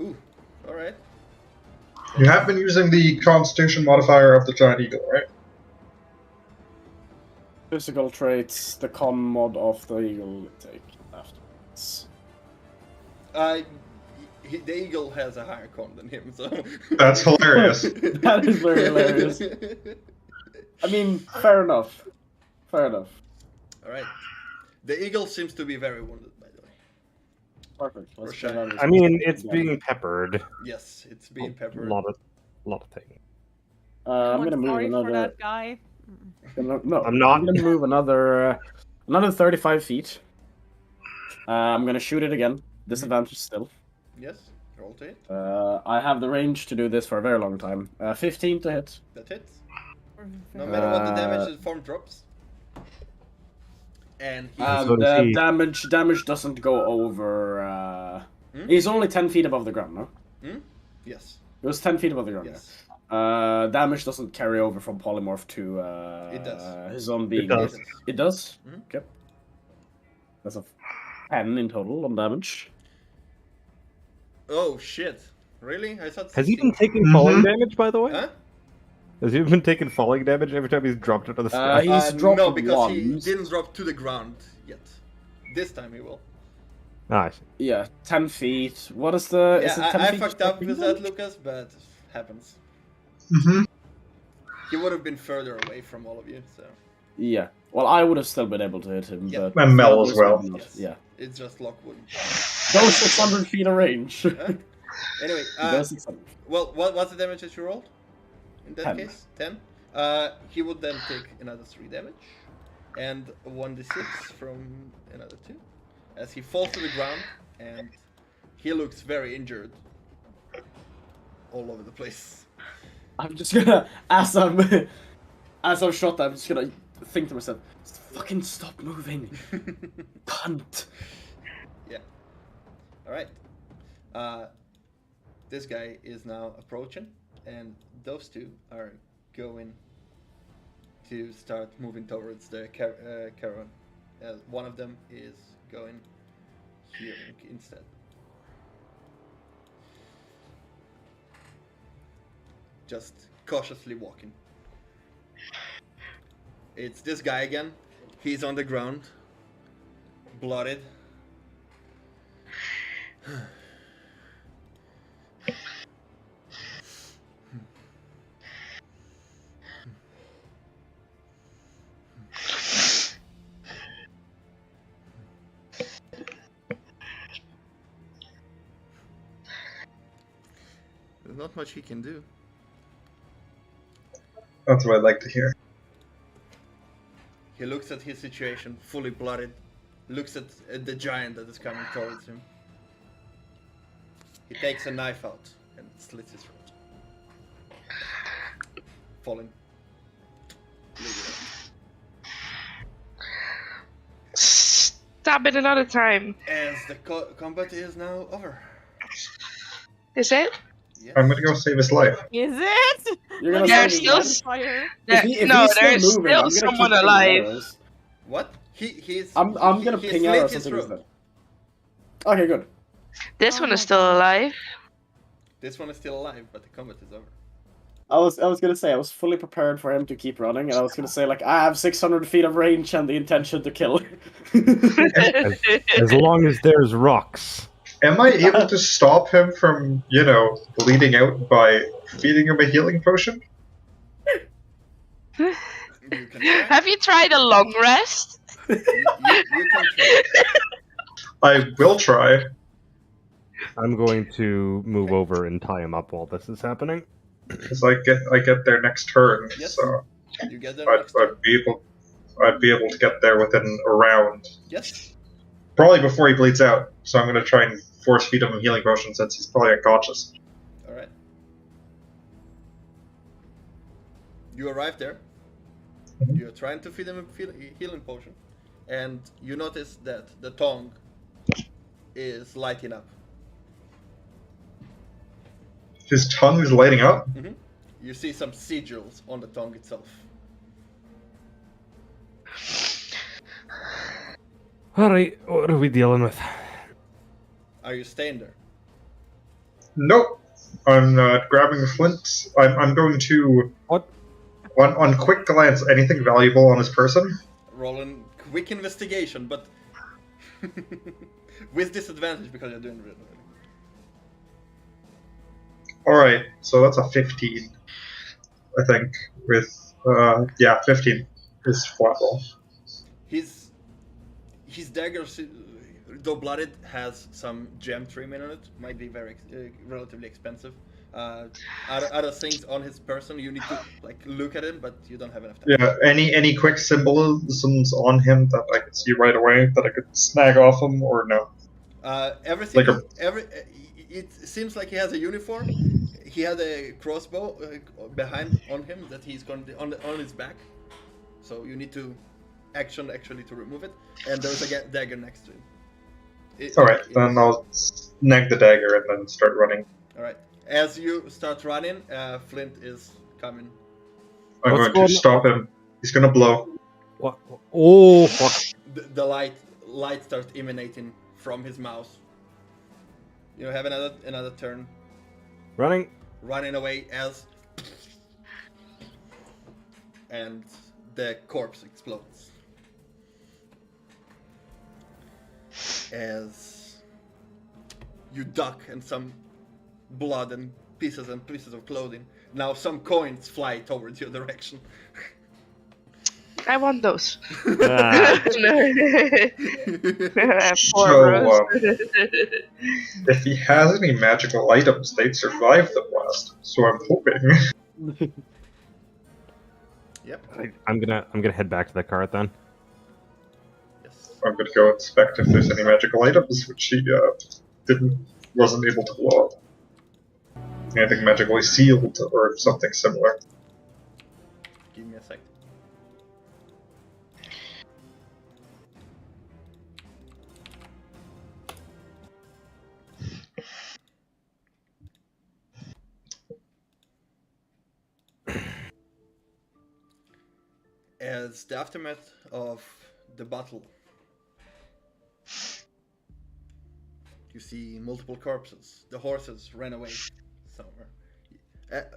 Ooh. All right. You have been using the Constitution modifier of the Giant Eagle, right? Physical traits, the con mod of the eagle take afterwards. The eagle has a higher con than him, so. That's hilarious. That is very hilarious. I mean, fair enough. Fair enough. All right. The eagle seems to be very wounded, by the way. Perfect. Let's Sure. get out of this I mean, it's again. being peppered. Yes, it's being A peppered. lot of things. I'm gonna move sorry for another. that guy. No, I'm not. I'm gonna move another 35 feet. I'm gonna shoot it again. Disadvantage still. Yes, roll to hit. I have the range to do this for a very long time. 15 to hit. That hits. No matter what the damage, the form drops. And he So does The he. damage doesn't go over. He's only 10 feet above the ground, no? Yes. It was 10 feet above the ground. Yes. Damage doesn't carry over from polymorph to It does. his own being. does. It does? Mhm. Okay. That's a 10 in total on damage. Oh shit! Really? I thought. Has he 16. been taking falling damage, by the way? Huh? Has he been taking falling damage every time he's dropped into the sky? He's dropped no, because he once. didn't drop to the ground yet. This time he will. Nice. Yeah, 10 feet. What is the... Yeah, is it 10 I feet fucked just up dropping with that, damage? Lucas, but happens. Mm-hmm. He would have been further away from all of you, so. Yeah. Well, I would have still been able to hit him, Yeah. but... And Mel others as well. would not. Yes. Yeah. It's just Lockwood. Those 600 feet of range. Huh? Anyway, Those 600. well, what's the damage that you rolled? In that 10. case? 10? He would then take another 3 damage. And 1d6 from another 2. As he falls to the ground, and he looks very injured. All over the place. I'm just gonna... As I'm shot, I'm just gonna think to myself, fucking stop moving. Cunt. Yeah. Alright. This guy is now approaching, and those two are going to start moving towards the caravan. One of them is going here instead. Just cautiously walking. It's this guy again. He's on the ground, blooded. There's not much he can do. That's what I'd like to hear. He looks at his situation, fully blooded, looks at the giant that is coming towards him. He takes a knife out and slits his throat. Falling. Stab it another time. As the combat is now over. Is it? Yes. I'm gonna go save his life. Is it? You're gonna There's save still him? Fire. If No, he's there's moving, I'm still gonna someone keep hitting alive. arrows. What? I'm gonna ping out or something instead. Okay, good. This Oh one is my still God. alive. This one is still alive, but the combat is over. I was gonna say I was fully prepared for him to keep running, and I was gonna say like I have 600 feet of range and the intention to kill. As long as there's rocks. Am I able to stop him from, bleeding out by feeding him a healing potion? You can try. Have you tried a long rest? You can try. I will try. I'm going to move over and tie him up while this is happening. Because I get there next turn, Yes. so You get there next turn. I'd be able to get there within a round. Yes. Probably before he bleeds out. So I'm gonna try and force feed him a healing potion since he's probably unconscious. All right. You arrive there. Mhm. You're trying to feed him a healing potion, and you notice that the tongue is lighting up. His tongue is lighting up. You see some sigils on the tongue itself. Alright, what are we dealing with? Are you staying there? Nope. I'm grabbing the flint. I'm going to. What? On quick glance, anything valuable on his person? Rolling quick investigation, but with disadvantage because you're doing really. Alright, so that's a 15. I think. With 15 is flat roll. His dagger, though blooded, has some gem trim in it. Might be very relatively expensive. Other things on his person, you need to look at him, but you don't have enough time. Yeah, any quick symbolisms on him that I could see right away that I could snag off him, or no? Everything. Like It seems like he has a uniform. He had a crossbow behind on him that he's going to, on his back. So you need to action actually to remove it, and there's a dagger next to him. Alright, then I'll snag the dagger and then start running. Alright. As you start running, Flint is coming. I'm What's going going to stop him. He's gonna blow. What? Oh, fuck. The light starts emanating from his mouth. You have another turn, Running. running away and the corpse explodes. As you duck and some blood and pieces of clothing. Now some coins fly towards your direction. I want those. Ah. So, if he has any magical items, they'd survive the blast. So I'm hoping. Yep. I'm gonna head back to the cart then. Yes. I'm gonna go inspect if there's any magical items, which he wasn't able to blow up. Anything magically sealed or something similar. Give me a sec. As the aftermath of the battle, you see multiple corpses. The horses ran away somewhere.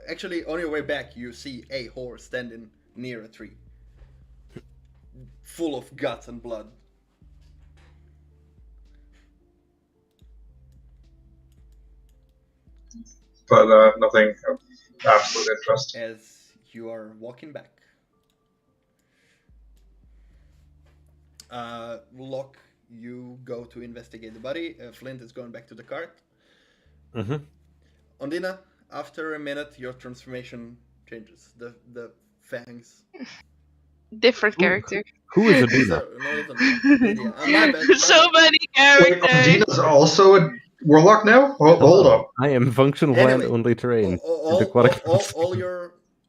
Actually, on your way back, you see a horse standing near a tree, full of guts and blood. But nothing of absolute interest. As you are walking back, Locke, you go to investigate the body. Flint is going back to the cart. Mm-hmm. Ondina, after a minute, your transformation changes. The fangs. Different character. Who is Adina? My bad. So many Wait, characters. Dina's also a warlock now? Hold up. I am functional Anyway, land only terrain.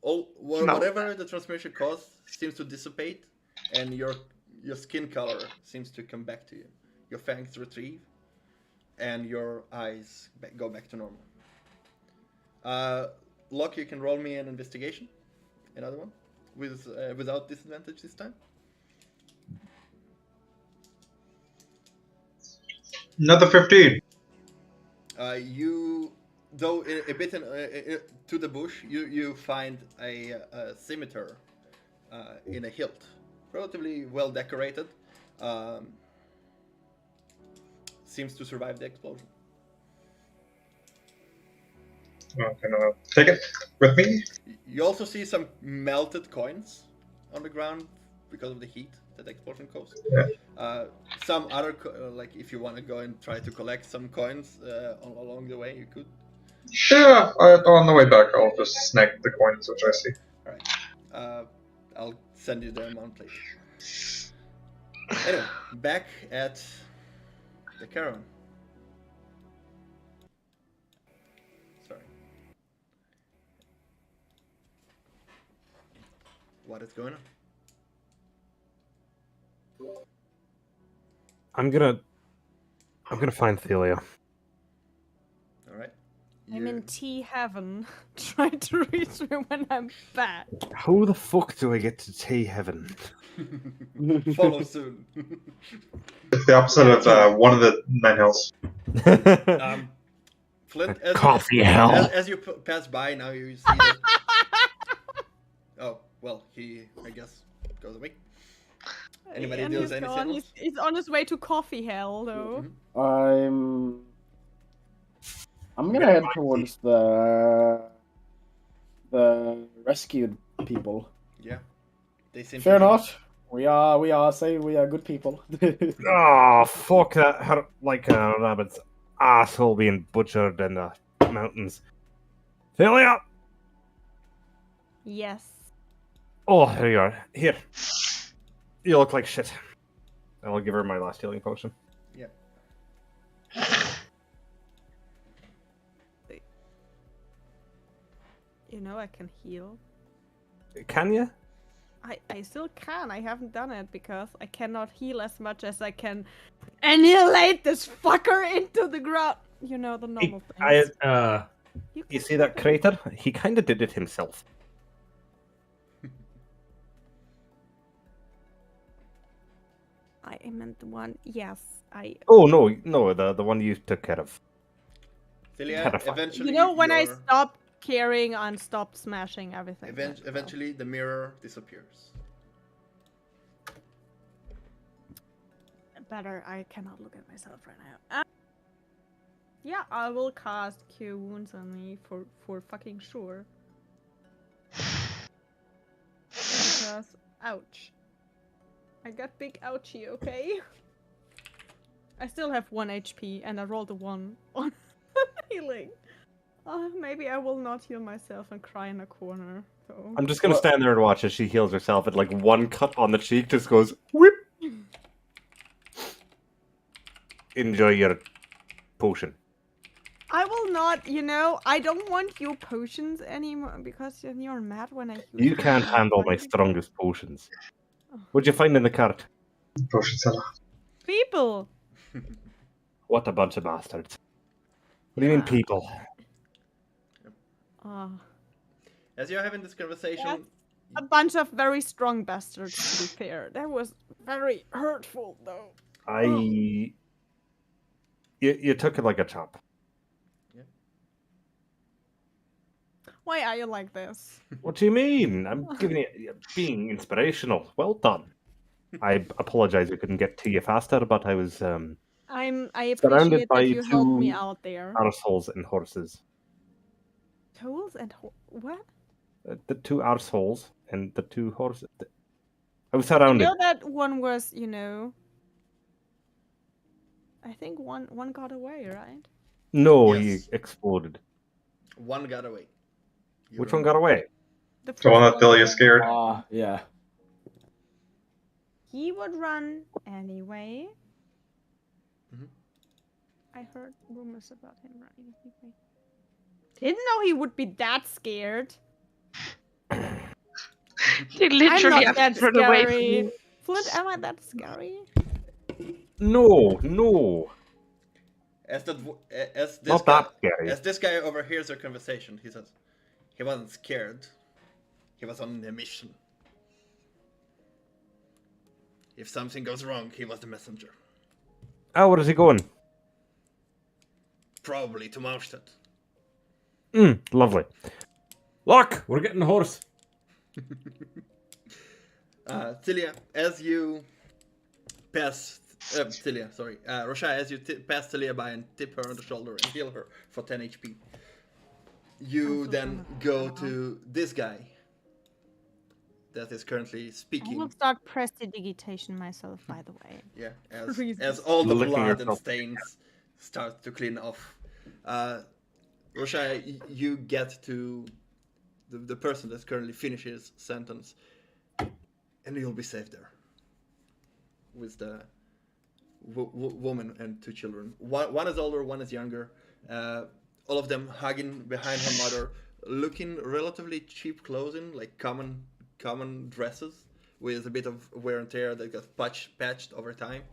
Whatever the transformation caused seems to dissipate, and your skin color seems to come back to you. Your fangs retrieve, and your eyes go back to normal. Locke, you can roll me an investigation. Another one, without disadvantage this time. Another 15. You, though a bit to the bush, you find a scimitar in a hilt, relatively well decorated. Seems to survive the explosion. I'm gonna take it with me. You also see some melted coins on the ground because of the heat that the explosion caused. Yeah. Some other, like if you want to go and try to collect some coins along the way, you could. Yeah, on the way back, I'll just snag the coins which I see. Alright. I'll send you the amount later. Anyway, back at the caravan. Sorry. What is going on? I'm gonna find Thelia. Alright. I'm in tea heaven. Try to reach me when I'm back. How the fuck do I get to tea heaven? Follow soon. It's the opposite of one of the 9 hills. Flint, Coffee hell. as you pass by, now you see that. Oh, well, he, I guess, goes away. Anybody And does he's anything gone. else? He's on his way to coffee hell, though. Mhm. I'm gonna head towards the rescued people. Yeah. They seem Fair to be- enough. We are good people. Oh, fuck that. Like a rabbit's asshole being butchered in the mountains. Thelia! Yes. Oh, here you are. Here. You look like shit. I'll give her my last healing potion. Yeah. You know I can heal. Can you? I still can. I haven't done it because I cannot heal as much as I can annihilate this fucker into the ground. You know the normal things. You can see that fucking- crater? He kind of did it himself. I meant the one. Yes, I. Oh no, the one you took care of. Celia, Terrifying. eventually. You know when I your- stop caring and stop smashing everything. Eventually, the mirror disappears. Better. I cannot look at myself right now. Yeah, I will cast Cure Wounds on me for fucking sure. Because, ouch. I got big ouchie, okay? I still have 1 HP and I rolled a 1 on healing. Maybe I will not heal myself and cry in a corner. So. I'm just gonna stand there and watch as she heals herself, and like one cut on the cheek just goes whip. Enjoy your potion. I will not, I don't want your potions anymore because you're mad when I use You them. can't handle my strongest potions. What'd you find in the cart? Potion seller. People! What a bunch of bastards. What do you mean, Yeah. people? As you're having this conversation, A bunch of very strong bastards, to be fair. That was very hurtful, though. You took it like a chop. Why are you like this? What do you mean? I'm giving you being inspirational. Well done. I apologize I couldn't get to you faster, but I was I Surrounded appreciate by that you helped me two out there. arseholes and horses. Tools and what? The two arseholes and the two horses. I was You surrounded. know that one was, I think one got away, right? No, Yes. he exploded. one got away. You Which one remember. got away? The The one first that Delia was- scared. Yeah. He would run anyway. Mhm. I heard rumors about him running anyway. Didn't know he would be that scared. They literally I'm have not that to run away from scary. you. Flint, am I that scary? No. As this Not guy, that scary. as this guy overhears our conversation, he says, "He wasn't scared. He was on a mission. If something goes wrong, he was the messenger." Oh, where is he going? probably to Malmstedt. Lovely. Look, we're getting a horse. Tilia, as you pass... Tilia, sorry. Rosha, as you pass Tilia by and tip her on the shoulder and heal her for 10 HP, you so then sorry. go to this guy that is currently I speaking. will start prestidigitation myself, by the way. Yeah, Reasons. as all the Licking blood and yourself. stains start to clean off. Rosha, you get to the person that's currently finished his sentence, and you'll be safe there with the woman and 2 children. One is older, one is younger. All of them hugging behind her mother, looking relatively cheap clothing, like common dresses with a bit of wear and tear that got patched over time,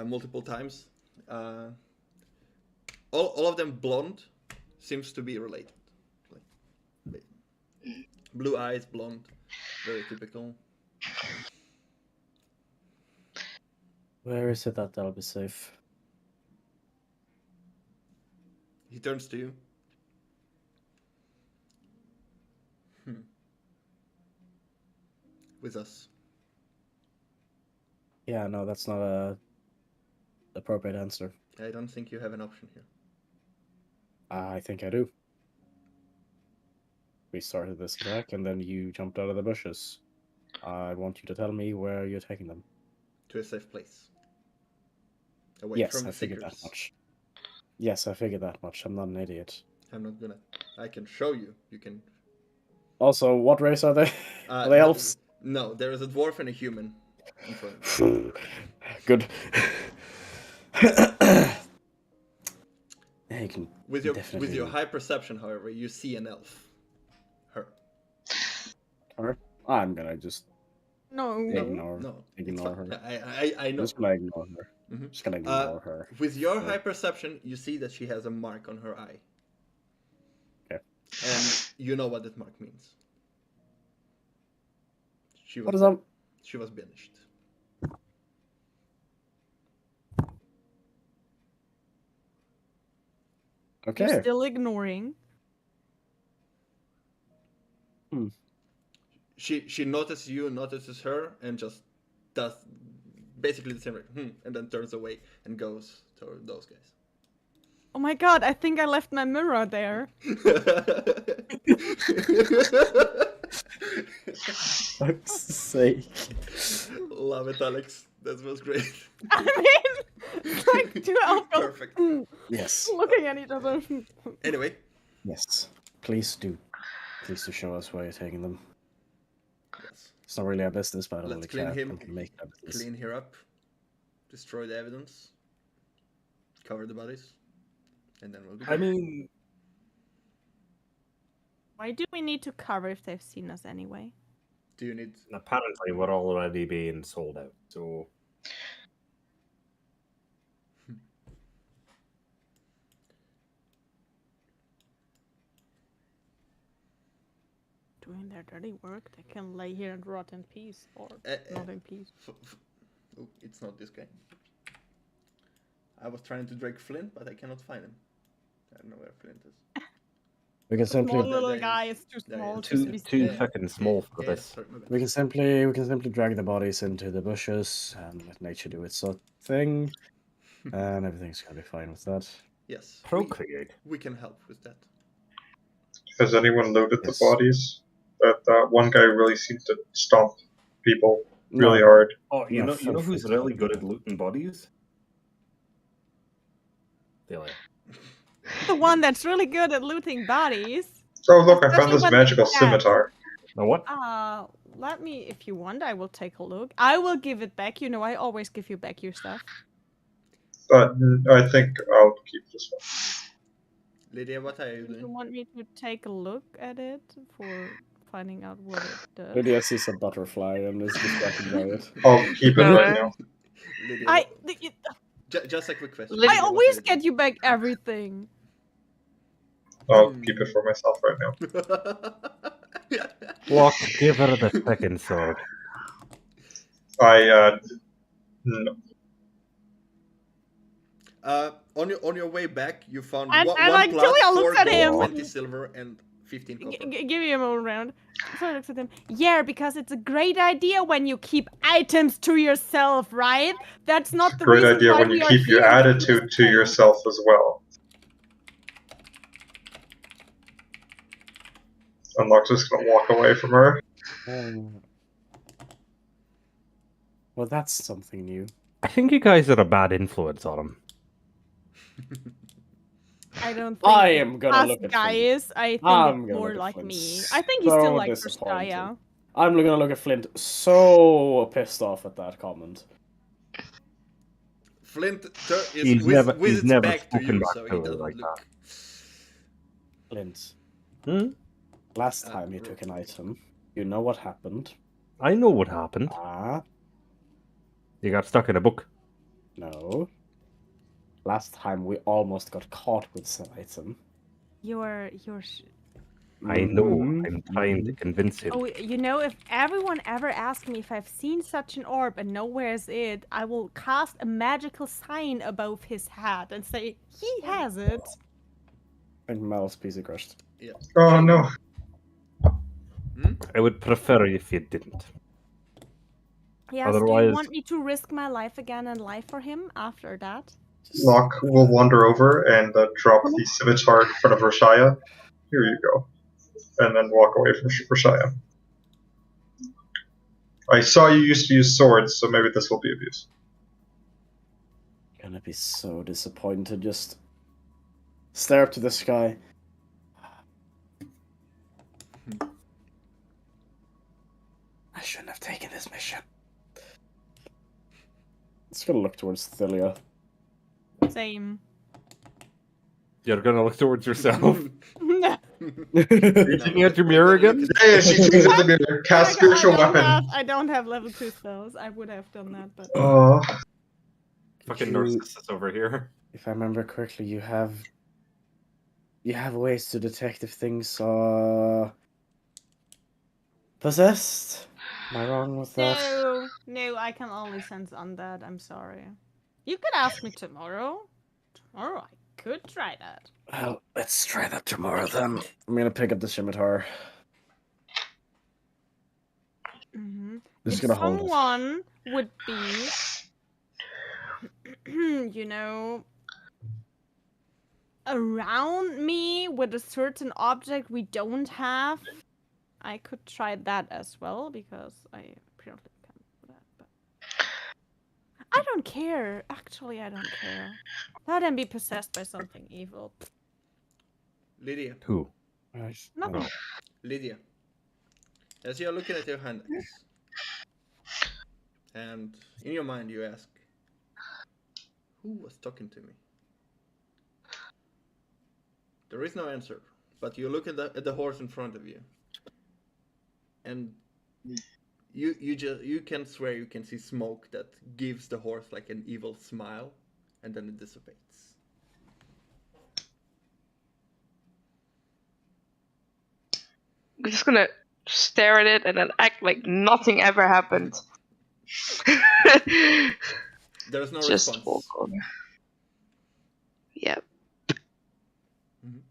multiple times. All of them blonde, seems to be related. Like, blue eyes, blonde, very typical. Where is it that they'll be safe? He turns to you. With us. Yeah, no, that's not a appropriate answer. I don't think you have an option here. I think I do. We started this attack, and then you jumped out of the bushes. I want you to tell me where you're taking them. To a safe place. Away Yes, from I the figured that seekers. much. Yes, I figured that much. I'm not an idiot. I'm not gonna. I can show you. You can. Also, what race are they? Are they elves? No, there is a dwarf and a human in front of me. Good. Yeah, you can With your definitely high perception, however, you see an elf. Her. her. I'm gonna just No. ignore It's fine. her. I know. Just gonna ignore her. Mhm. Just gonna ignore her. With your Yeah. high perception, you see that she has a mark on her eye. Okay. And you know what that mark means. What is that? She was banished. Okay. You're still ignoring. She notices you, notices her, and just does basically the same thing, and then turns away and goes toward those guys. Oh my god, I think I left my mirror there. Fuck's sake. Love it, Alex. That was great. I mean, it's like 2 elves Perfect. Yes. looking at each other. Anyway, Yes. Please do. Please do show us where you're taking them. yes. It's not really our business, but I don't Let's really clean care. him. I can make it our business. Clean her up, destroy the evidence, cover the bodies, and then we'll be I done. mean, Why do we need to cover if they've seen us anyway? Do you need... apparently we're already being sold out, so Doing their dirty work, they can lay here and rot in peace, or not in peace. Oh, it's not this guy. I was trying to drag Flint, but I cannot find him. I don't know where Flint is. We can Small simply little there guy is- is too there small is. to be too seen. fucking small for this. Sorry, my bad. we can simply drag the bodies into the bushes and let nature do its thing, and everything's gonna be fine with that. Yes, Procreate. we can help with that. Has anyone loaded Yes. the bodies? That one guy really seemed to stomp people really No. hard. Oh, you No, know feel who's free to really do good that. at looting bodies? Delia. The one that's really good at looting bodies. Oh look, I found Especially this when they magical stab. scimitar. Now what? Let me, if you want, I will take a look. I will give it back. You know, I always give you back your stuff. But I think I'll keep this one. Lydia, what are you Do you doing? want me to take a look at it for finding out what it does? Lydia sees a butterfly and is distracted by it. I'll keep it right now. Lydia, I just a quick question. Lydia, I Lydia, what always are you get you back everything. I'll keep it for myself right now. doing? Look, give her the second sword. No. on your way back, you found And- one, and, one like, plus, Killia 4 looks at him. gold, 20 silver, and 15 copper. Give me a moment round. So I looks at him. Yeah, because it's a great idea when you keep items to yourself, right? That's not the Great reason idea why when we you are keep your here in the attitude first to place. yourself as well. And Locke's just gonna walk away from her. Well, that's something new. I think you guys are a bad influence on him. I don't think I am gonna us look at guys. I think I'm it's gonna more look at like Flint. me. I think he's So still like disappointed. Draxxia. I'm gonna look at Flint so pissed off at that comment. Flint He's visits never back to spoken you, back so to he her doesn't like look. Flint, Hmm? last time you took an item, you know what happened? I know what happened. You got stuck in a book. No. Last time we almost got caught with some item. You're. I know. Mhm, I'm trying to mhm. convince him. Oh, you know, if everyone ever asks me if I've seen such an orb and know where's it, I will cast a magical sign above his head and say he has it. I think Mal's piece of crushed. Yeah. Oh no. I would prefer if you didn't. Yes. Do you Otherwise- want me to risk my life again and lie for him after that? Locke will wander over and drop the scimitar in front of Rashaya. Here you go. And then walk away from Rashaya. I saw you used to use swords, so maybe this will be of use. Gonna be so disappointed. Just stare up to the sky. I shouldn't have taken this mission. It's gonna look towards Thalia. Same. You're gonna look towards yourself. No. Looking at your mirror again? Yeah, she sees at the mirror. Cast spiritual weapon. I don't have level 2 spells. I would have done that, but Oh, Fucking You- Narcissus over here. If I remember correctly, you have ways to detect if things are possessed. Am I wrong with that? no, I can only sense undead. I'm sorry. You could ask me tomorrow. Tomorrow I could try that. Well, let's try that tomorrow then. I'm gonna pick up the scimitar. Mm-hmm. Just If gonna hold it. someone would be, you know, around me with a certain object we don't have, I could try that as well, because I apparently can't do that. But I don't care. Actually, I don't care. Let them be possessed by something evil. Lydia, Who? Nothing. Lydia. As you're looking at your hand axe, and in your mind you ask, who was talking to me? There is no answer, but you look at the horse in front of you, and you can swear you can see smoke that gives the horse like an evil smile, and then it dissipates. I'm just gonna stare at it and then act like nothing ever happened. There's no Just response. walk on. Yep. Mhm.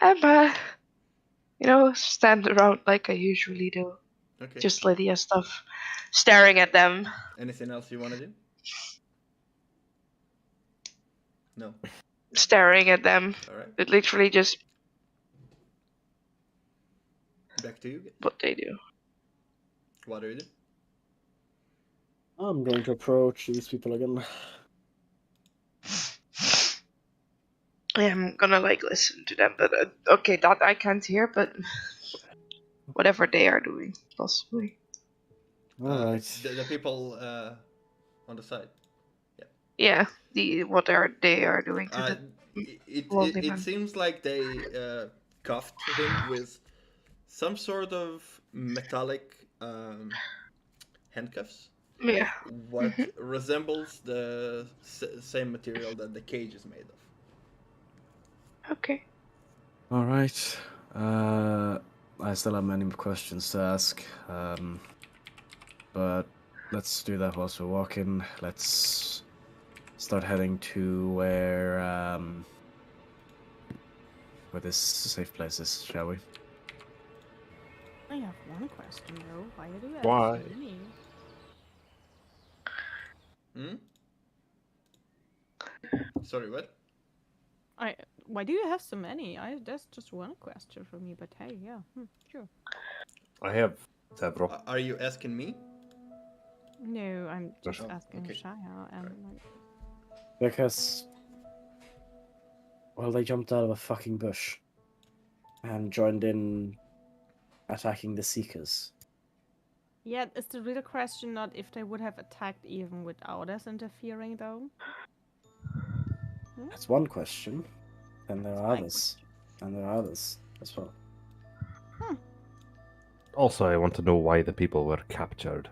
I'm stand around like I usually do. Okay. Just Lydia stuff. Staring at them. Anything else you want to do? No. Staring at them. All right. It literally just Back to you. what they do. What do you do? I'm going to approach these people again. I'm gonna listen to them, but okay, that I can't hear, but whatever they are doing, possibly. Alright. The people on the side. Yeah, what they are doing to Lovely It man. seems like they cuffed him with some sort of metallic handcuffs. yeah. What resembles the same material that the cage is made of. Okay. Alright. I still have many questions to ask. But let's do that whilst we're walking. Let's start heading to where this safe place is, shall we? I have one question though. Why do you have Why? so many? Hmm? Sorry, what? Why do you have so many? That's just one question for me, but hey, yeah, sure. I have several. Are you asking me? No, I'm just Oh, asking okay. Shaya, and like, Because, well, they jumped out of a fucking bush and joined in attacking the Seekers. yeah, is the real question not if they would have attacked even without us interfering, though? That's one question. And there That's are my others. And there are others as well. Also, I want to know why the people were captured.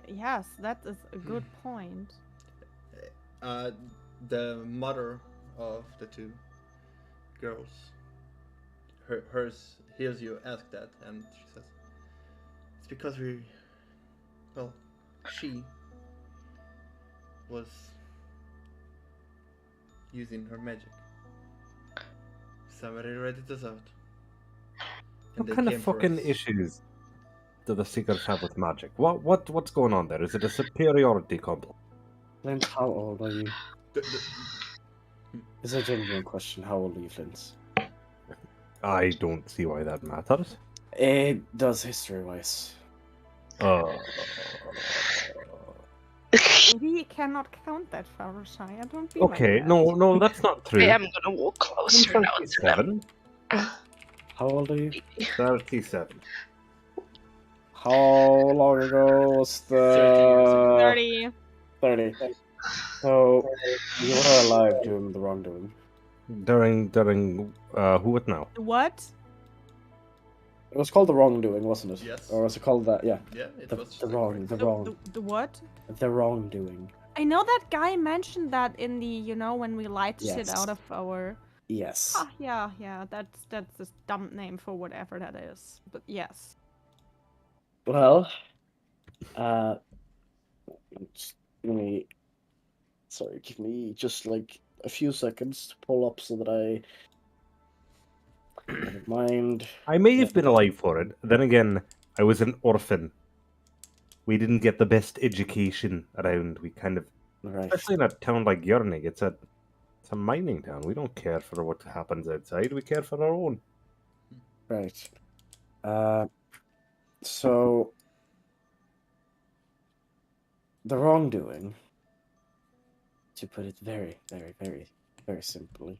Yes, that is a good point. The mother of the two girls, hers hears you ask that, and she says, "It's because she was using her magic. Somebody ratted us out, and What they kind of came for fucking us." issues do the Seekers have with magic? What's going on there? Is it a superiority complex? Flint, how old are you? The- It's a genuine question. How old are you, Flint? I don't see why that matters. It does history-wise. We cannot count that far, Shaya. Don't be Okay, like that. no, that's not I true. am gonna walk closer now to them. 37? How old are you? 37. How long ago was 30 years ago. 30. 30. So, you were alive during the wrongdoing. During who would now? What? It was called the wrongdoing, wasn't it? Yes. Or was it called that? Yeah. Yeah, it The, was the like wrong, the wrong, The what? the wrongdoing. I know that guy mentioned that in the, when we lied to shit Yes. out of our. Yes. Ah, yeah. That's a dumb name for whatever that is. But yes. Well, just give me just like a few seconds to pull up so that I never mind. I may have been alive for it. Then again, I was an orphan. We didn't get the best education around. We kind of, Right. especially in a town like Yernig, it's a mining town. We don't care for what happens outside. We care for our own. Right. So the wrongdoing, to put it very, very, very, very simply,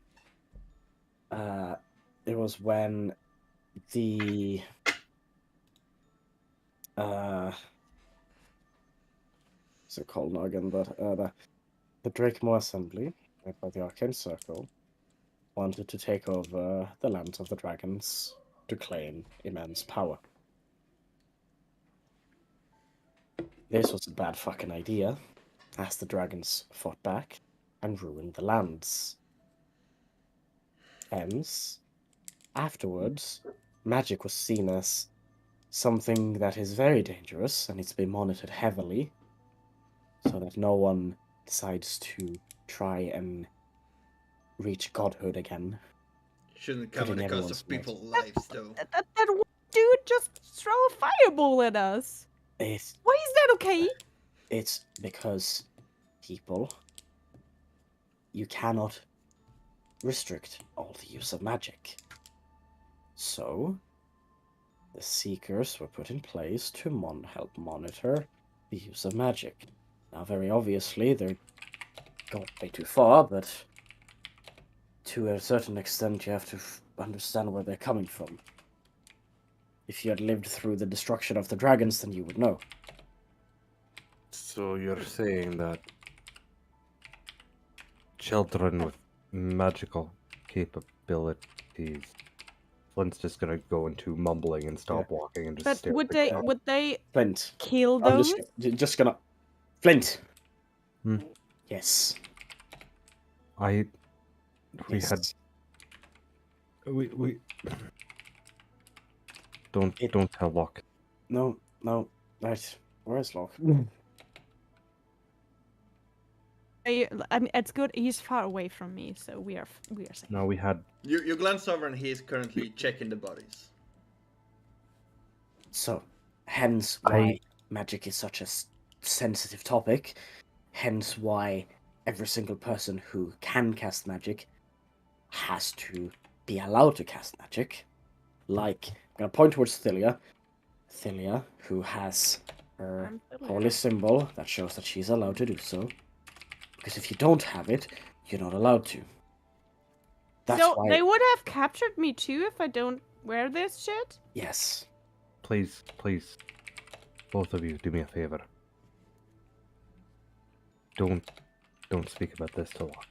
it was when the what's it called now again? But the Drakemore Assembly, led by the Arcane Circle, wanted to take over the lands of the dragons to claim immense power. This was a bad fucking idea, as the dragons fought back and ruined the lands. Hence, afterwards, magic was seen as something that is very dangerous and needs to be monitored heavily so that no one decides to try and reach godhood again. Shouldn't come at the Putting cost everyone's of people's lives, though. That one dude just throw a fireball at us. It's, Why is that okay? it's because people, you cannot restrict all the use of magic. So, the Seekers were put in place to help monitor the use of magic. Now, very obviously, they're going way too far, but to a certain extent, you have to understand where they're coming from. If you had lived through the destruction of the dragons, then you would know. So you're saying that children with magical capabilities. Flint's just gonna go into mumbling and stop walking and just But stare. would at the ground. they Flint, kill I'm those? just gonna... Flint! Hmm. Yes. We Yes. had we don't tell Locke. No, right. Where is Locke? I mean, it's good. He's far away from me, so we are safe. No, we had. You glance over and he is currently checking the bodies. So, hence why magic is such a sensitive topic. Hence why every single person who can cast magic has to be allowed to cast magic. Like, I'm gonna point towards Thylia. Thylia, who has her I'm Thylia. holy symbol that shows that she's allowed to do so. Because if you don't have it, you're not allowed to. That's So why. they would have captured me too if I don't wear this shit? Yes. Please, please, both of you, do me a favor. Don't speak about this to Locke.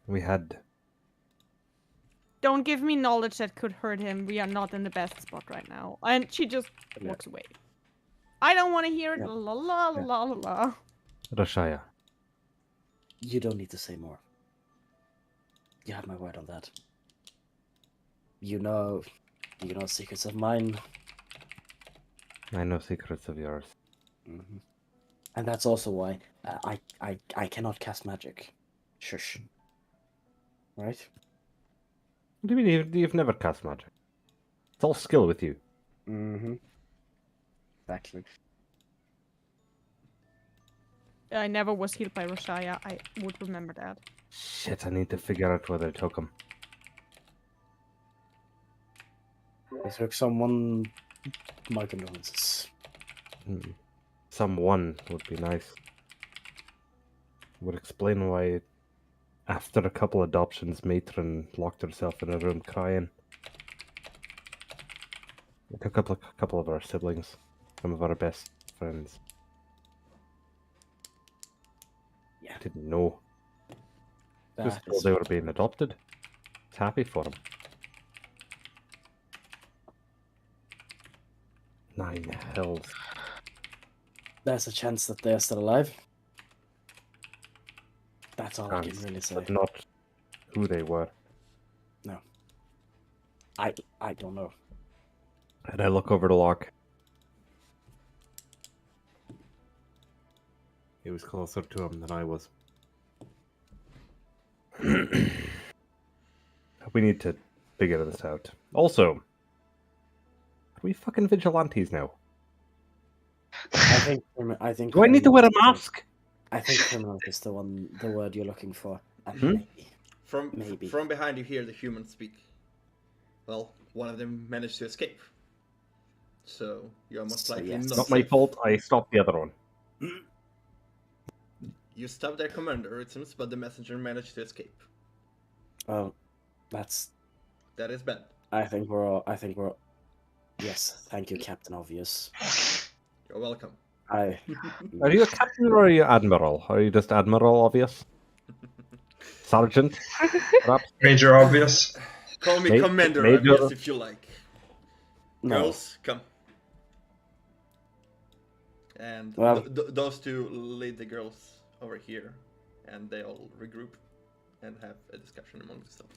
We had. Don't give me knowledge that could hurt him. We are not in the best spot right now. And she just Yeah. walks away. I don't want to hear it. Yeah. La la la la la. Rashaya, You don't need to say more. You have my word on that. You know secrets of mine. I know secrets of yours. Mm-hmm. And that's also why I cannot cast magic. Shush. Right? What do you mean you've never cast magic? It's all skill with you. Mm-hmm. Exactly. I never was healed by Rashaya. I would remember that. Shit, I need to figure out where they took him. They took someone. My condolences. Someone would be nice. Would explain why, after a couple adoptions, Matron locked herself in a room crying. Like a couple of our siblings, some of our best friends. Yeah. Didn't know. Just That thought is, they were being adopted. It's happy for them. 9 hells. there's a chance that they're still alive. That's all I can Chance, really say. but not who they were. I don't know. And I look over to Locke. He was closer to him than I was. We need to figure this out. Also, are we fucking vigilantes now? I think. Do I need to wear a mask? I think criminal is the word you're looking for. And Hmm? Maybe. From behind you hear the humans speak. Well, one of them managed to escape. So you're most So, likely yes. not Not my safe. fault. I stopped the other one. You stopped their commander, it seems, but the messenger managed to escape. Well, that's. That is bad. I think we're all. Yes, thank you, Captain Obvious. You're welcome. Are you a captain or are you admiral? Are you just admiral, obvious? Sergeant? Perhaps? Major obvious. Call me Ma- Commander Major- Obvious if you like. No. Girls, come. And Well- those two lead the girls over here, and they all regroup and have a discussion among themselves.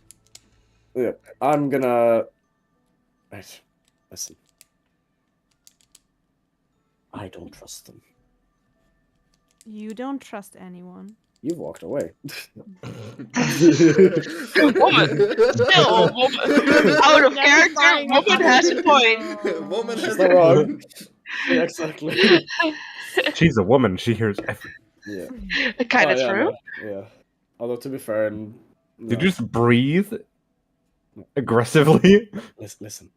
Yeah, I'm gonna. Right, listen. I don't trust them. You don't trust anyone. You walked away. Woman! Still a woman! Out of character, woman has a point! Woman She's has not a wrong. Yeah, exactly. She's a woman. She hears everything. Yeah. Kind of Oh, yeah, true. no, yeah. Although to be fair, Did no. you just breathe aggressively? Listen?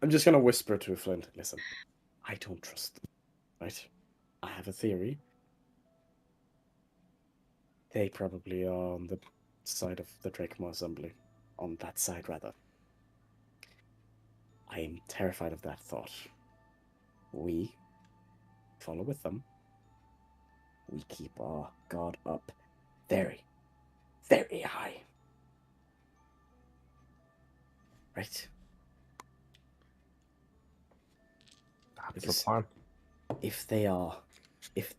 I'm just gonna whisper to Flint. Listen, I don't trust them. Right? I have a theory. They probably are on the side of the Draco Assembly. On that side, rather. I am terrified of that thought. We follow with them. We keep our guard up very, very high. Right? That's the plan. If they are, if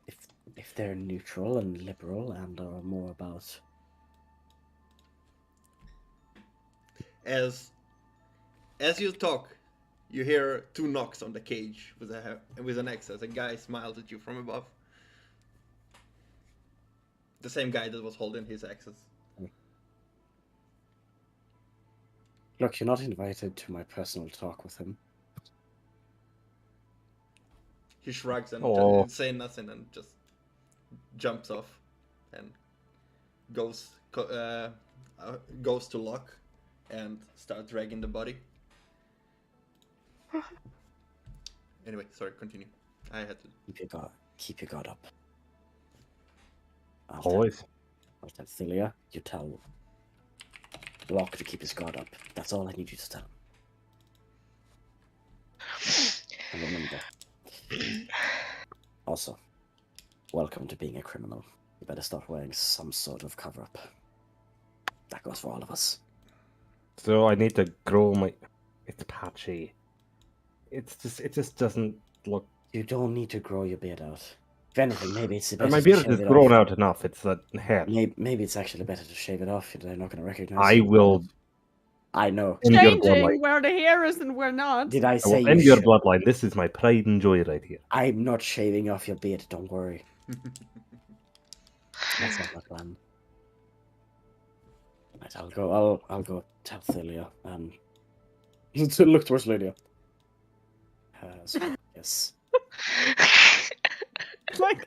they're neutral and liberal and are more about As you talk, you hear 2 knocks on the cage with an axe as a guy smiles at you from above. The same guy that was holding his axes. Look, you're not invited to my personal talk with him. He shrugs and Oh. just saying nothing and just jumps off and goes to Locke and start dragging the body. Anyway, sorry, continue. I had to. Keep your guard up. Always. I'll tell Celia, you tell Locke to keep his guard up. That's all I need you to tell him. And remember, also, welcome to being a criminal. You better start wearing some sort of cover-up. That goes for all of us. So I need to grow my... It's patchy. It just doesn't look... You don't need to grow your beard out. If anything, maybe it's better My to beard shave is it grown off. out enough. It's the head. Maybe it's actually better to shave it off. They're not going to recognize I you. will I know. end your Changing bloodline. where the hair is and where not. Did I I say will end your should? bloodline. This is my pride and joy right here. I'm not shaving off your beard. Don't worry. That's not my plan. Right, I'll go tell Celia. Look towards Lydia. So, yes. Like,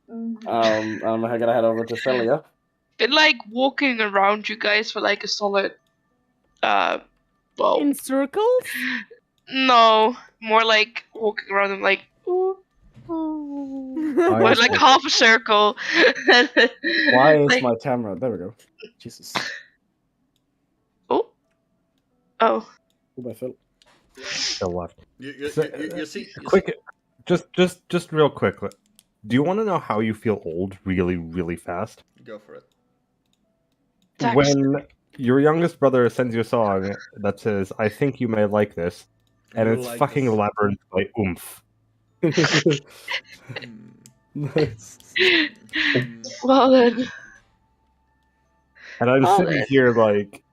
I'm gonna head over to Celia. Been like walking around you guys for like a solid, well, in circles? no, more like walking around them like, ooh, ooh. Why Or is like my- half a circle. Why is Like- my camera? There we go. Jesus. Oh, oh, Who by Phil? Still left. You So, see. Quick, just real quick. Do you want to know how you feel old really, really fast? Go for it. Dax. When your youngest brother sends you a song that says, "I think you may like this," and You it's like fucking this. Labyrinth by Oomph. Hmm. Nice. Hmm. well then, And I'm Oh, sitting then. here like,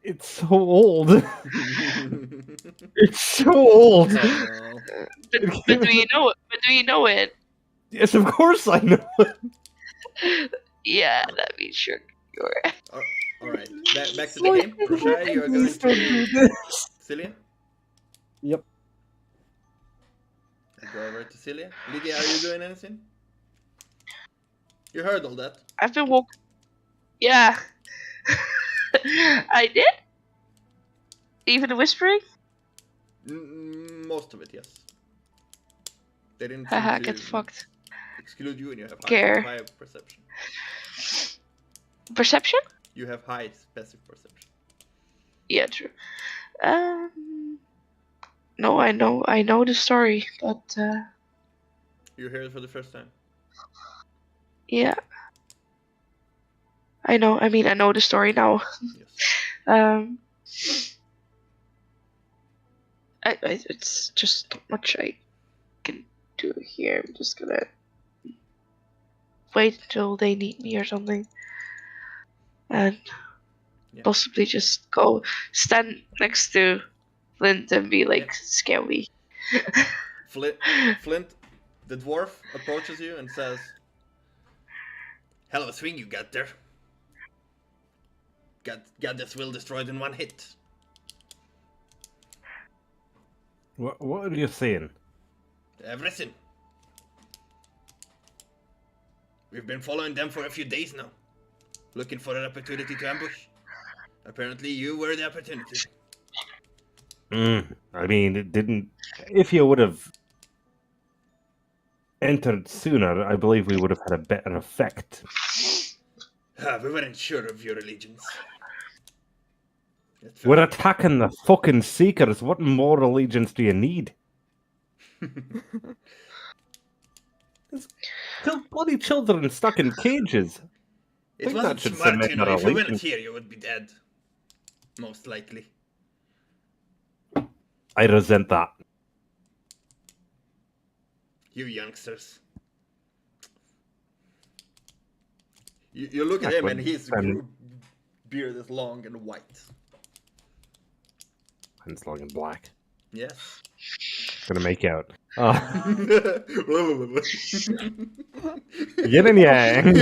it's so old. It's so old. Oh, but do you know it? But do you know it? Yes, of course I know. Yeah, that means you're. all right. Back to the game. Roshai, you are going Please don't do to this. Cillian. Yep. I go over to Cillian. Lydia, are you doing anything? You heard all that. I've been walking. Yeah, I did. Even the whispering. Most of it, yes. They didn't Haha, seem get to fucked. exclude you, and you have Care. high perception. Perception? You have high passive perception. Yeah, true. No, I know the story, but You hear it for the first time. yeah. I know. I mean, I know the story now. Yes. It's just not much I can do here. I'm just gonna wait until they need me or something, and Yeah. possibly just go stand next to Flint and be like, Yeah. "Scare me." Flint, the dwarf, approaches you and says, "Hell of a swing you got there. Got this will destroyed in one hit." What are you saying? Everything. We've been following them for a few days now, looking for an opportunity to ambush. Apparently, you were the opportunity. I mean, it didn't. If you would have entered sooner, I believe we would have had a better effect. We weren't sure of your allegiance. That's We're fair. attacking the fucking Seekers. What more allegiance do you need? Still bloody children stuck in cages. It think wasn't that should smart, cement you know. our If you weren't allegiance. here, you would be dead. Most likely. I resent that. You youngsters. You look at him and his beard is long and white. Mine's long and black. Yes. Gonna make out. Yin and yang.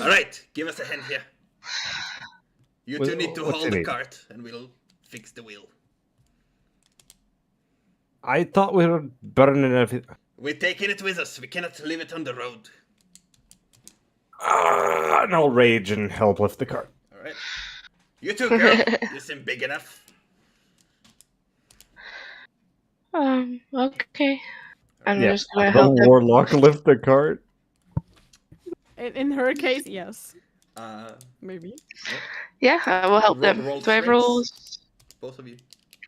All right, give us a hand here. You two need to What's hold in the it? cart, and we'll fix the wheel. I thought we were burning everything. We're taking it with us. We cannot leave it on the road. And I'll rage and help lift the cart. All right. You two, girl. You seem big enough. Okay. I'm Yeah, just gonna the help him. warlock lift the cart. In her case, yes. Maybe. Yeah, I will help them. Roll Do I have strengths. rolls? Both of you.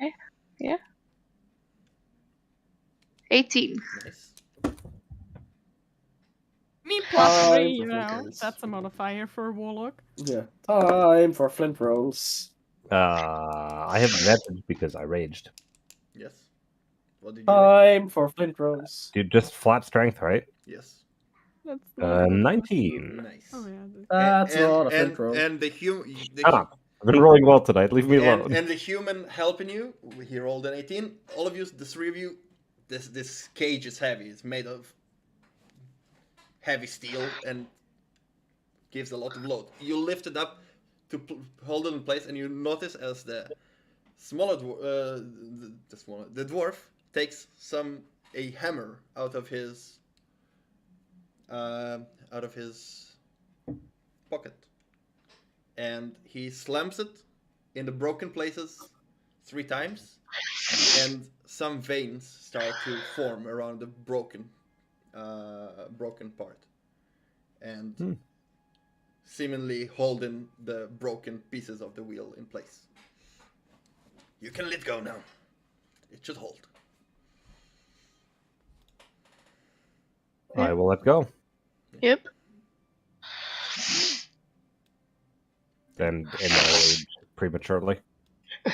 Okay. Yeah. 18. Nice. Me plus Time 3, you for know. flinkers. That's a modifier for a warlock. Yeah. Time for flint rolls. I have advantage because I raged. Yes. What did you roll? Time for flint rolls. Dude, just flat strength, right? Yes. That's not 19. Nice. Oh yeah. That's not a flint roll. And the Shut up. I've been rolling well tonight. Leave me alone. and the human helping you, he rolled an 18. All of you, the three of you, this cage is heavy. It's made of heavy steel and gives a lot of load. You lift it up to hold it in place, and you notice as the smaller the dwarf takes a hammer out of his pocket, and he slams it in the broken places 3 times, and some veins start to form around the broken part, and seemingly holding the broken pieces of the wheel in place. You can let go now. It should hold. I will let go. Yep. And I rage prematurely. All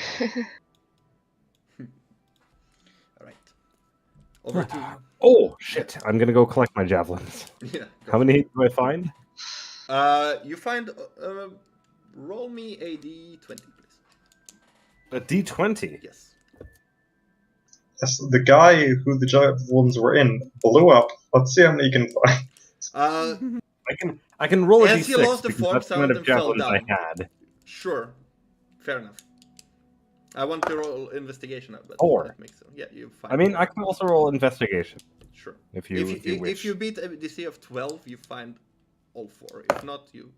right. Over to Oh, shit. I'm gonna go collect my javelins. yeah. How many do I find? You find. Roll me a d20, please. A d20. Yes. Yes, the guy who the giant ones were in blew up. Let's see how many you can find. I can roll a As he d6 lost the because form that's the amount sound of and fell javelins I down. had. Sure. Fair enough. I want to roll investigation, but 4. that makes sense. Yeah, you find. I mean, 4. I can also roll investigation Sure. if you wish. If you beat a DC of 12, you find all 4. If not, you.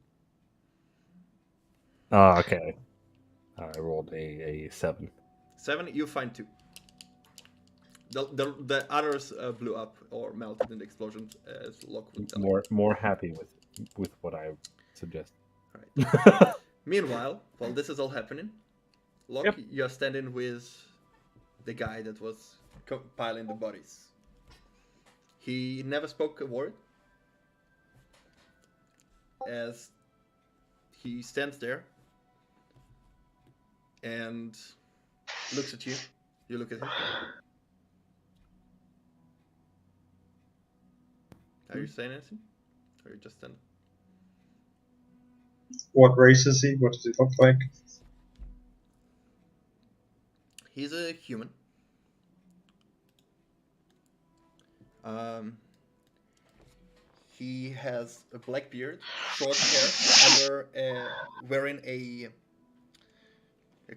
Oh, okay. I rolled a 7. 7, you find 2. The others blew up or melted in the explosion, as Locke would tell you. More happy with what I suggest. Right. Meanwhile, while this is all happening, Locke, Yep. you're standing with the guy that was piling the bodies. He never spoke a word. As he stands there and looks at you. You look at him. Are you saying anything? Or are you just standing? What race is he? What does he look like? He's a human. He has a black beard, short hair, wearing a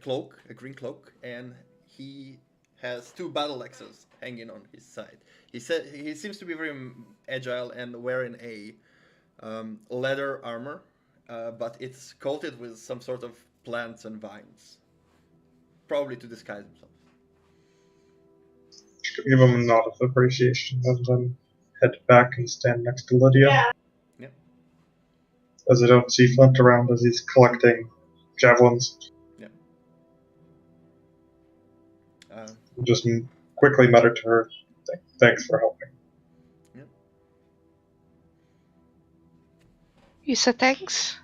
cloak, a green cloak, and he has 2 battle axes hanging on his side. He seems to be very agile and wearing a leather armor, but it's coated with some sort of plants and vines, probably to disguise himself. Give him a nod of appreciation and then head back and stand next to Lydia. Yeah. As I don't see Flint around as he's collecting javelins. Yeah. Just quickly mutter to her, thanks for helping. You said thanks?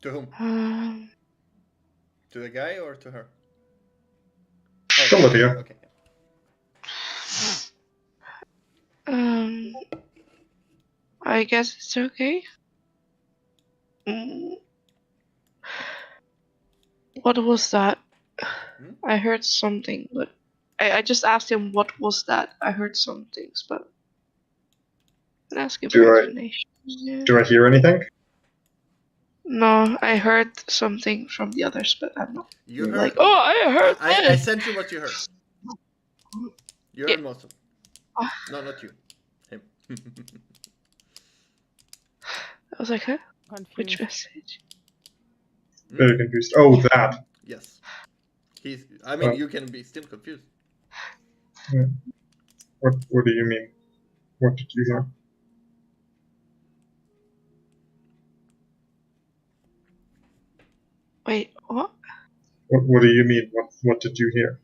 To whom? To the guy or to her? To Lydia. Okay. I guess it's okay. What was that? I heard something, but I just asked him what was that. I heard some things, but I didn't ask him for explanation. Yeah. Do I hear anything? No, I heard something from the others, but I'm not You heard. like, oh, I heard I this. sent you what you heard. You heard most of it. No, not you. Him. I was like, huh? Confused. Which message? Very confused. Oh, that. Yes. I mean, Oh. you can be still confused. Yeah. What do you mean? What did you hear? Wait, what? What do you mean? What did you hear?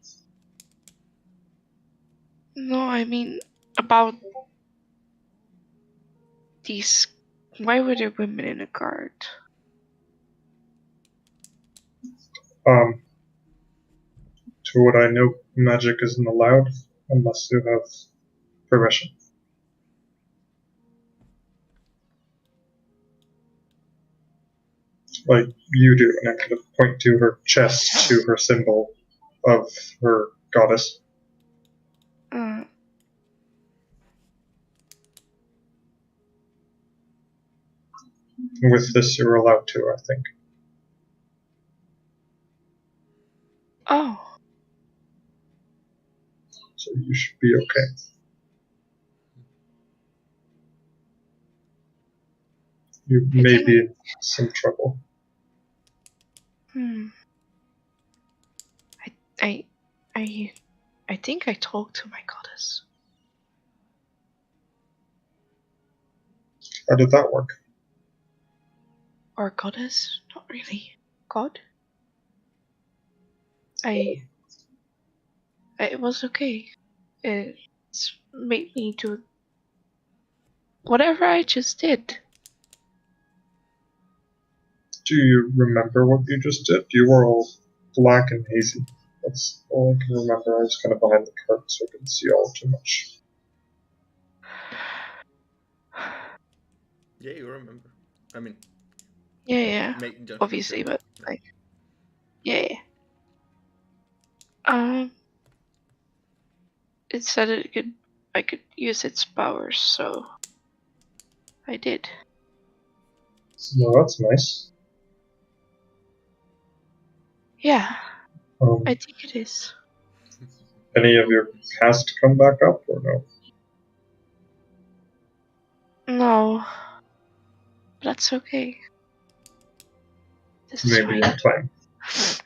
No, I mean about these. Why were there women in a guard? To what I know, magic isn't allowed unless you have permission. Like you do, and I kind of point to her chest, to her symbol of her goddess. With this, you're allowed to, I think. Oh. So you should be okay. You may be in some trouble. I think I talked to my goddess. How did that work? Or goddess? Not really. God? It was okay. It's made me do whatever I just did. Do you remember what you just did? You were all black and hazy. That's all I can remember. I was kind of behind the curtain, so I couldn't see all too much. Yeah, you remember. I mean, Yeah. Obviously, but like, yeah. It said I could use its powers, so I did. No, that's nice. Yeah, I think it is. Any of your cast come back up, or no? No, that's okay. This is Maybe fine. in time.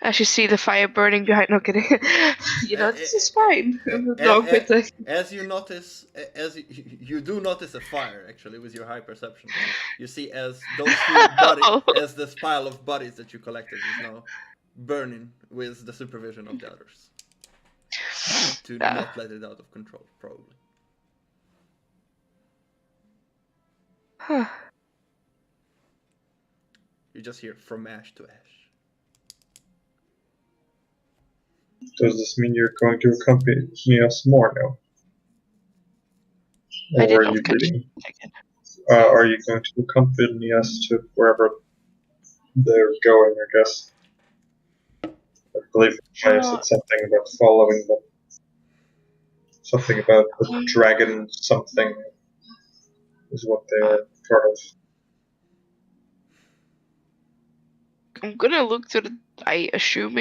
As you see the fire burning behind. No kidding. This is fine. As you notice, you do notice a fire actually with your high perception. You see as those few bodies, as this pile of bodies that you collected is now burning with the supervision of the others. To not let it out of control, probably. Huh. You just hear from ash to ash. Does this mean you're going to accompany us more now? I did Or are not you catch leading? it. Are you going to accompany us to wherever they're going, I guess? I believe I said something about following them. Something about the dragon something is what they're part of. I'm gonna look to assume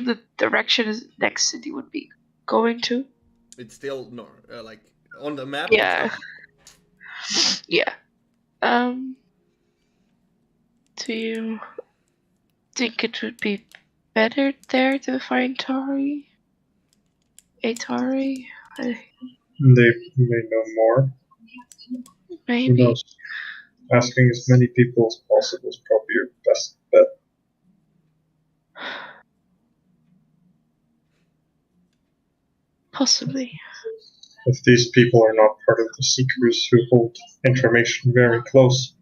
the direction is next city would be going to. It's still like on the map. Yeah. Yeah. Do you think it would be better there to find Tari? Atari? They may know more. Maybe. Who knows? Asking as many people as possible is probably your best bet. Possibly. If these people are not part of the Seekers who hold information very close,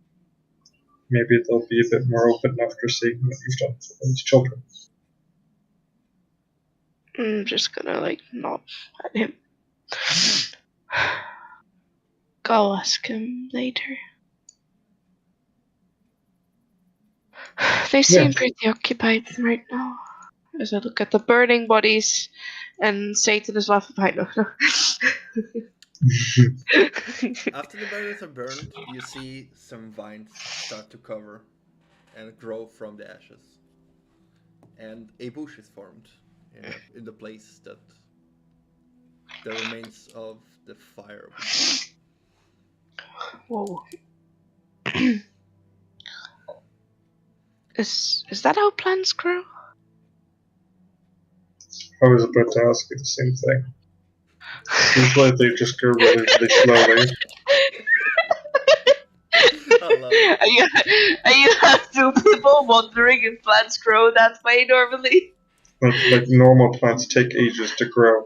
maybe they'll be a bit more open after seeing what you've done for these children. I'm just gonna nod at him. Go ask him later. They seem pretty occupied right now. as I look at the burning bodies, and Satan is laughing behind me. After the bodies are burned, you see some vines start to cover and grow from the ashes. And a bush is formed in the place that the remains of the fire. Whoa. Is that how plants grow? I was about to ask you the same thing. Usually they just grow relatively slowly. I love it. Are you have two people wondering if plants grow that way normally? Like normal plants take ages to grow.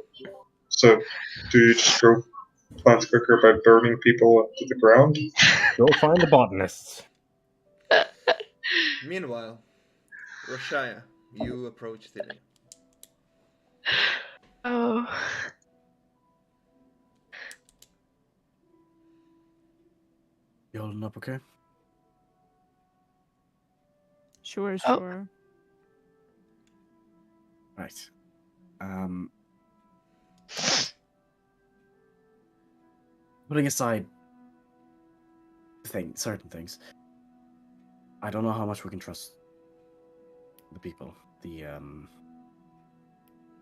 So do you just grow plants quicker by burning people into the ground? Go find the botanists. Meanwhile, Roshaya, you approach Tilly. Oh. You holding up okay? Sure, Oh. sure. Right. Putting aside certain things, I don't know how much we can trust the people. The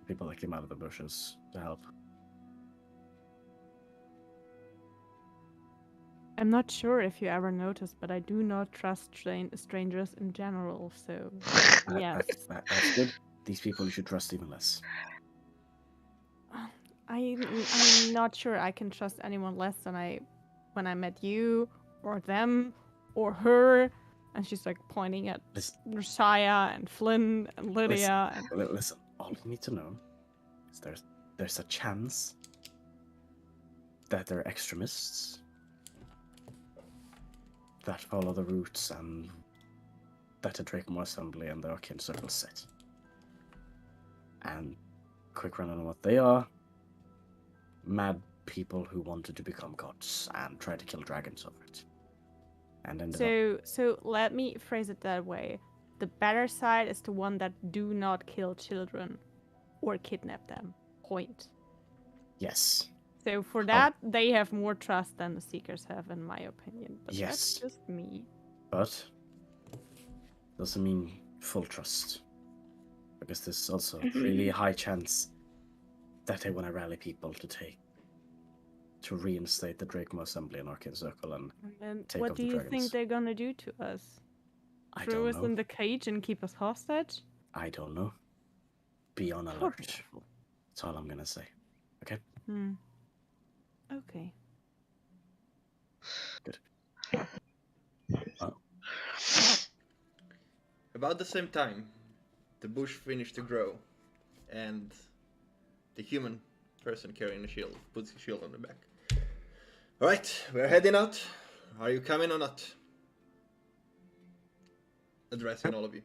people that came out of the bushes to help. I'm not sure if you ever noticed, but I do not trust strangers in general, so yes. That's good. These people you should trust even less. I'm not sure I can trust anyone less than when I met you, or them, or her. And she's like pointing at Rashaya and Flynn and Lydia. Listen, all you need to know is there's a chance that they're extremists that follow the roots and that the Draxxia Assembly and the Arcane Circle set. And quick run on what they are: mad people who wanted to become gods and try to kill dragons over it. And ended up... So let me phrase it that way. The better side is the one that do not kill children or kidnap them. Point. Yes. So for that, they have more trust than the Seekers have, in my opinion. But Yes. that's just me. But doesn't mean full trust. Because there's also really a high chance that they want to rally people to reinstate the Draxxia Assembly and Arcane Circle and take what off do the you dragons. think they're gonna do to us? I Throw don't us know. in the cage and keep us hostage? I don't know. Be on alert. That's all I'm gonna say. Okay? Okay. Good. About the same time, the bush finished to grow, and the human person carrying the shield puts his shield on the back. Alright, we're heading out. Are you coming or not? Addressing all of you.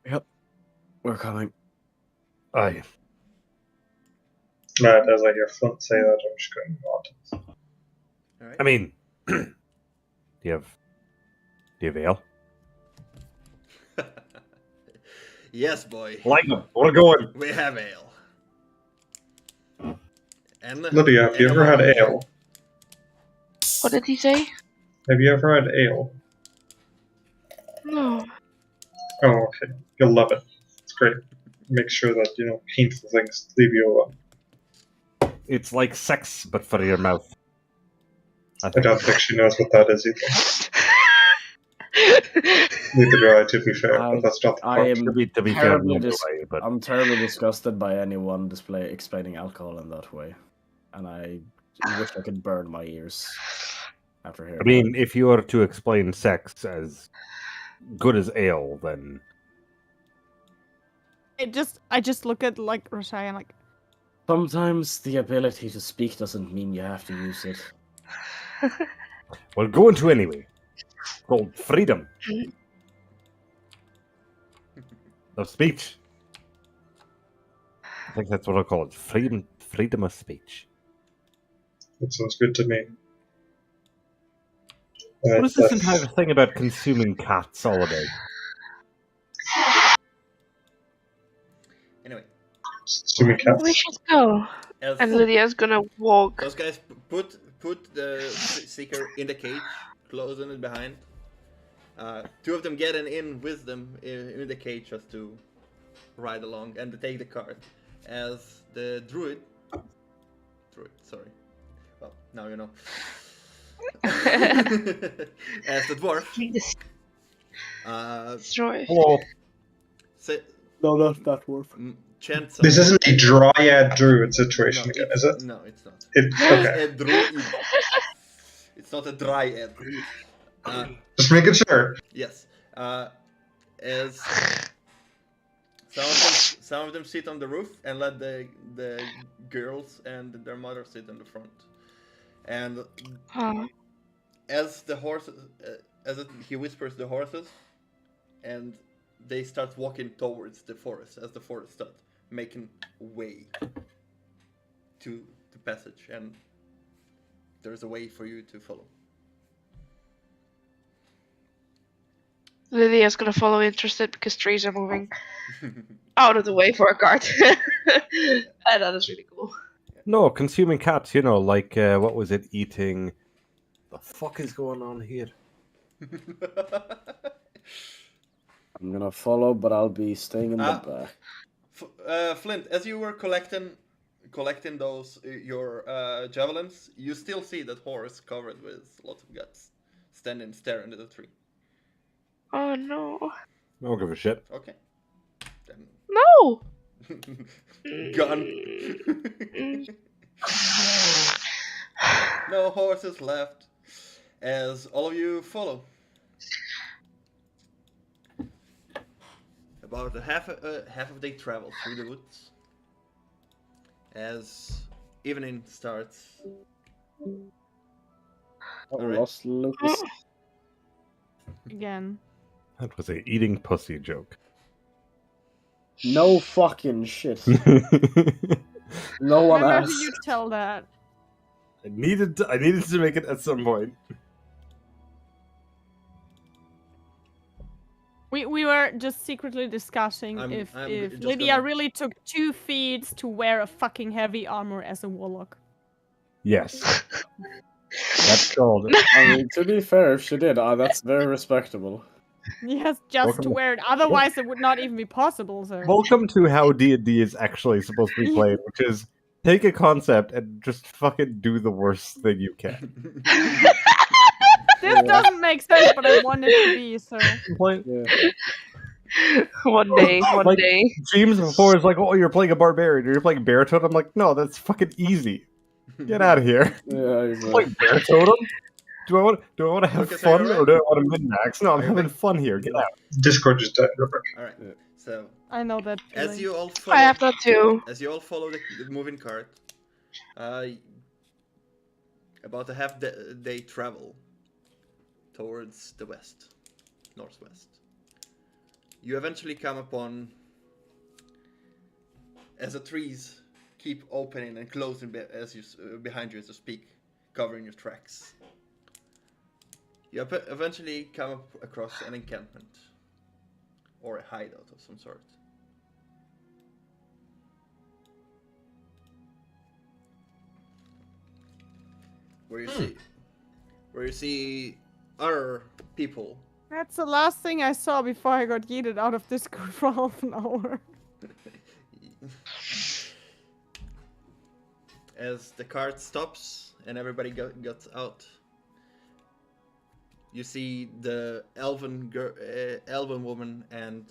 Yep. We're coming. Aye. Matt, as I hear Flint say that, I'm just going not. Alright. I mean, do you have ale? Yes, boy. Like them. We're going. We have ale. And Lydia, have you ever had ale? What did he say? Have you ever had ale? No. Oh, okay. You'll love it. It's great. Make sure that, painful things leave you alone. It's like sex, but for your mouth. I don't think she knows what that is either. Neither do I, to be fair, but that's not the point. To be fair, anyway, but I'm terribly disgusted by anyone explaining alcohol in that way. And I wish I could burn my ears after hearing I mean, if you were to explain sex as good as ale, then I just look at like Rashai and like, sometimes the ability to speak doesn't mean you have to use it. we'll go into anyway. Called freedom of speech. I think that's what I'll call it. Freedom of speech. That sounds good to me. What is this entire thing about consuming cats all about? Assuming We cats. should go. As And Lydia's gonna walk. those guys put the seeker in the cage, closing it behind. Two of them getting in with them in the cage just to ride along and to take the cart. As the druid, sorry. Well, now you know. As the dwarf, Destroy. Hello. say, No, not that dwarf. chant This something. isn't a dryad druid situation again, is it? No, it's not. It's okay. A druid. It's not a dryad. Just making sure. Yes. As some of them sit on the roof and let the girls and their mother sit in the front. And as the horses, he whispers the horses, and they start walking towards the forest as the forest starts making way to the passage, and there's a way for you to follow. Lydia's gonna follow interested because trees are moving out of the way for a cart. And that is really cool. No, consuming cats, you know, like, what was it, eating... The fuck is going on here? I'm gonna follow, but I'll be staying in the back. Flint, as you were collecting those your javelins, you still see that horse covered with lots of guts, staring at the tree. Oh no. I don't give a shit. Okay. Then No! gun. No horses left. As all of you follow. About a half of day travel through the woods. As evening starts. Alright. Lost Lucas. Again. That was a eating pussy joke. No fucking shit. No one Remember asked. who you tell that. I needed to make it at some point. We were just secretly discussing I'm if just Lydia gonna- really took 2 feats to wear a fucking heavy armor as a warlock. Yes. That's called... I mean, to be fair, if she did, that's very respectable. Yes, just Welcome to to- wear it. Otherwise, it would not even be possible, sir. Welcome to how D&D is actually supposed to be played, which is take a concept and just fucking do the worst thing you can. This doesn't make sense, but I want it to be, sir. Yeah. One day. Like, James before is like, oh, you're playing a barbarian, or you're playing bear totem. I'm like, no, that's fucking easy. Get out of here. Yeah, I'm exactly. playing bear totem? Do I want to have Okay, so fun, you're or do I want to min-max? No, I'm Are you having ready? fun here. Get out. Discord just died real quick. Alright. Yeah. So I know that as feeling. you all follow I have that too. as you all follow the moving cart, about a half day travel towards the west, northwest. You eventually come upon, as the trees keep opening and closing as you behind you as you speak, covering your tracks. You eventually come across an encampment or a hideout of some sort. Where you see other people. That's the last thing I saw before I got yeeted out of Discord for half an hour. As the cart stops and everybody gets out, you see the elven woman and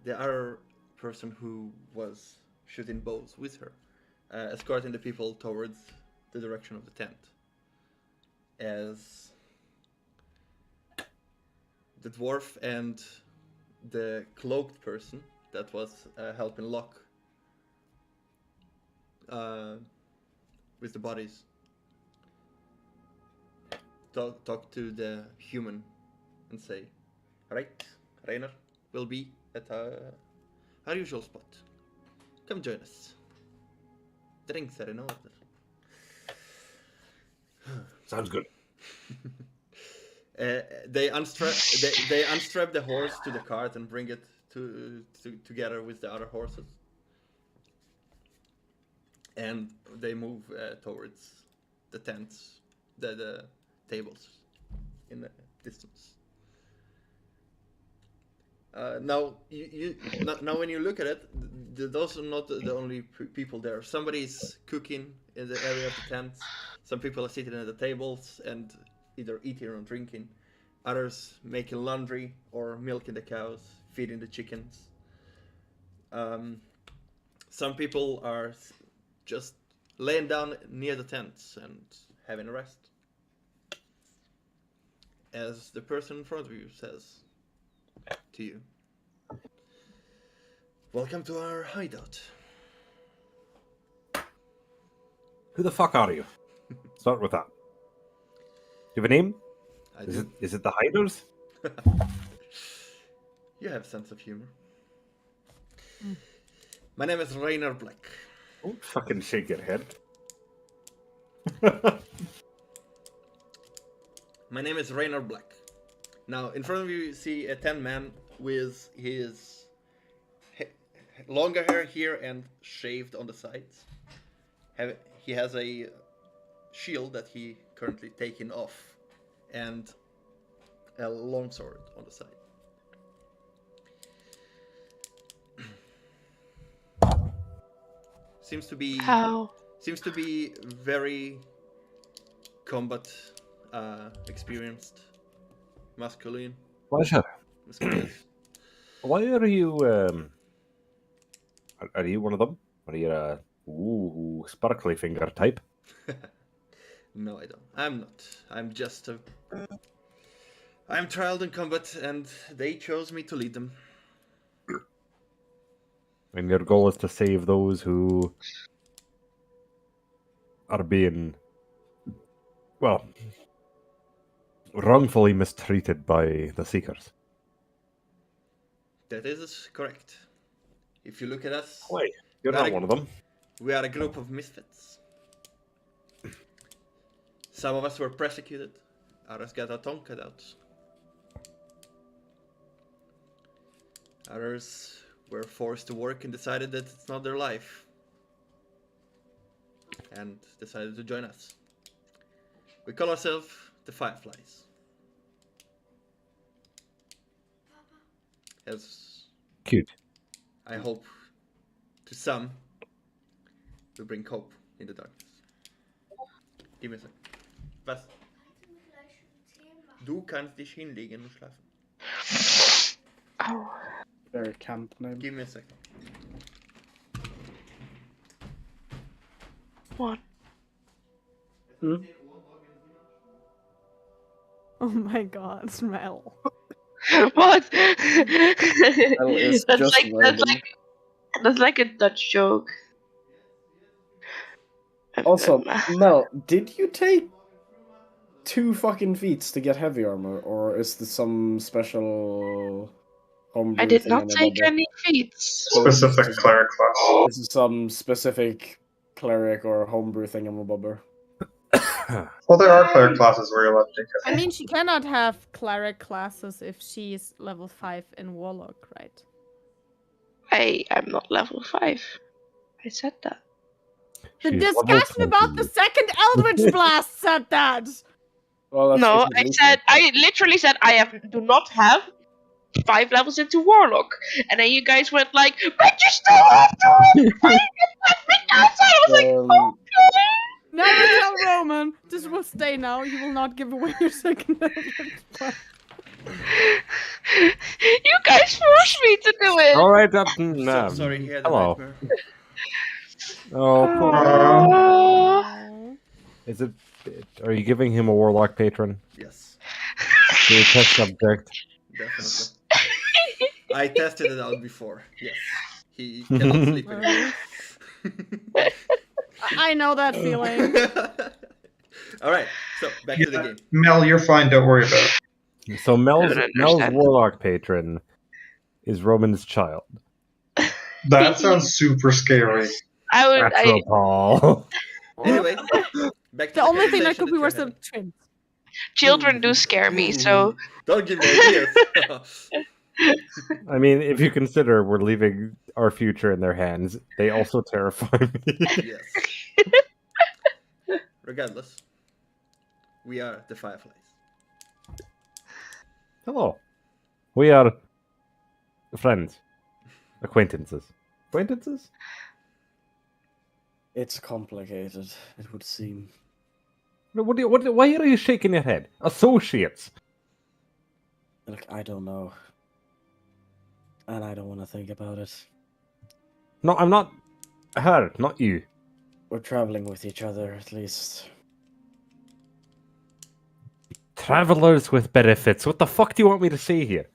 the other person who was shooting bows with her, escorting the people towards the direction of the tent. As the dwarf and the cloaked person that was helping Locke with the bodies talk to the human and say, "Right, Rainer will be at our usual spot. Come join us. Drinks are in order." Sounds good. They unstrap the horse to the cart and bring it together with the other horses. and they move towards the tents, the tables in the distance. Now, now when you look at it, those are not the only people there. Somebody's cooking in the area of the tents. Some people are sitting at the tables and either eating or drinking. Others making laundry or milking the cows, feeding the chickens. Some people are just laying down near the tents and having a rest. As the person in front of you says to you, "Welcome to our hideout." Who the fuck are you? Start with that. You have a name? I Is do. it the Hiders? You have sense of humor. My name is Rainer Black. Don't fucking shake your head. My name is Rainer Black. Now, in front of you see a 10-man with his longer hair here and shaved on the sides. He has a shield that he currently taken off and a longsword on the side. Seems to be very combat experienced, masculine. Pleasure. Muscular. Why are you, are you one of them? Are you a, sparkly finger type? No, I don't. I'm not. I'm just a... I'm trialed in combat, and they chose me to lead them. And your goal is to save those who are being, well, wrongfully mistreated by the Seekers. That is correct. If you look at us, Wait, you're not one of them. we are a group of misfits. Some of us were persecuted, others got our tongue cut out. Others were forced to work and decided that it's not their life. And decided to join us. We call ourselves the Fireflies. As Cute. I hope to some will bring hope in the darkness. Give me a second. Was? Du kannst dich hinlegen und schlafen. Oh. Very camp name. Give me a second. What? Oh my god, smell. What? is just that's like a Dutch joke. Also, Mel, did you take 2 fucking feats to get heavy armor, or is this some special homebrew I did thing not on the take bubble? any feats. Specific cleric class. This is some specific cleric or homebrew thing on the bubble. Well, there are cleric classes where you're allowed to take I mean, she cannot have cleric classes if she's level 5 in Warlock, right? I am not level 5. I said that. The She's level discussion about 20. the second Eldritch Blast said that! Well, that's No, basically I literally said do not have 5 levels into Warlock. And then you guys went like, but you still have to fight I was like, okay. Now you tell Roman, this will stay now, you will not give away your second Eldritch Blast. You guys forced me to do it. All right, So sorry, he had a hello. nightmare. Oh, poor Oh. Is it? Are you giving him a warlock patron? Yes, To a test subject? definitely. I tested it out before. Yes, he cannot sleep anymore. I know that feeling. All right, so back to the game. Mel, you're fine. Don't worry about it. So Mel's don't Mel's understand. warlock patron is Roman's child. That sounds super scary. I would. That's so Paul. Anyway, back to The only thing that conversation could be that worse you than twins. Children do scare me, so don't give me ideas. I mean, if you consider we're leaving our future in their hands, they also terrify me. Yes. Regardless, we are the Fireflies. Hello. We are friends. Acquaintances. Acquaintances? It's complicated, it would seem. Why are you shaking your head? Associates. Look, I don't know. And I don't want to think about it. No, I'm not her, not you. We're traveling with each other, at least. Travelers with benefits. What the fuck do you want me to say here?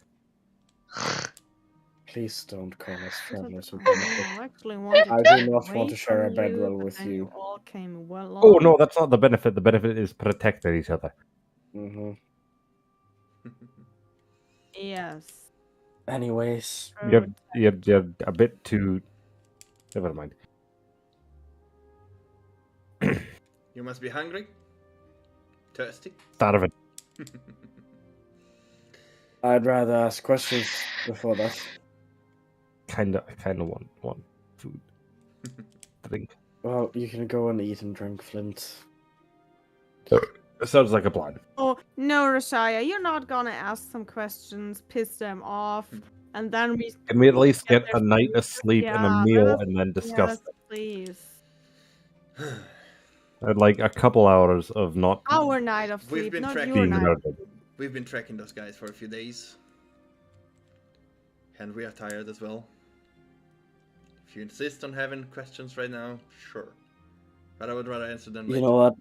Please don't call us travelers with I benefits. actually wanted I to do get not away want to share a from bedroll you, but with then you. all came well Oh along. no, that's not the benefit. The benefit is protecting each other. Mm-hmm. Yes. Anyways, You're a bit too. Never mind. You must be hungry, thirsty. Starving. I'd rather ask questions before that. I kind of want food, drink. Well, you can go and eat and drink, Flint. Sounds like a plan. Oh no, Rashaya, you're not gonna ask some questions, piss them off, and then we Can we at least get their a night food? of sleep and a Yeah, meal let us- and then discuss Yes, please. I'd like a couple hours of not Our night of We've sleep, been not tracking- your being night. murdered. We've been tracking those guys for a few days. And we are tired as well. If you insist on having questions right now, sure. But I would rather answer them You later. know what?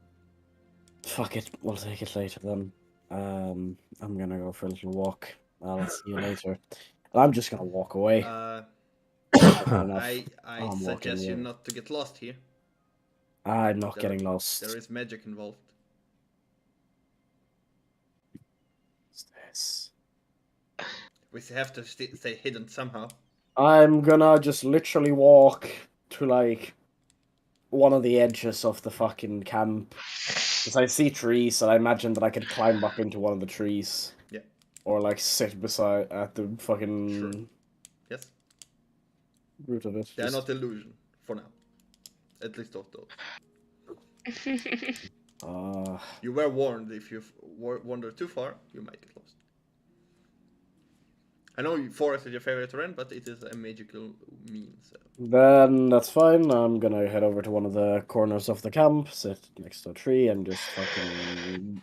Fuck it, we'll take it later then. I'm gonna go for a little walk. I'll see you later. And I'm just gonna walk away. Uh, Enough. I I'm suggest walking you away. not to get lost here. I'm not There- getting lost. There is magic involved. What's this? We have to stay hidden somehow. I'm gonna just literally walk to like one of the edges of the fucking camp. Because I see trees, and I imagine that I could climb up into one of the trees. Yeah. Or like sit beside at the fucking Sure. Yes. root of it. They are Just- not illusion for now. At least of those. You were warned if you wander too far, you might get lost. I know forest is your favorite terrain, but it is a magical means. So. Then that's fine. I'm gonna head over to one of the corners of the camp, sit next to a tree, and just fucking.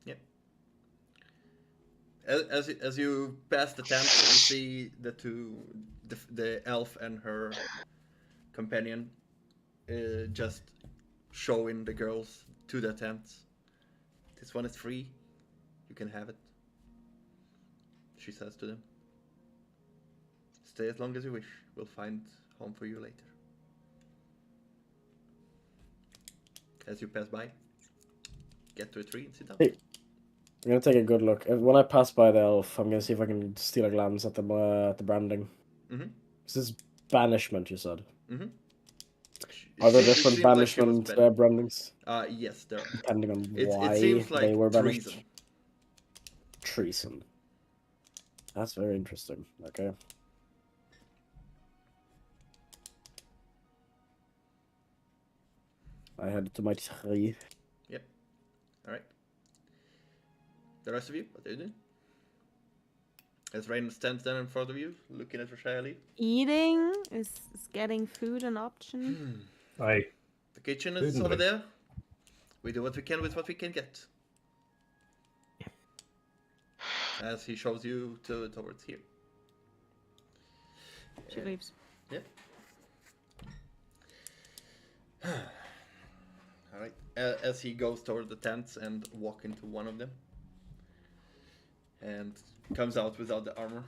Yeah. As you pass the tent, you see the elf and her companion just showing the girls to their tents. This one is free. You can have it. She says to them. Stay as long as you wish. We'll find home for you later. As you pass by, get to a tree and sit down. Hey. I'm gonna take a good look. When I pass by the elf, I'm gonna see if I can steal a glance at the branding. Mm-hmm. This is banishment, you said. Mm-hmm. Are there different banishment brandings? Yes, there are. Depending on It why seems like they were banished? treason. Treason. That's very interesting. Okay. I head to my tree. Alright. The rest of you, what do you do? As Rain stands there in front of you, looking at Rashaya. Eating is getting food an option. Aye. The kitchen is Food and over drink. there. We do what we can with what we can get. As he shows you towards here. She leaves. Alright. As he goes toward the tents and walk into one of them. And comes out without the armor.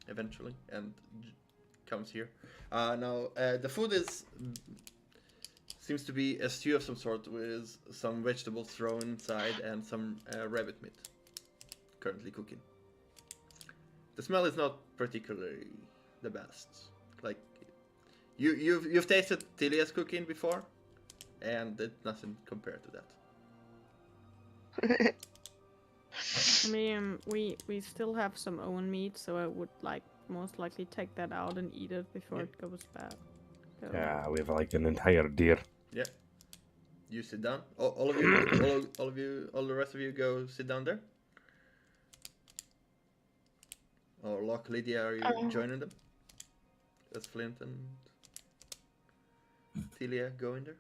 Eventually. And comes here. Now, the food seems to be a stew of some sort with some vegetables thrown inside and some rabbit meat. Currently cooking. The smell is not particularly the best. Like, you've tasted Tilia's cooking before? And it's nothing compared to that. I mean, we still have some own meat, so I would like most likely take that out and eat it before Yeah. it goes bad. So, Yeah, we have like an entire deer. Yeah. You sit down. All of you, all the rest of you go sit down there. Or Locke, Lydia, are you joining them? As Flint and Thelia go in there?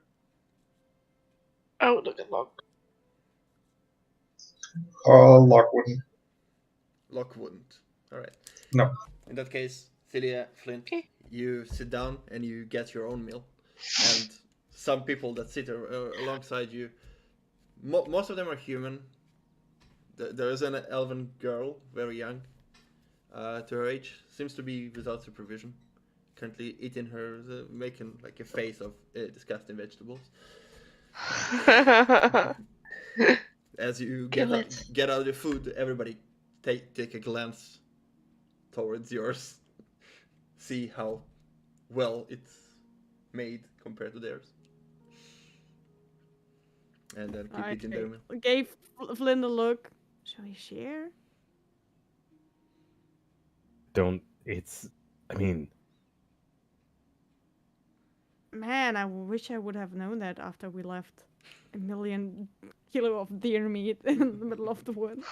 Oh, look at Locke. Lock wouldn't. Locke wouldn't. Alright. No. In that case, Thelia, Flint, Okay. you sit down and you get your own meal. And some people that sit alongside you, most of them are human. There is an elven girl, very young, to her age, seems to be without supervision. Currently eating her, making like a face of disgusting vegetables. As you Kill it. get out of the food, everybody take a glance towards yours. See how well it's made compared to theirs. And then keep eating their meal. Gave Flynn a look. Shall we share? I mean, Man, I wish I would have known that after we left 1,000,000 kilo of deer meat in the middle of the woods.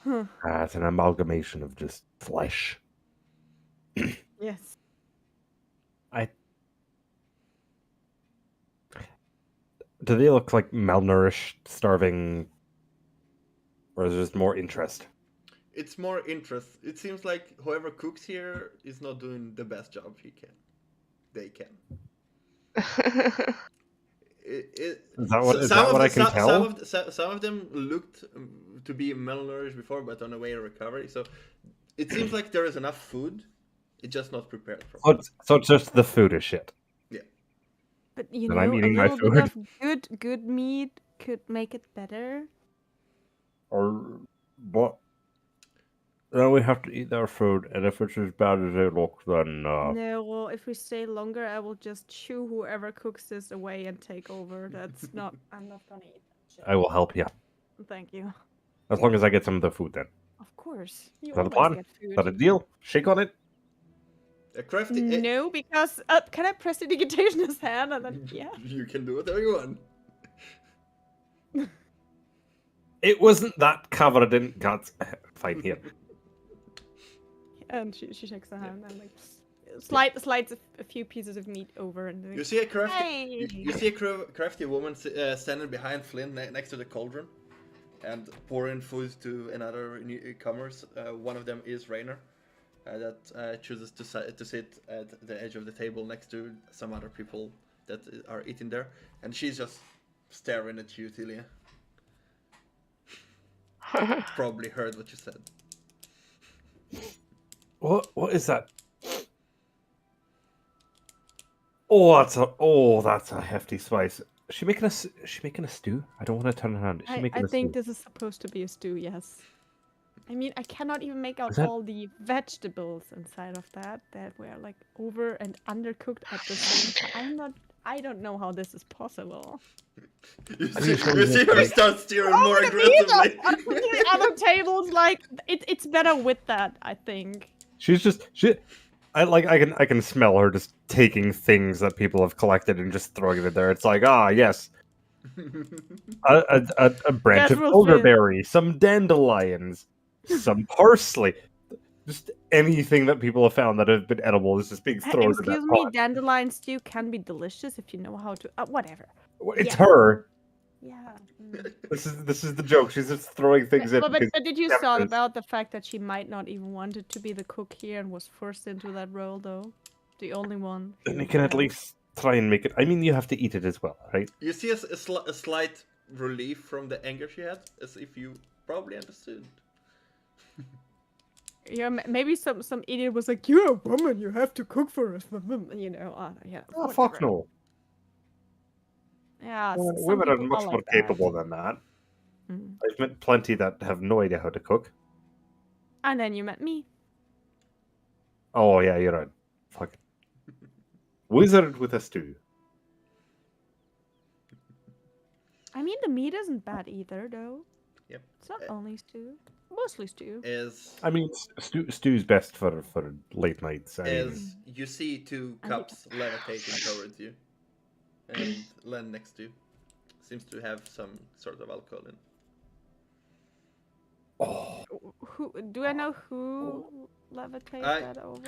Huh. it's an amalgamation of just flesh. Yes. Do they look like malnourished, starving, or is there just more interest? It's more interest. It seems like whoever cooks here is not doing the best job they can. Is that what I can tell? Some of them looked to be malnourished before, but on the way to recovery. So it seems like there is enough food. It's just not prepared for. So it's just the food is shit. Yeah. But you And know, I'm a eating my little bit food. of good meat could make it better. Or what? Then we have to eat their food, and if it's as bad as they look, then No, well, if we stay longer, I will just chew whoever cooks this away and take over. That's not. I'm not gonna eat that shit. I will help you. Thank you. As long as I get some of the food, then. Of course. You Is that the always plan? get Is that a food. deal? Shake on it? A crafty. No, because can I press the digitation in his hand and then yeah. You can do whatever you want. It wasn't that covered in guts. Fine, here. And she shakes her hand and like slides a few pieces of meat over and You see a crafty. Hey! You see a crafty woman standing behind Flynn next to the cauldron, and pouring food to another newcomers. One of them is Rainer, that chooses to sit at the edge of the table next to some other people that are eating there, and she's just staring at you, Tilia. Probably heard what you said. What is that? Oh, that's a hefty spice. Is she making a stew? I don't want to turn around. Is she making I a think stew? this is supposed to be a stew, yes. I mean, I cannot even make out Is that- all the vegetables inside of that were like over and undercooked at the same time. I don't know how this is possible. You I see, think you it's see her like- start steering more aggressively. The other tables, like it's better with that, I think. I can smell her just taking things that people have collected and just throwing it in there. It's like, yes. A branch of Several things. elderberry, some dandelions, some parsley. Just anything that people have found that have been edible is just being thrown in that Excuse me, pot. dandelion stew can be delicious if you know how to. Whatever. It's Yeah. her. Yeah. This is the joke. She's just throwing things in. But because did you she's thought tempted. about the fact that she might not even wanted to be the cook here and was forced into that role, though? The only one. Then you can at least try and make it. I mean, you have to eat it as well, right? You see a slight relief from the anger she had, as if you probably understood. Yeah, maybe some idiot was like, "You're a woman, you have to cook for us," you know. Yeah. Oh, fuck whatever. no. Yeah, some Women are people much like more that. capable than that. Mm. I've met plenty that have no idea how to cook. And then you met me. Oh, yeah, you're right. Fuck. Wizard with a stew. I mean, the meat isn't bad either, though. Yep. It's not only stew. Mostly stew. I mean, stew's best for late nights. I mean, As you see two And the- cups levitating towards you, and Len next to you seems to have some sort of alcohol in. oh, Who do I know who levitates that over?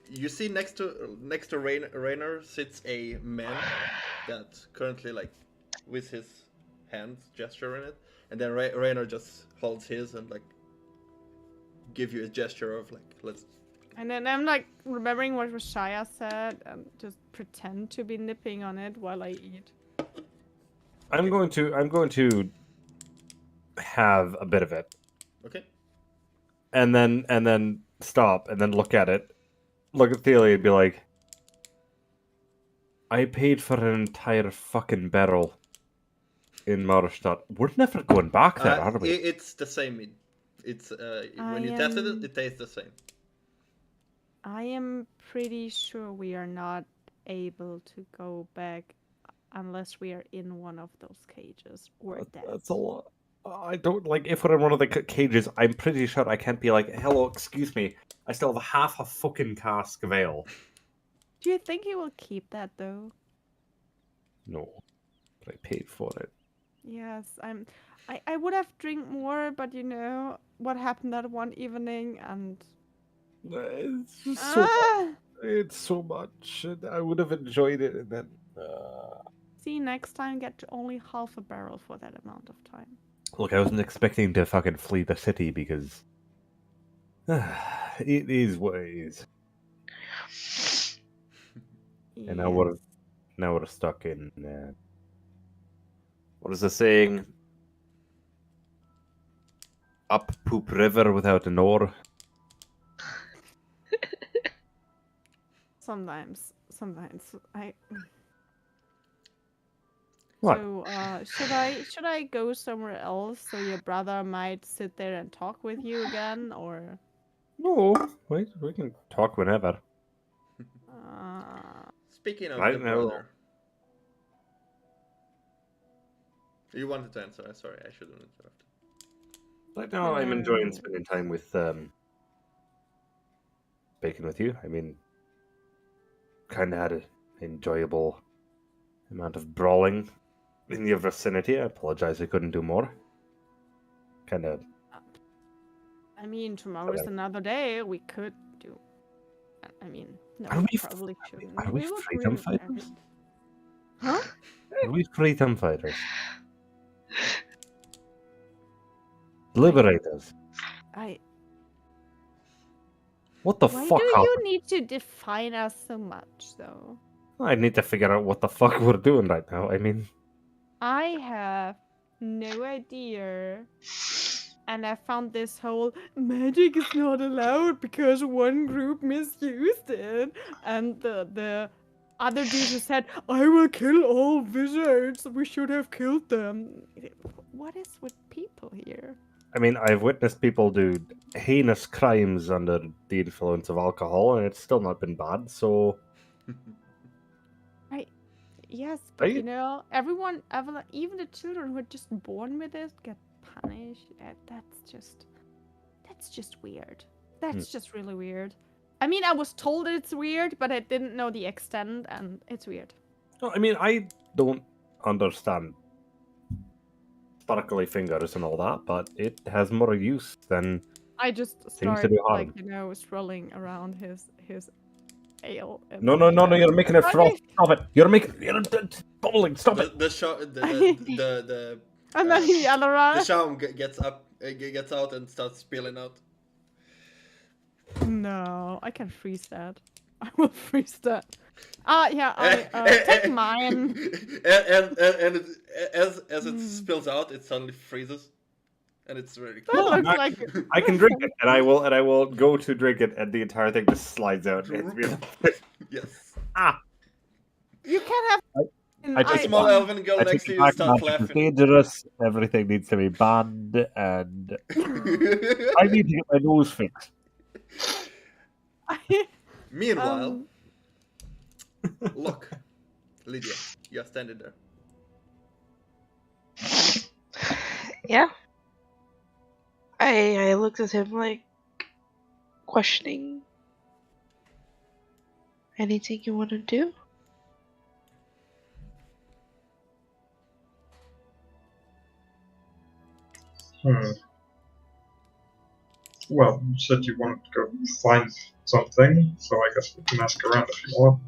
You see next to Rainer sits a man that currently like with his hands gesture in it, and then Rainer just holds his and like give you a gesture of like let's. And then I'm like remembering what Rashaya said and just pretend to be nipping on it while I eat. I'm going to have a bit of it, Okay. and then stop, and then look at it, look at Thelia, and be like, I paid for an entire fucking barrel in Marstadt. We're never going back there, are we? It's the same meat. It's when you tested it, it tastes the same. I am pretty sure we are not able to go back unless we are in one of those cages or dead. That's a lot. I don't like if we're in one of the cages. I'm pretty sure I can't be like, hello, excuse me. I still have half a fucking cask of ale. Do you think he will keep that though? No, but I paid for it. Yes, I would have drink more, but you know what happened that one evening, and It's just so. It's so much. And I would have enjoyed it, and then. See, next time get only half a barrel for that amount of time. Look, I wasn't expecting to fucking flee the city because. It is what it is. And now we're stuck in. What is the saying? Up poop river without an oar. Sometimes I. What? So, should I go somewhere else so your brother might sit there and talk with you again, or? No, wait, we can talk whenever. Speaking of Right your now- brother, you wanted to answer. Sorry, I shouldn't interrupt. Right now, I'm enjoying spending time with Bacon with you. I mean, kind of had an enjoyable amount of brawling in your vicinity. I apologize, I couldn't do more. Kind of. I mean, tomorrow's Okay. another day. We could do. I mean, no, Are we we probably shouldn't. are we would freedom ruin fighters? everything. Huh? Are we freedom fighters? Liberators. What the Why fuck do happened? you need to define us so much, though? I need to figure out what the fuck we're doing right now. I mean, I have no idea. And I found this whole magic is not allowed because one group misused it. And the other dude who said, I will kill all wizards. We should have killed them. What is with people here? I mean, I've witnessed people do heinous crimes under the influence of alcohol, and it's still not been bad. So, Yes, but Right? you know, everyone, even the children who are just born with it, get punished. That's just weird. That's just really weird. I mean, I was told it's weird, but I didn't know the extent, and it's weird. no, I mean, I don't understand sparkly fingers and all that, but it has more use than. I just Seems to started, do harm. like, you know, strolling around his ale. And No, you're making it froth. Stop it! You're bubbling. Stop it! The And then he yelled the around. shaman gets out and starts spilling out. No, I can freeze that. I will freeze that. Yeah, take mine. And as it spills out, it suddenly freezes, and it's really That cool. looks like I can drink it, and I will go to drink it, and the entire thing just slides out. Yes. you can't have. I The take small elven girl I next take to it you back. starts Magic is laughing. dangerous. Everything needs to be banned, and I need to get my nose fixed. Meanwhile, look, Lydia, you're standing there. Yeah. I looked at him like questioning. Anything you want to do? Well, you said you wanted to go find something, so I guess we can ask around if you want.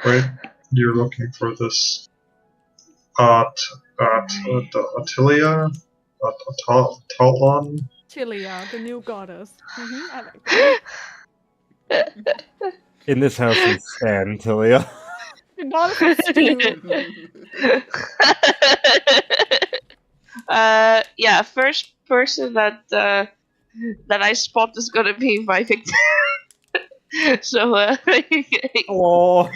Right? You're looking for this Attilia? Talon? Chilia, the new goddess. I like that. In this house you stand, Tilia. The goddess of stew. Yeah, first person that I spot is gonna be my victim. So, Oh,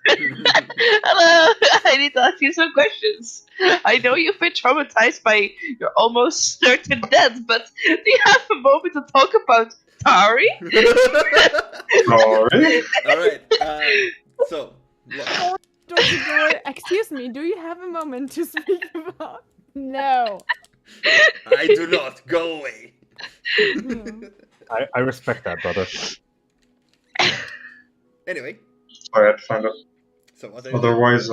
hello, I need to ask you some questions. I know you've been traumatized by your almost certain death, but do you have a moment to talk about Tari? Sorry? Alright, so, look. Don't you do it. Excuse me, do you have a moment to speak about? No. I do not. Go away. I respect that, brother. Anyway, Sorry, I had to find it. so what are you Otherwise,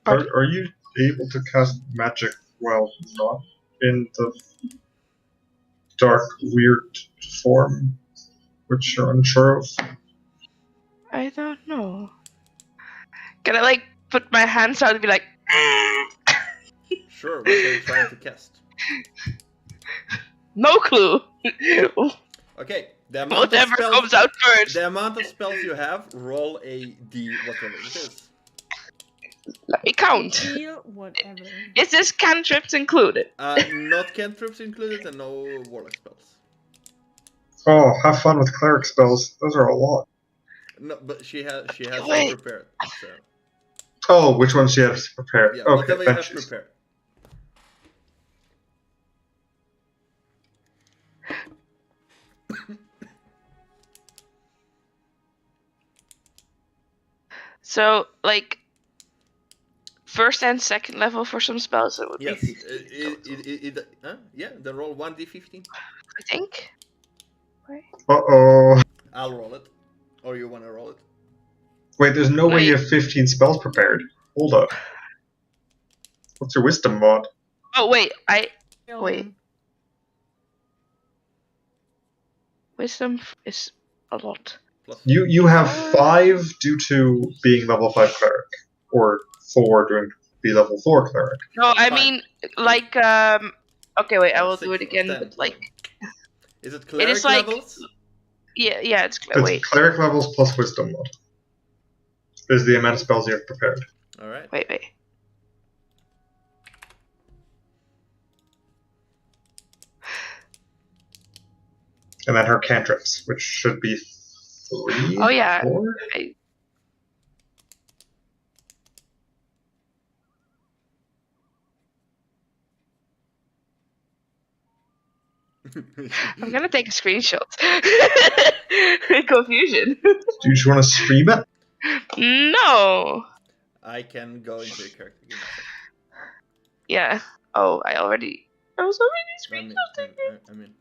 are you able to cast magic while not in the dark, weird form, which you're unsure of? I don't know. Can I like put my hands out and be like, Sure, what are you trying to cast? no clue. Okay, the amount of Whatever spells, comes out first. the amount of spells you have, roll a d whatever it is. Let me count. Deal whatever. Is this cantrips included? Not cantrips included and no warlock spells. Oh, have fun with cleric spells. Those are a lot. No, but she has Wait. some prepared. So Oh, which ones she has prepared? yeah, Okay, whatever you then have she's- prepared. So, like, first and second level for some spells, it would Yes, be. yeah. Then roll 1d15. I think. Uh-oh. I'll roll it, or you wanna roll it? Wait, there's no way Wait. you have 15 spells prepared. Hold up. What's your wisdom mod? Oh wait, Kill Wait. him. wisdom is a lot. Plus You have 5 due to being level 5 cleric, or 4 doing be level 4 cleric. No, I Fine. mean like Okay, wait, I will do it 6 or again, 10, but like is it cleric like- levels? yeah, it's It's wait, cleric levels plus wisdom mod. Is the amount of spells you have prepared. All right. wait. And then her cantrips, which should be 3? Oh, yeah. 4? I'm gonna take a screenshot. Confusion. Do you just want to stream it? No. I can go into your character. Give me a second. Yeah. Oh, I was already screenshotting. I mean,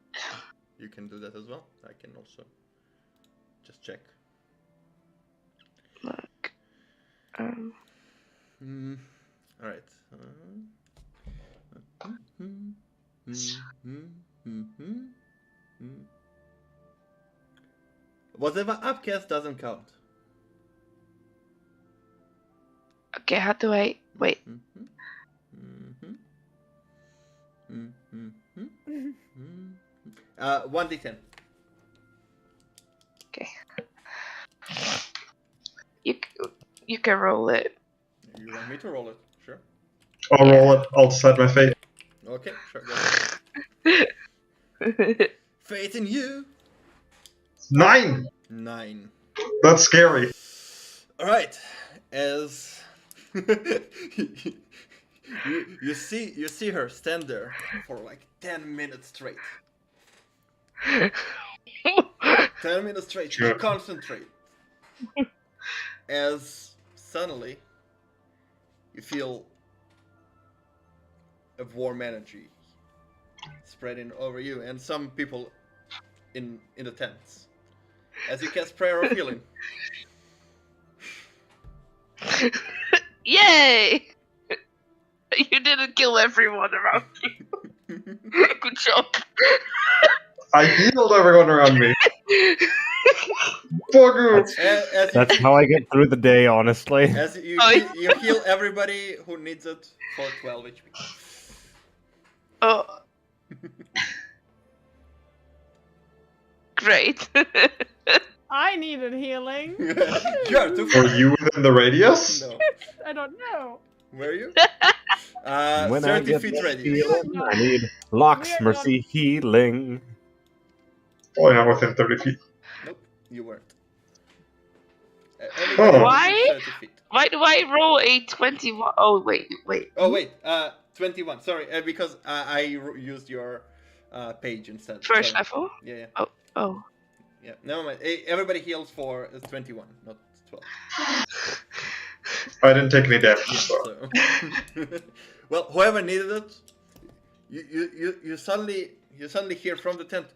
you can do that as well. I can also just check. Look. All right. Whatever upcast doesn't count. Okay, how do I wait? 1d10. Okay. You can roll it. You want me to roll it? Sure. I'll roll it. I'll decide my fate. Okay, sure. Go ahead. Faith in you. 9! 9. That's scary. All right. As you see her stand there for like 10 minutes straight. 10 minutes straight. Sure. Concentrate. as suddenly you feel a warm energy spreading over you and some people in the tents. As you cast Prayer of Healing. Yay! You didn't kill everyone around you. Good job. I healed everyone around me. Fuck you. That's how I get through the day, honestly. As you, Oh, you heal everybody who needs it for 12 HP. Oh. Great. I needed healing. You're too Were you within the radius? No. I don't know. Were you? When I 30 get feet that radius. feeling, I need Locks We're Mercy Healing. Probably not within 30 feet. Nope, you weren't. Oh. Everybody Why? within 30 feet. Why do I roll a 21? Oh, wait. Oh, wait. 21. Sorry, because I used your page instead. First Sorry. level? Yeah. Oh. Yeah, never mind. Everybody heals for 21, not 12. I didn't take any damage, Yeah, so. so. Well, whoever needed it, you suddenly hear from the tent.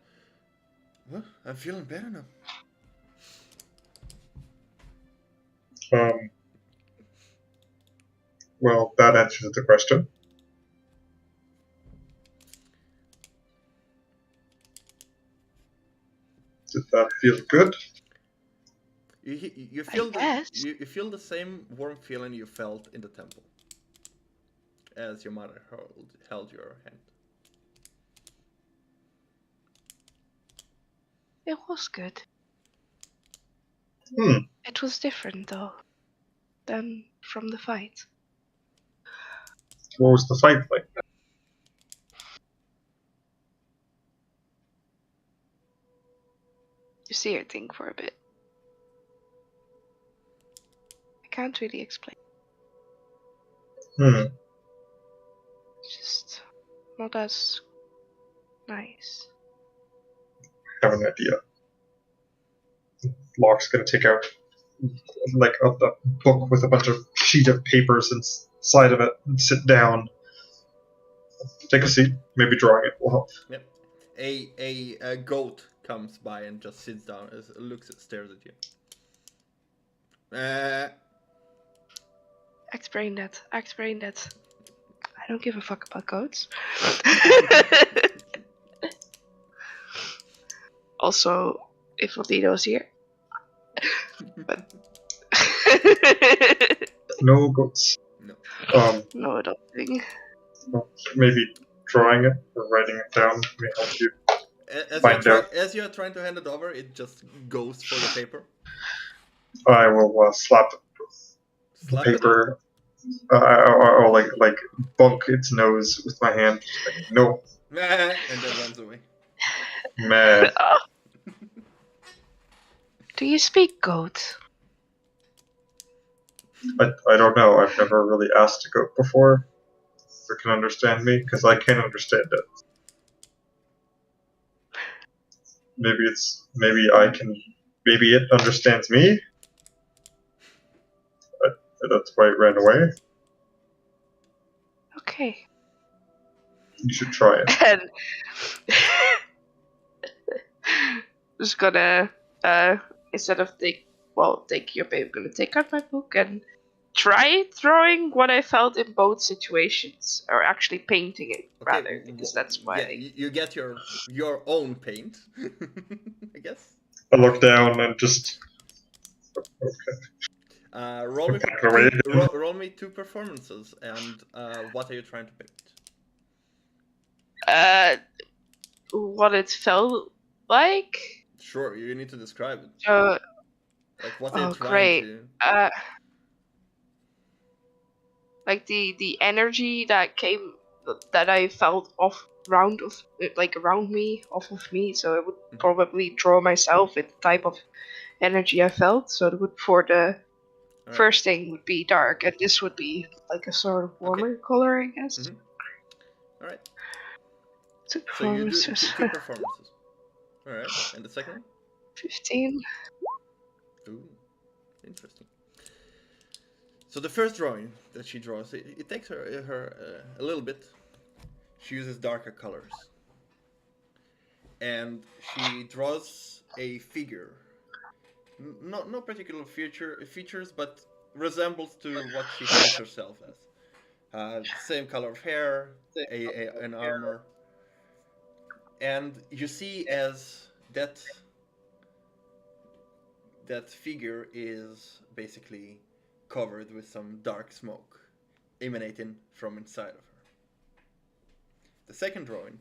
Well, I'm feeling better now. Well, that answers the question. Did that feel good? You feel guess. you feel the same warm feeling you felt in the temple as your mother held your hand. It was good. It was different, though, than from the fight. What was the fight like? You see her think for a bit. I can't really explain. It's just not as nice. I have an idea. Locke's gonna take out like a book with a bunch of sheet of papers inside of it and sit down. Take a seat. Maybe drawing it will help. Yep. A goat comes by and just sits down, stares at you. Explain that. I don't give a fuck about goats. Also, if Lotito's here. But No goats. No. no, I don't think. Maybe drawing it or writing it down may help you. As you're trying to hand it over, it just goes for the paper. I will slap Slap paper. Or like bunk its nose with my hand. Like, no, it, and then runs away. man. Do you speak goat? I don't know. I've never really asked a goat before. If it can understand me, because I can't understand it. Maybe it understands me. That's why it ran away. Okay. You should try it. And just gonna instead of take your paper, gonna take out my book and try drawing what I felt in both situations, or actually painting it rather, because that's why. Yeah, you get your own paint, I guess. I look down and just. Okay. Roll me Back away. roll me 2 performances, and what are you trying to paint? What it felt like. Sure, you need to describe it. Like what are you trying great. to? Like the energy that I felt around me, off of me. So I would probably draw myself in the type of energy I felt. So it would for the first thing would be dark, and this would be like a sort of warmer color, I guess. Mm-hmm. All right. 2 So you do performances. 2 performances. All right, and the second one? 15. Ooh, interesting. So the first drawing that she draws, it takes her a little bit. She uses darker colors, and she draws a figure. No particular features, but resembles to what she sees herself as. Same color of hair, an armor, and you see as that figure is basically covered with some dark smoke emanating from inside of her. The second drawing,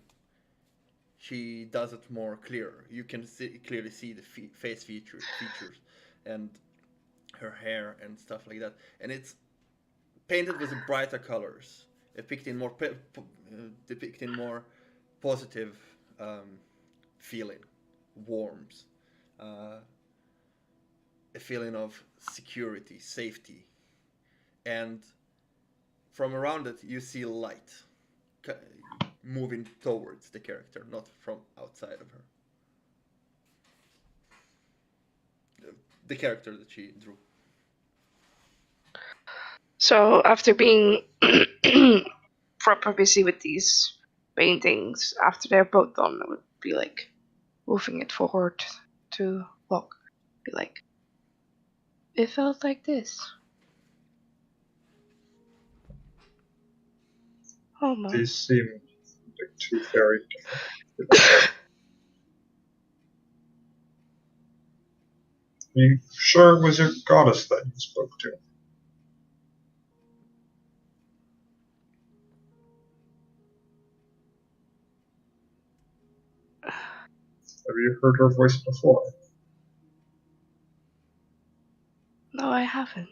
she does it more clearer. You can clearly see the face features and her hair and stuff like that. And it's painted with brighter colors, depicting more positive feeling, warmth, a feeling of security, safety, and from around it you see light moving towards the character, not from outside of her. The character that she drew. So after being proper busy with these paintings, after they're both done, I would be like moving it forward to walk. Be like, it felt like this. Almost. These seem like two very different. Are you sure it was your goddess that you spoke to? Have you heard her voice before? No, I haven't.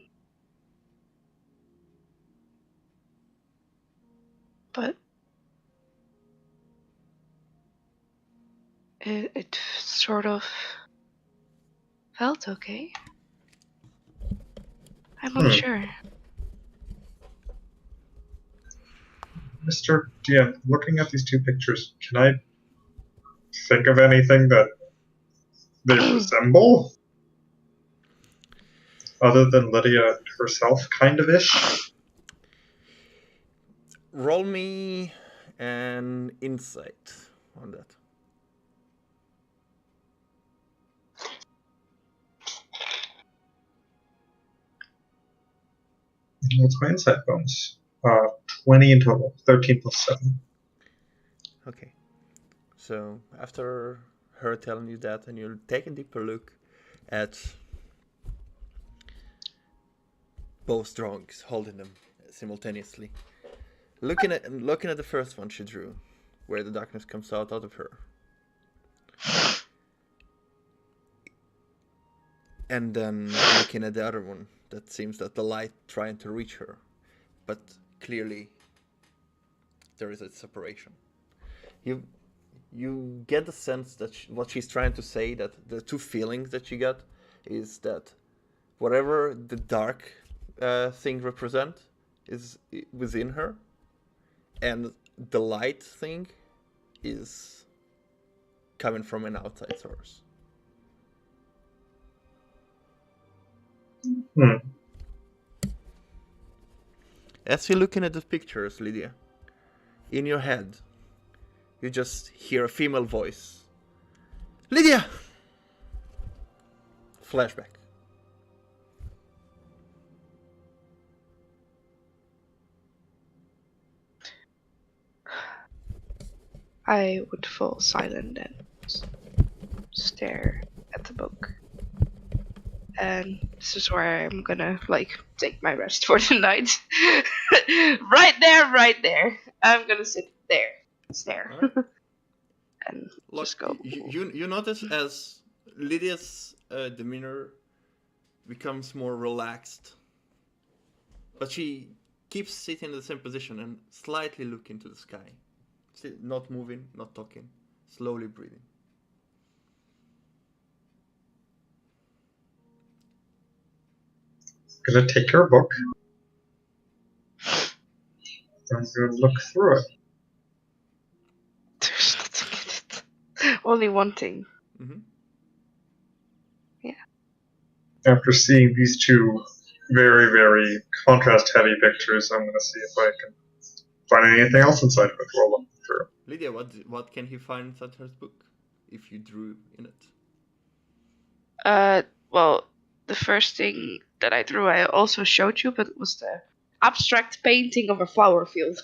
But it sort of felt okay. I'm not sure. Mr. DM, looking at these two pictures, can I think of anything that they resemble? Other than Lydia herself, kind of ish? Roll me an insight on that. What's my insight bonus? 20 in total, 13 plus 7. Okay. So after her telling you that, and you take a deeper look at both drawings, holding them simultaneously. Looking at the first one she drew, where the darkness comes out of her. And then looking at the other one, that seems that the light trying to reach her. But clearly there is a separation. You get the sense that what she's trying to say, that the two feelings that she got is that whatever the dark thing represent is within her, and the light thing is coming from an outside source. As you're looking at the pictures, Lydia, in your head, you just hear a female voice. Lydia! Flashback. I would fall silent and stare at the book. And this is where I'm gonna take my rest for the night. right there. I'm gonna sit there, stare, Right. and just go. You notice as Lydia's demeanor becomes more relaxed, but she keeps sitting in the same position and slightly looking to the sky, not moving, not talking, slowly breathing. Gonna take your book. I'm gonna look through it. There's nothing in it. Only one thing. Mm-hmm. After seeing these two very, very contrast-heavy pictures. I'm gonna see if I can find anything else inside of it while looking through. Lydia, what can he find inside her book if you drew in it? Well, the first thing that I drew, I also showed you, but it was the abstract painting of a flower field,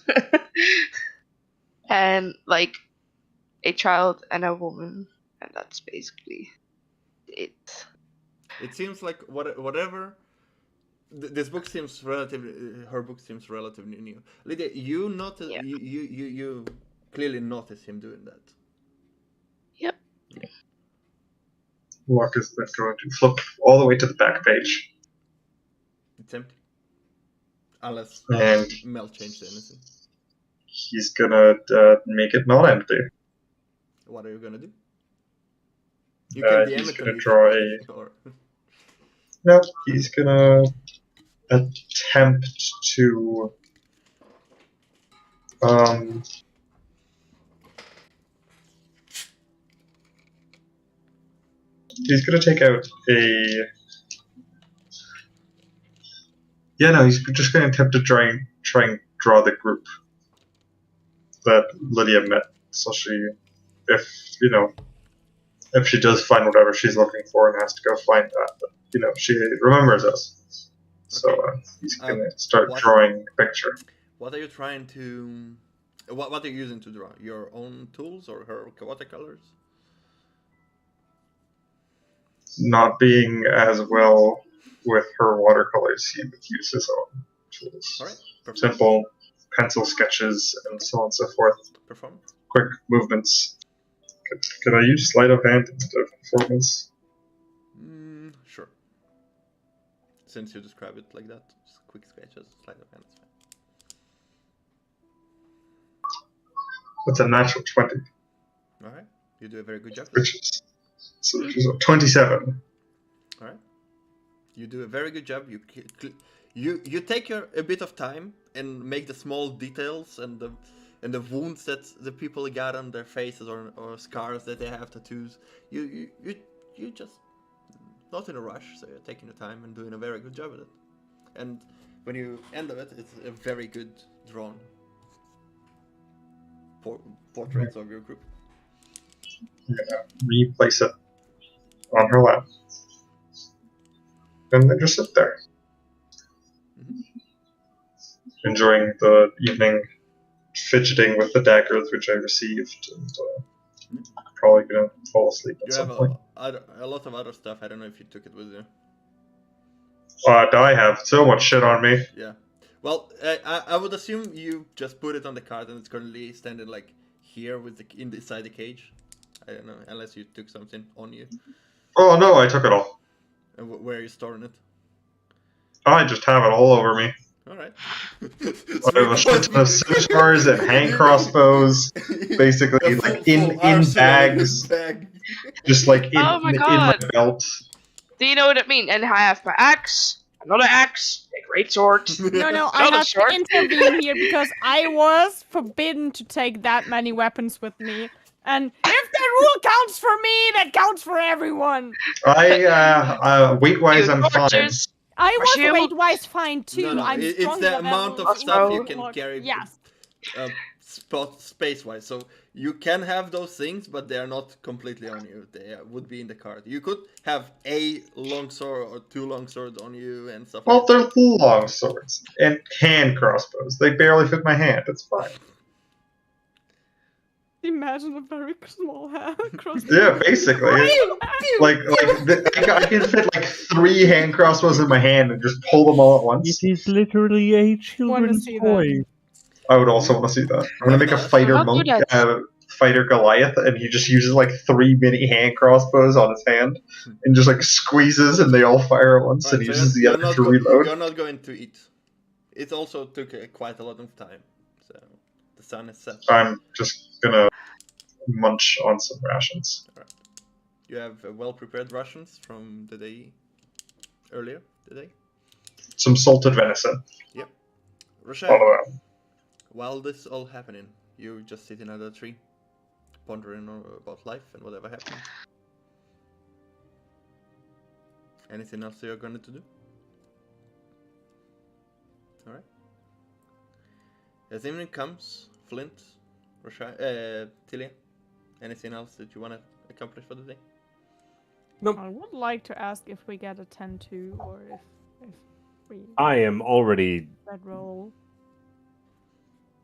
and like a child and a woman, and that's basically it. It seems like whatever. This book seems relatively. Her book seems relatively new. Lydia, you notice. Yeah. You clearly notice him doing that. Yep. Luck is then going to flip all the way to the back page. It's empty. Unless And Mel changed anything. he's gonna make it not empty. What are you gonna do? You can DM He's it gonna on draw YouTube, or No, he's gonna attempt to he's gonna take out a he's just gonna attempt to try and draw the group that Lydia met. So if she does find whatever she's looking for and has to go find that, but, she remembers us. So he's gonna start drawing a picture. what are you trying to? What are you using to draw? Your own tools or her watercolors? Not being as well with her watercolors, he would use his own tools. All right. Simple pencil sketches and so on and so forth. Perform. Quick movements. Could I use sleight of hand instead of performance? Sure. Since you describe it like that, just quick sketches, sleight of hand. That's a natural 20. All right. You do a very good job. Which is a 27. All right. You do a very good job. You take a bit of time and make the small details and the wounds that the people got on their faces or scars that they have, tattoos. You just not in a rush, so you're taking your time and doing a very good job at it. And when you end of it, it's a very good drawn portraits of your group. I'm gonna replace it on her lap. And then just sit there. Enjoying the evening, fidgeting with the daggers which I received, and probably gonna fall asleep at You some have point. a lot of other stuff. I don't know if you took it with you. I have so much shit on me. Yeah. Well, I would assume you just put it on the card and it's currently standing like here with inside the cage. I don't know, unless you took something on you. Oh no, I took it all. And where are you storing it? I just have it all over me. Alright. I have a shit ton of scimitars and hand crossbows, basically like in bags, just like in my belt. Do you know what it means? And I have my axe, another axe, a great sword. No, I have to intervene here because I was forbidden to take that many weapons with me. And if the rule counts for me, that counts for everyone. Weight-wise, I'm fine. I was weight-wise fine too. No, it's the amount of stuff you can carry. Yes. Space-wise, so you can have those things, but they are not completely on you. They would be in the card. You could have a long sword or two long swords on you and stuff. Well, they're long swords and hand crossbows. They barely fit my hand. It's fine. Imagine a very small hand crossbow. Yeah, basically. I can fit like 3 hand crossbows in my hand and just pull them all at once. It is literally a children's toy. I would also want to see that. I'm gonna make a fighter monk, fighter Goliath, and he just uses like 3 mini hand crossbows on his hand, and just like squeezes, and they all fire at once, and he uses the other to reload. You're not going to eat. It also took quite a lot of time, so the sun is set. I'm just gonna munch on some rations. All right. You have well-prepared rations from the day earlier today. Some salted venison. Yep. Rochelle. While this is all happening, you just sitting under a tree, pondering about life and whatever happened. Anything else you're going to do? All right. As evening comes, Flint, Tilia, anything else that you want to accomplish for the day? I would like to ask if we get a 10-2 or if we I am already. bedroll.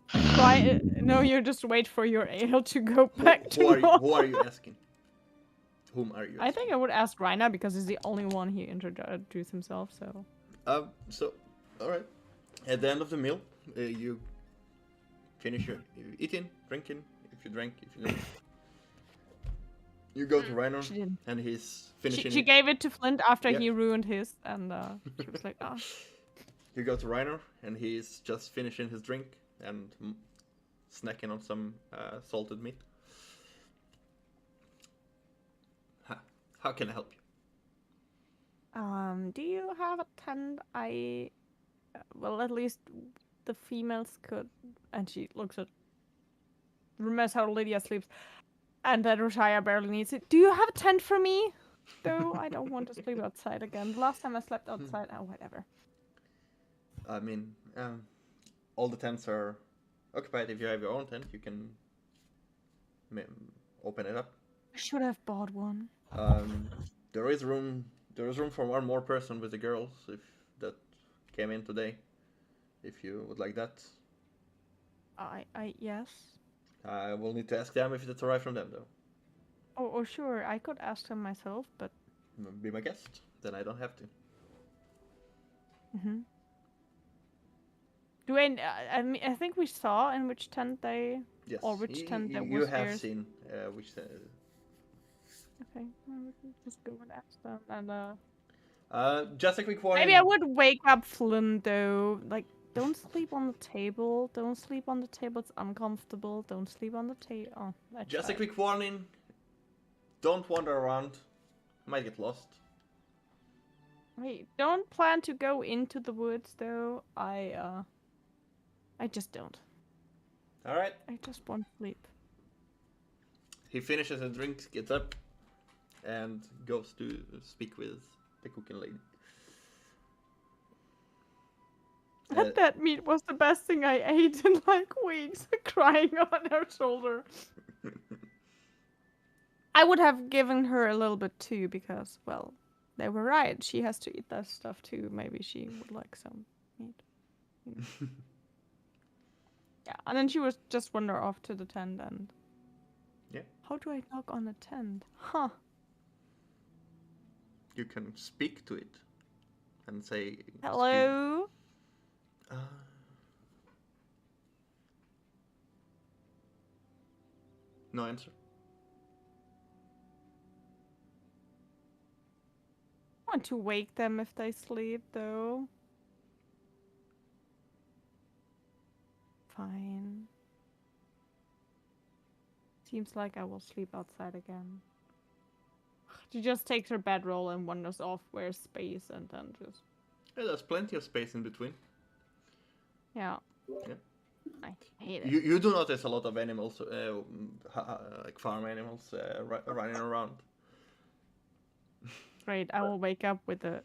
Try no, you just wait for your ale to go back to normal. Who are you asking? Whom are you asking? I think I would ask Raina because he's the only one he introduced himself, so. So, alright. At the end of the meal, you finish your eating, drinking, if you drank, if you didn't. You go to Reiner, She didn't. and he's finishing. She gave it to Flint after Yeah. he ruined his, and she was like, oh. You go to Reiner, and he's just finishing his drink and snacking on some salted meat. How can I help you? Do you have a tent? Well, at least the females could. And she looks at. Remembers how Lydia sleeps, and that Roshaya barely needs it. Do you have a tent for me? Though I don't want to sleep outside again. The last time I slept outside, whatever. I mean, all the tents are occupied. If you have your own tent, you can open it up. I should have bought one. There is room. There is room for one more person with the girls, if that came in today. If you would like that, Yes. I will need to ask them if it's alright from them, though. Oh, sure. I could ask them myself, but. Be my guest. Then I don't have to. Mhm. I mean, I think we saw in which tent they. Yes. Or which tent that you was have theirs. seen which. Okay, well, we can just go and ask them, and Just a quick warning. maybe I would wake up Flynn though. Like, don't sleep on the table. Don't sleep on the table. It's uncomfortable. Don't sleep on the table. Oh, I Just a tried. quick warning. Don't wander around. Might get lost. Wait, don't plan to go into the woods though. I just don't. All right. I just want sleep. He finishes a drink, gets up, and goes to speak with the cooking lady. That meat was the best thing I ate in like weeks. Crying on her shoulder. I would have given her a little bit too because, well, they were right. She has to eat that stuff too. Maybe she would like some meat. Yeah, and then she was just wander off to the tent and. Yeah. How do I knock on the tent? Huh. You can speak to it and say, Hello? No answer. I want to wake them if they sleep, though. Fine. Seems like I will sleep outside again. She just takes her bedroll and wanders off where space and then just... Yeah, there's plenty of space in between. Yeah. Yeah. I hate it. You do notice a lot of animals, like farm animals, running around. Great, I will wake up with a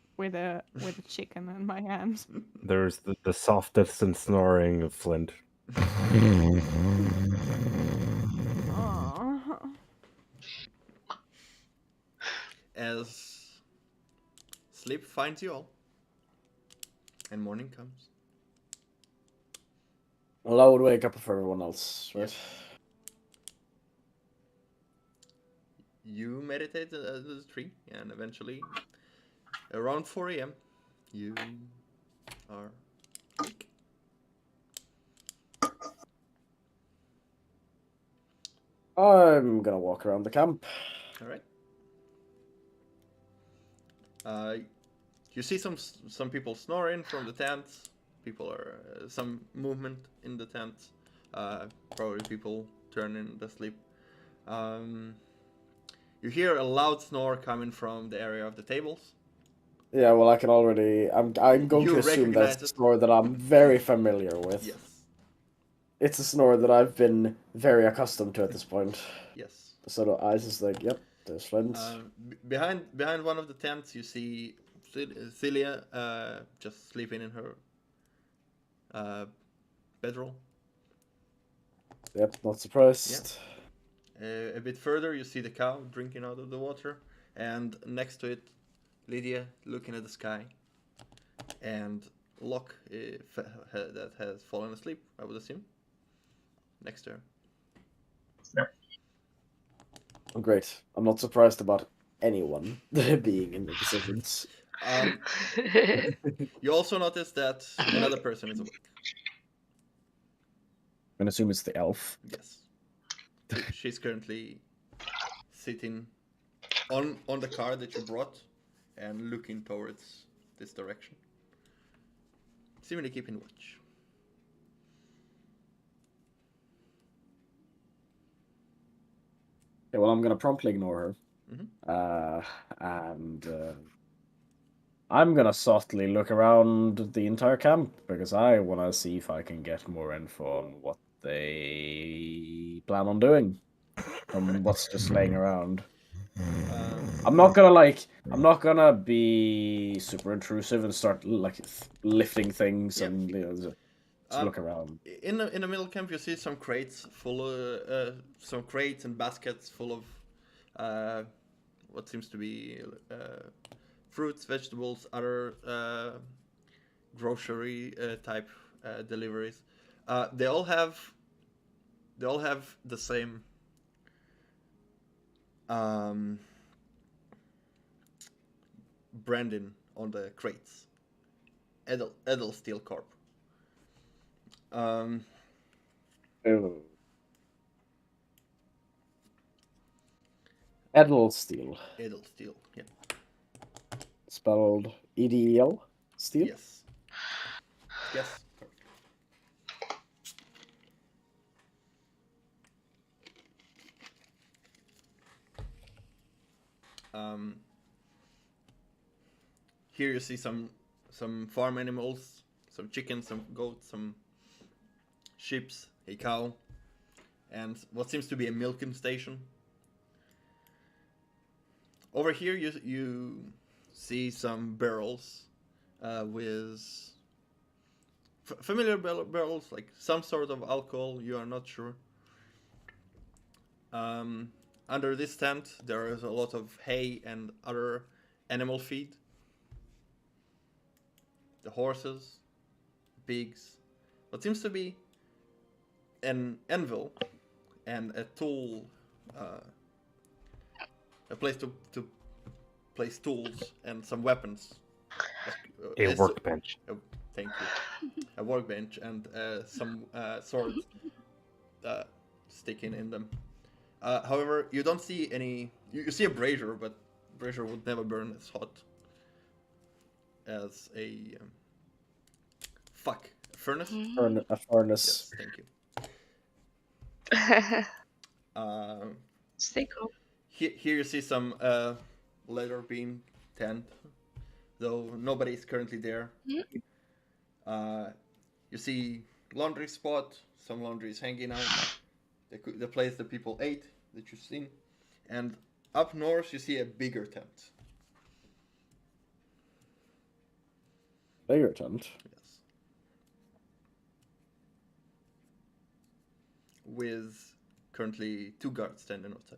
chicken in my hands. There's the softest and snoring of Flint. Oh. As sleep finds you all, and morning comes. Well, I would wake up for everyone else, right? You meditate under the tree, and eventually, around 4 a.m., you are awake. I'm gonna walk around the camp. All right. You see some people snoring from the tents. People are some movement in the tents. Probably people turning to sleep. You hear a loud snore coming from the area of the tables. Yeah, well, I can already. I'm going You to assume recognize that's a it? snore that I'm very familiar with. Yes. It's a snore that I've been very accustomed to at this point. Yes. So I was just like, yep, there's Flint. Behind one of the tents, you see Celia just sleeping in her bedroll. Yep, not surprised. A bit further, you see the cow drinking out of the water, and next to it, Lydia looking at the sky, and Locke that has fallen asleep, I would assume, next to her. Oh, great. I'm not surprised about anyone being in the positions. You also notice that another person is awake. I'm gonna assume it's the elf. Yes. She's currently sitting on the car that you brought and looking towards this direction. Seemingly keeping watch. Okay, well, I'm gonna promptly ignore her. Mhm. And I'm gonna softly look around the entire camp because I wanna see if I can get more info on what they plan on doing from what's just laying around. I'm not gonna be super intrusive and start like lifting things Yep. and just look around. In the middle camp, you see some crates full of some crates and baskets full of what seems to be fruits, vegetables, other grocery type deliveries. They all have the same branding on the crates. Edel Steel Corp. Oh. Edel Steel. Edel Steel, yeah. Spelled EDEL? Steel? Yes. Yes. Perfect. Here you see some farm animals, some chickens, some goats, some sheep, a cow, and what seems to be a milking station. Over here you see some barrels with familiar barrels, like some sort of alcohol, you are not sure. Under this tent there is a lot of hay and other animal feed. The horses, pigs, what seems to be an anvil and a tool, a place to place tools and some weapons. A workbench. Thank you. A workbench and some swords sticking in them. However, you don't see any. You see a brazier, but brazier would never burn as hot as a a furnace. A furnace. Yes, thank you. Stay calm. Here you see some leather being tanned, though nobody is currently there. You see laundry spot. Some laundry is hanging out. The place that people ate that you've seen, and up north you see a bigger tent. Bigger tent. Yes. With currently 2 guards standing outside.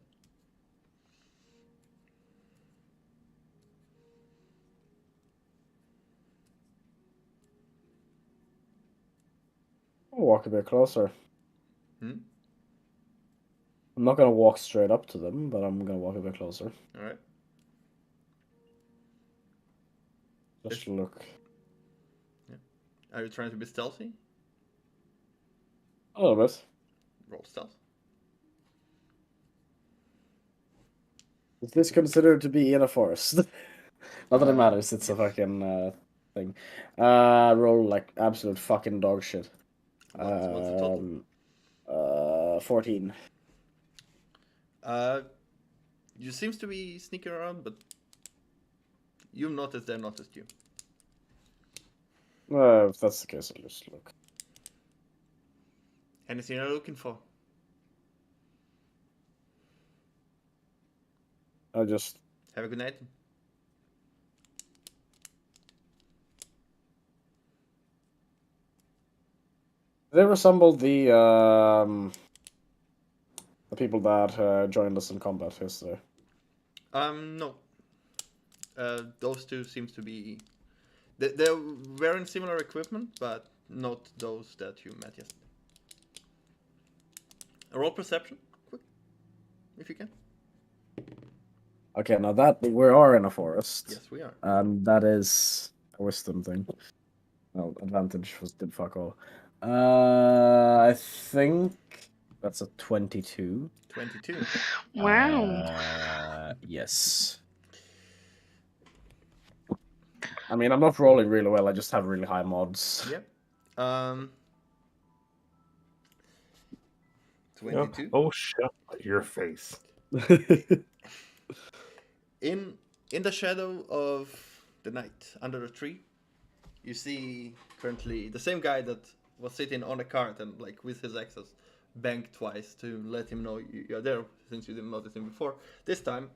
I'll walk a bit closer. Hmm? I'm not gonna walk straight up to them, but I'm gonna walk a bit closer. Alright. Just to look. Yeah. Are you trying to be stealthy? A little bit. Roll stealth. Is this considered to be in a forest? Not that it matters, it's a fucking thing. Roll like absolute fucking dog shit. What's the total? 14. You seems to be sneaking around, but you've noticed they noticed you. If that's the case, I'll just look. Anything you're looking for? I'll just... Have a good night. They resemble the people that joined us in combat yesterday. No. Those two seems to be. They're wearing similar equipment, but not those that you met yesterday. Roll perception, quick, if you can. Okay, now that we are in a forest. Yes, we are. That is a wisdom thing. Well, advantage did fuck all. I think that's a 22. 22. Wow. Yes. I mean, I'm not rolling really well. I just have really high mods. Yep. 22. Yep. Oh, shut your face. In the shadow of the night, under a tree, you see currently the same guy that was sitting on a cart and like with his axes banged twice to let him know you're there since you didn't notice him before. This time,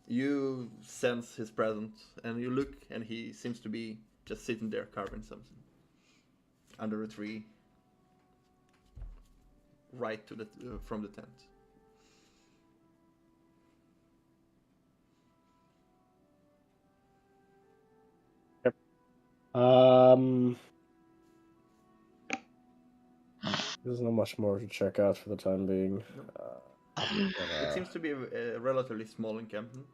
you sense his presence and you look and he seems to be just sitting there carving something under a tree, right to the from the tent. There's not much more to check out for the time being. It seems to be a relatively small encampment.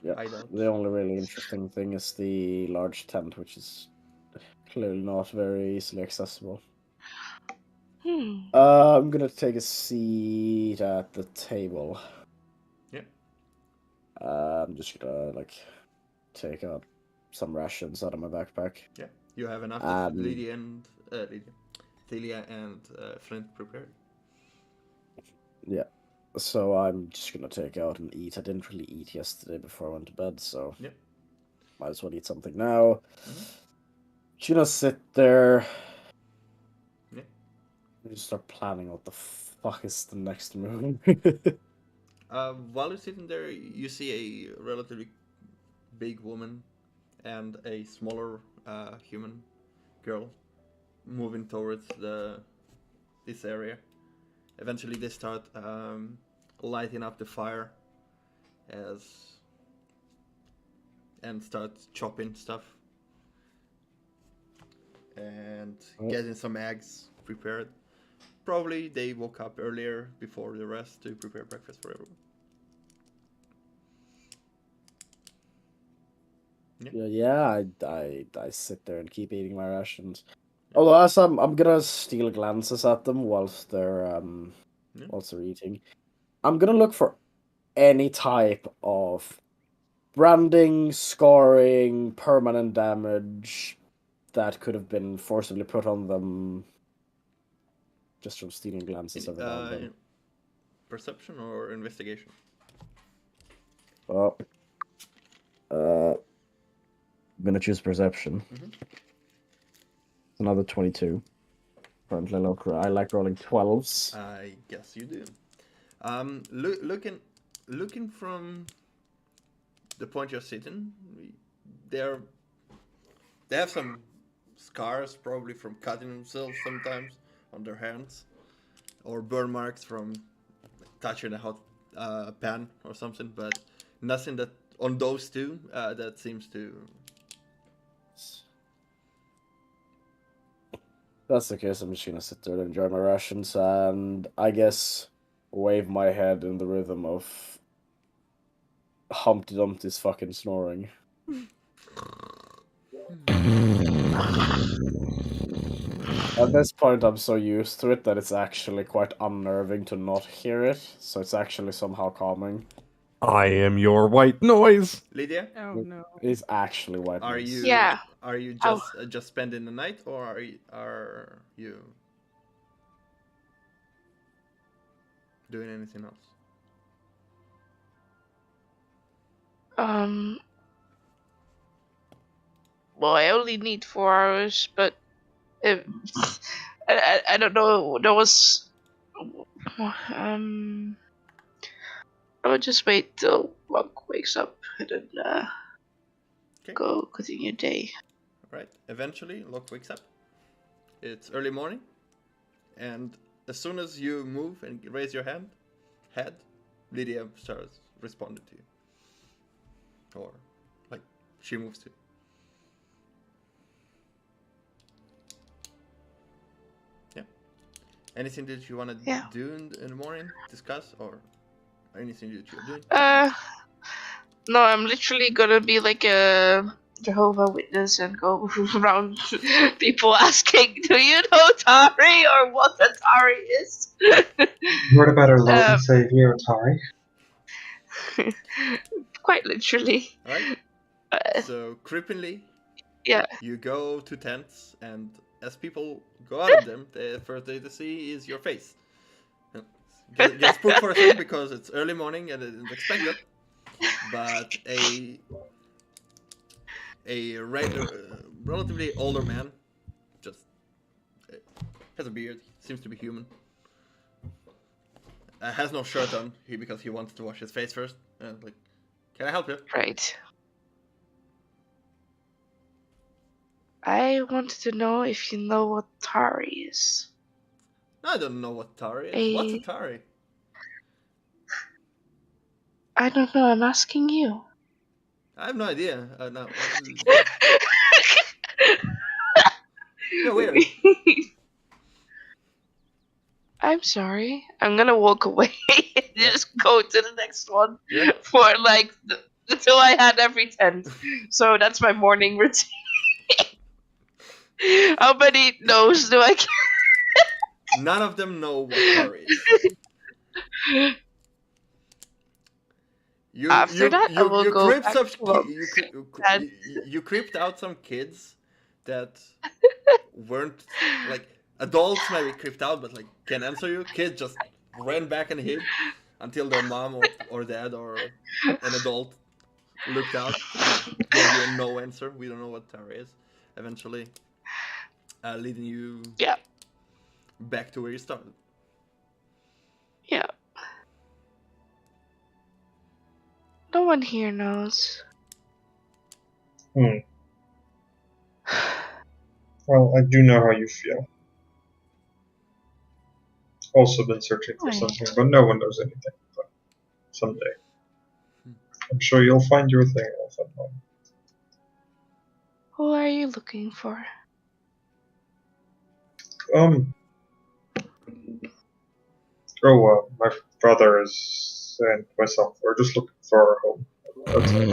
Yeah, hideout. the only really interesting thing is the large tent, which is clearly not very easily accessible. I'm gonna take a seat at the table. Yeah. I'm just gonna like take out some rations out of my backpack. Yeah, you have enough that Thelia and Flint prepared. Yeah. So I'm just gonna take out and eat. I didn't really eat yesterday before I went to bed, so yeah, might as well eat something now. Just gonna sit there. Yeah. Just start planning what the fuck is the next move. While you're sitting there, you see a relatively big woman and a smaller human girl moving towards this area. Eventually, they start lighting up the fire and start chopping stuff and getting some eggs prepared. Probably they woke up earlier before the rest to prepare breakfast for everyone. I sit there and keep eating my rations. Although as I'm gonna steal glances at them whilst they're eating. I'm gonna look for any type of branding, scarring, permanent damage that could have been forcibly put on them just from stealing glances every now and then. Perception or investigation? Oh. I'm gonna choose perception. It's another 22. Apparently, I like rolling 12s. I guess you do. Looking from the point you're sitting, they have some scars, probably from cutting themselves sometimes on their hands, or burn marks from touching a hot pan or something. But nothing that on those two that seems to. That's the case. I'm just gonna sit there and enjoy my rations, and I guess wave my head in the rhythm of Humpty Dumpty's fucking snoring. At this point, I'm so used to it that it's actually quite unnerving to not hear it, so it's actually somehow calming. I am your white noise. Lydia? Oh no. It's actually white Are noise. you? Yeah. Are you just spending the night, or are you doing anything else? Well, I only need 4 hours, but I don't know. There was I would just wait till Monk wakes up and then Okay. go continue day. Right. Eventually, Locke wakes up. It's early morning, and as soon as you move and raise your head, Lydia starts responding to you. Or, like, she moves to you. Yeah. Anything that you want to Yeah. do in the morning? Discuss? Or anything that you're doing? No, I'm literally gonna be like a Jehovah Witness and go around people asking, "Do you know Tari or what a Tari is?" What about our Lord and Savior, Tari? Quite literally. Alright? Uh, So, creepily, yeah. you go to tents, and as people go out of them, the first thing they see is your face. Get spooked for a second because it's early morning and it's expected. But a relatively older man, just has a beard, seems to be human. Has no shirt on because he wanted to wash his face first. Like, can I help you? Right. I wanted to know if you know what Tari is. I don't know what Tari is. What's a Tari? I don't know, I'm asking you. I have no idea. No. You're weird. I'm sorry. I'm gonna walk away and just go to the next one Yeah. for like until I had every 10. So that's my morning routine. How many no's do I get? None of them know what Tari is. After that, I will go creeped back some to you creeped out some kids that weren't like adults maybe creeped out but like can't answer you. Kids just ran back and hid until their mom or dad or an adult looked out and gave you a no answer. We don't know what Tara is. Eventually, leading you back to where you started. Yeah. No one here knows. Well, I do know how you feel. Also been searching for something, but no one knows anything. But someday. I'm sure you'll find your thing, I'll find mine. Who are you looking for? My brother is and myself. We're just looking for a home. That's it.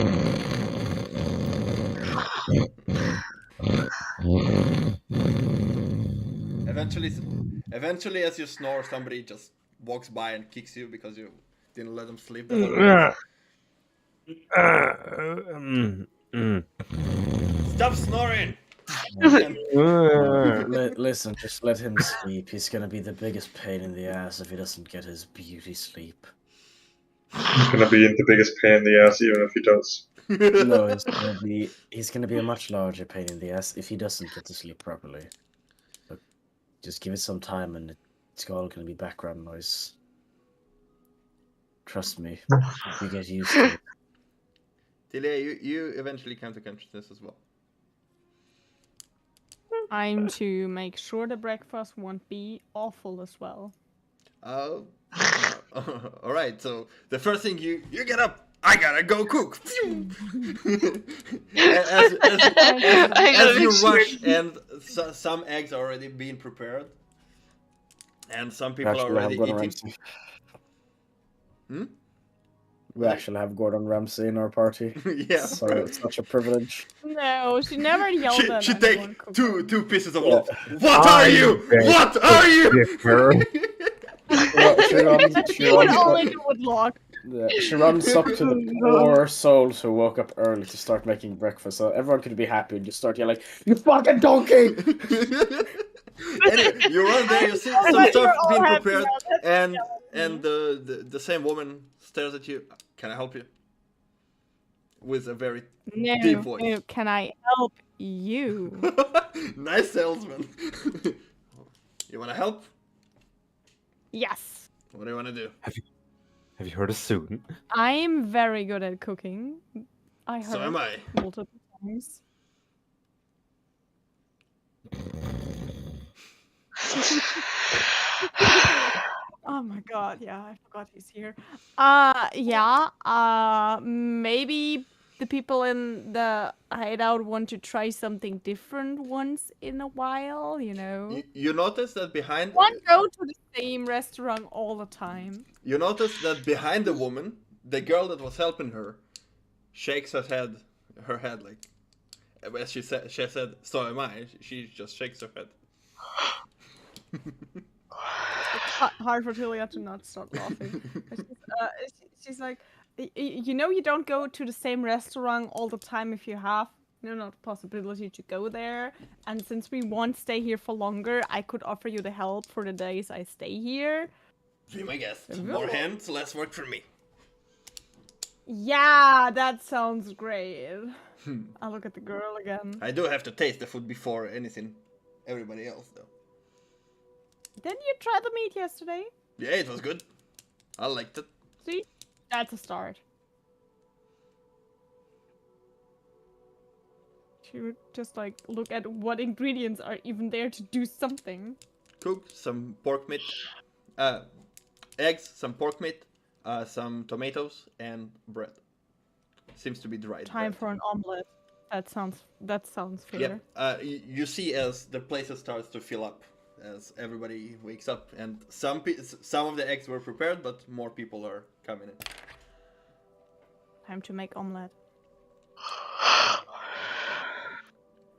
Eventually, as you snore, somebody just walks by and kicks you because you didn't let them sleep the whole night. Stop snoring! Listen, just let him sleep. He's gonna be the biggest pain in the ass if he doesn't get his beauty sleep. He's gonna be in the biggest pain in the ass even if he does. No, he's gonna be a much larger pain in the ass if he doesn't get to sleep properly. But just give it some time and it's all gonna be background noise. Trust me, you get used to it. Tilia, you eventually come to consciousness as well. I'm to make sure the breakfast won't be awful as well. Oh. Alright, so the first thing you get up, I gotta go cook. as you rush, and some eggs are already being prepared, and some people are already eating. We actually have Gordon Ramsay in our party. Yeah. So it's such a privilege. No, she never yelled at She anyone take cooking. two pieces of loaf. What are you? What are you? She would only do with log. Yeah, she runs up to the poor souls who woke up early to start making breakfast, so everyone could be happy and just start yelling, "You fucking donkey!" Anyway, you run there, you see some stuff being prepared, and the same woman stares at you. Can I help you? With a very deep voice. No, can I help you? Nice salesman. You want to help? Yes. What do you want to do? Have you heard of Soon? I'm very good at cooking. I heard So am I. multiple times. Oh my god, yeah, I forgot he's here. Yeah, maybe the people in the hideout want to try something different once in a while, you know? You notice that behind Won't go to the same restaurant all the time. you notice that behind the woman, the girl that was helping her shakes her head like as she said, so am I. She just shakes her head. It's hard for Tilia to not start laughing. She's like, you know, you don't go to the same restaurant all the time if you have, you know, not the possibility to go there. And since we won't stay here for longer, I could offer you the help for the days I stay here. Be my guest. More hands, less work for me. Yeah, that sounds great. I'll look at the girl again. I do have to taste the food before anything. Everybody else, though. Didn't you try the meat yesterday? Yeah, it was good. I liked it. See? That's a start. She would just like look at what ingredients are even there to do something. Cook some pork meat, eggs, some pork meat, some tomatoes, and bread. Seems to be dried. Time bread. for an omelet. That sounds fair. Yep. You see as the place starts to fill up, as everybody wakes up, and some of the eggs were prepared, but more people are coming in. Time to make omelet.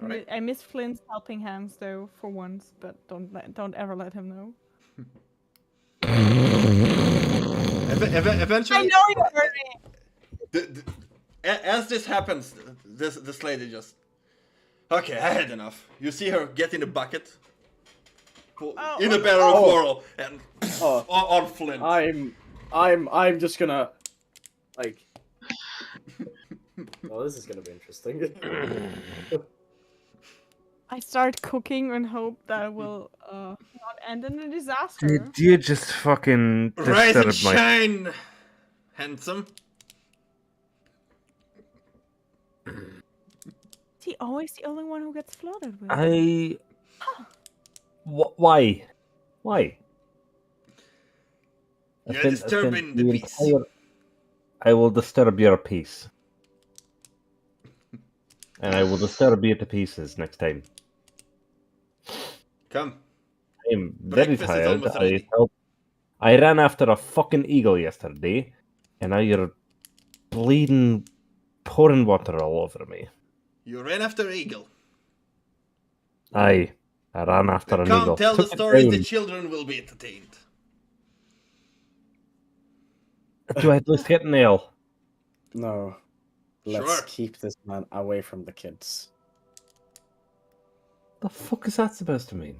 Alright. I miss Flint's helping hands though for once, but don't ever let him know. Eventually, I know you heard me. As this happens, this lady just, okay, I had enough. You see her get in the bucket, in a barrel of oil, and on Flint. I'm just gonna like. Well, this is gonna be interesting. I start cooking and hope that it will not end in a disaster. Did you just fucking Rise and disturb my... shine, handsome. Is he always the only one who gets flooded with? Why? Why? You're disturbing the peace. I will disturb your peace. And I will disturb you to pieces next time. Come. I'm very Breakfast is tired. almost ready. I ran after a fucking eagle yesterday, and now you're bleeding, pouring water all over me. You ran after eagle. I ran after an Come eagle. tell the Took it stories, down. the children will be entertained. Do I at least get an ale? No. Let's Sure. keep this man away from the kids. The fuck is that supposed to mean?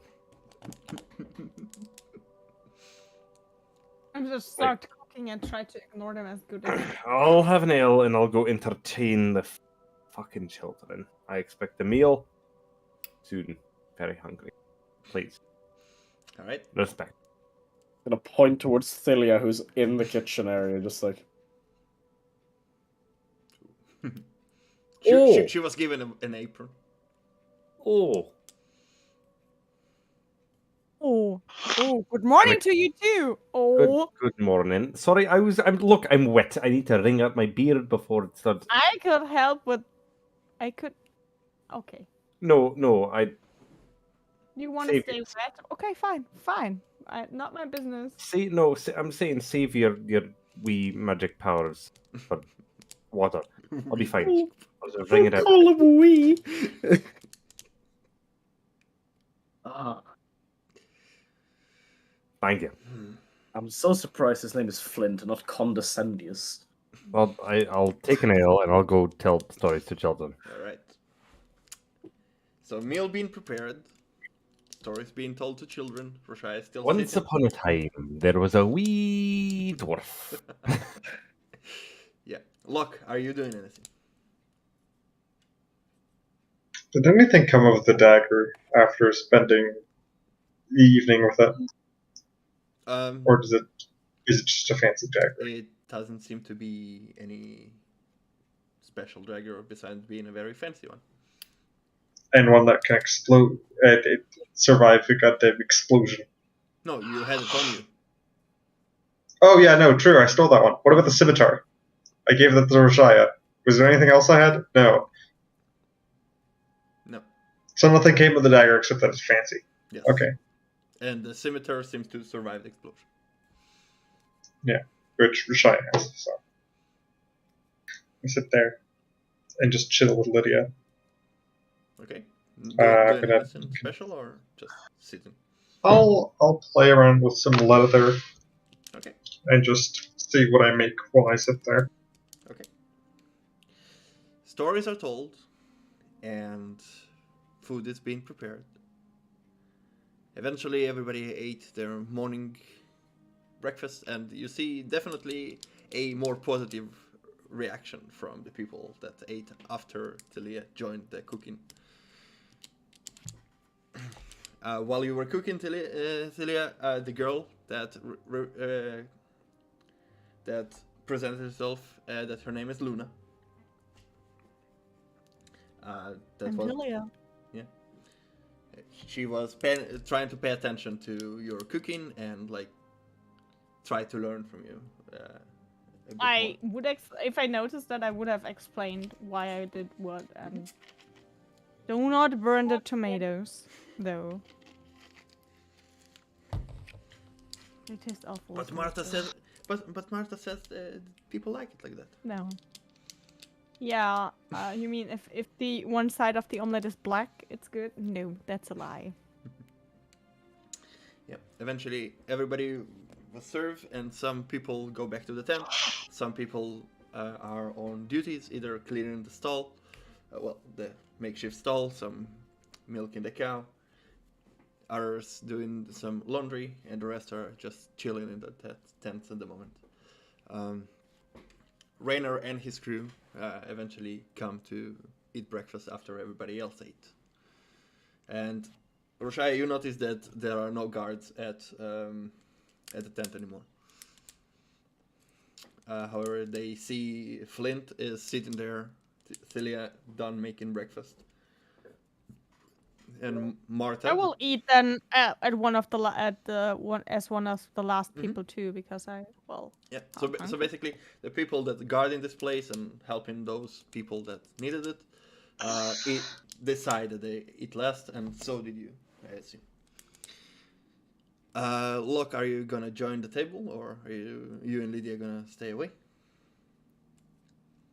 I'm just start cooking and try to ignore them as good as I'll have an ale and I'll go entertain the fucking children. I expect a meal soon. Very hungry. Please. Alright. Respect. I'm gonna point towards Thilia, who's in the kitchen area, just like. She was given an apron. Oh. Oh, good morning to you too. Oh, Good morning. Sorry, I'm wet. I need to wring out my beard before it starts. I could help with. Okay. No, You want to Save stay it. wet? Okay, fine. Not my business. I'm saying save your wee magic powers for water. I'll be fine. I'll just wring it out. Call him wee. Thank you. I'm so surprised his name is Flint, not Condescendious. Well, I'll take an ale and I'll go tell stories to children. Alright. So meal being prepared. Stories being told to children. Roshai still Once sitting. upon a time, there was a wee dwarf. Yeah. Locke, are you doing anything? Did anything come of the dagger after spending the evening with it? Or is it just a fancy dagger? It doesn't seem to be any special dagger besides being a very fancy one. and one that can explode. It survived a goddamn explosion. No, you had it on you. Oh yeah, no, true. I stole that one. What about the scimitar? I gave that to Rashaya. Was there anything else I had? No. No. So nothing came with the dagger except that it's fancy. Yes. Okay. And the scimitar seems to survive the explosion. Yeah, which Rashaya has. So I sit there and just chill with Lydia. Okay. I'm Doing gonna- anything special or just sitting? I'll play around with some leather Okay. and just see what I make while I sit there. Okay. Stories are told, and food is being prepared. Eventually, everybody ate their morning breakfast, and you see definitely a more positive reaction from the people that ate after Talia joined the cooking. While you were cooking, Talia, the girl that that presented herself, that her name is Luna. That was Angelia. she was trying to pay attention to your cooking and like try to learn from you. A bit I more. would if I noticed that, I would have explained why I did what. Do not burn the tomatoes, though. They taste awful. But Martha says, but Martha says people like it like that. No. Yeah, you mean if the one side of the omelet is black, it's good? No, that's a lie. Yeah. Eventually, everybody was served, and some people go back to the tent. Some people are on duties, either cleaning the stall, the makeshift stall, some milking the cow. Others doing some laundry, and the rest are just chilling in the tents at the moment. Rainer and his crew eventually come to eat breakfast after everybody else ate. And Roshaya, you notice that there are no guards at the tent anymore. However, they see Flint is sitting there, Celia done making breakfast, and Martha. I will eat then at one of the one of the last Mhm. people too, because Yeah. So basically, the people that guarding this place and helping those people that needed it, decided they eat last, and so did you, I assume. Locke, are you gonna join the table, or are you and Lydia gonna stay away?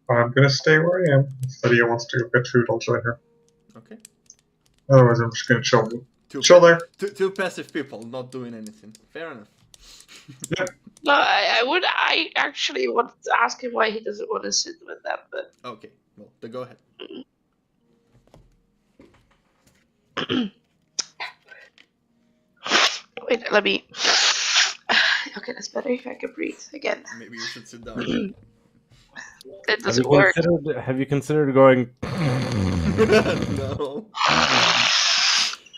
I'm gonna stay where I am. If Lydia wants to go get food, I'll join her. Okay. Otherwise, I'm just gonna chill. Two Chill there. Two passive people not doing anything. Fair enough. No, I actually wanted to ask him why he doesn't want to sit with them, but Okay. Well, then go ahead. wait, let me. Okay, that's better. I can breathe again. Maybe you should sit down. It doesn't work. Have you considered going? No.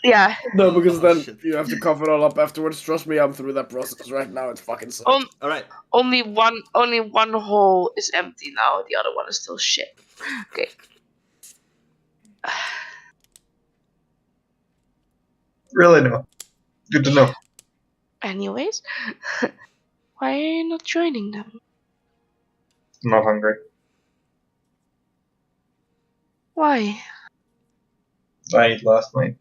Yeah. No, because Oh, then shit. you have to cover it all up afterwards. Trust me, I'm through that process right now. It fucking sucks. On, All right. only one hole is empty now. The other one is still shit. Okay. Really no. Good to know. Anyways, why are you not joining them? I'm not hungry. Why? I ate last night.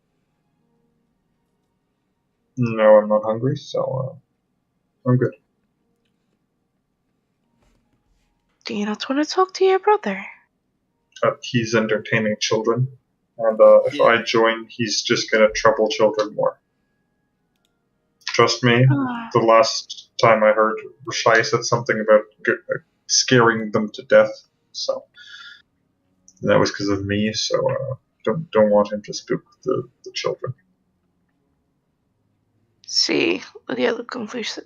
No, I'm not hungry, so I'm good. Do you not want to talk to your brother? He's entertaining children, and if Yeah. I join, he's just gonna trouble children more. Trust me, the last time I heard Rashai said something about scaring them to death, so that was because of me. So don't want him to spook the children. See, Lydia looked confused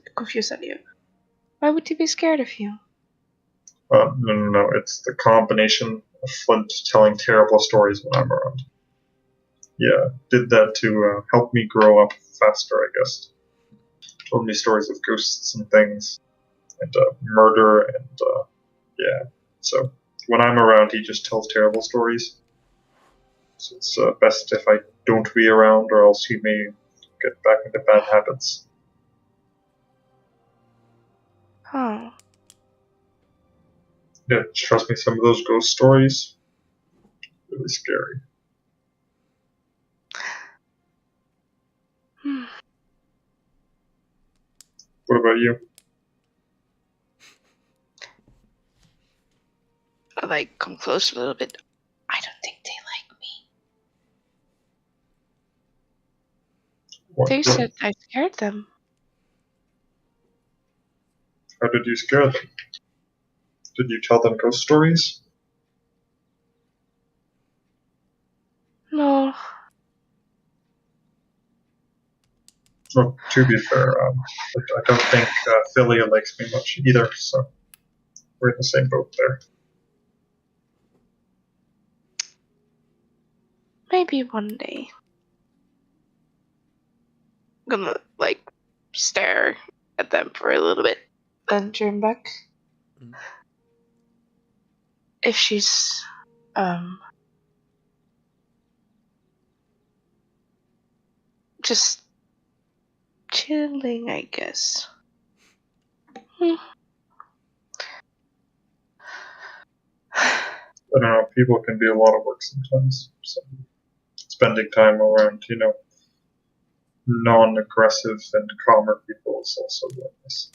at you. Why would he be scared of you? No, it's the combination of Flint telling terrible stories when I'm around. Yeah, did that to help me grow up faster, I guess. Told me stories of ghosts and things, and murder, and yeah. So when I'm around, he just tells terrible stories. So it's best if I don't be around, or else he may get back into bad habits. Oh. Yeah, trust me, some of those ghost stories, really scary. Hmm. What about you? I like come close a little bit. I don't think they like me. What, They said I scared them. how did you scare them? Did you tell them ghost stories? No. Well, to be fair, I don't think Philia likes me much either, so we're in the same boat there. Maybe one day. I'm gonna, like, stare at them for a little bit, then turn back. Mm. If she's, just chilling, I guess. Hmm. I don't know, people can be a lot of work sometimes, so spending time around, non-aggressive and calmer people is also really nice.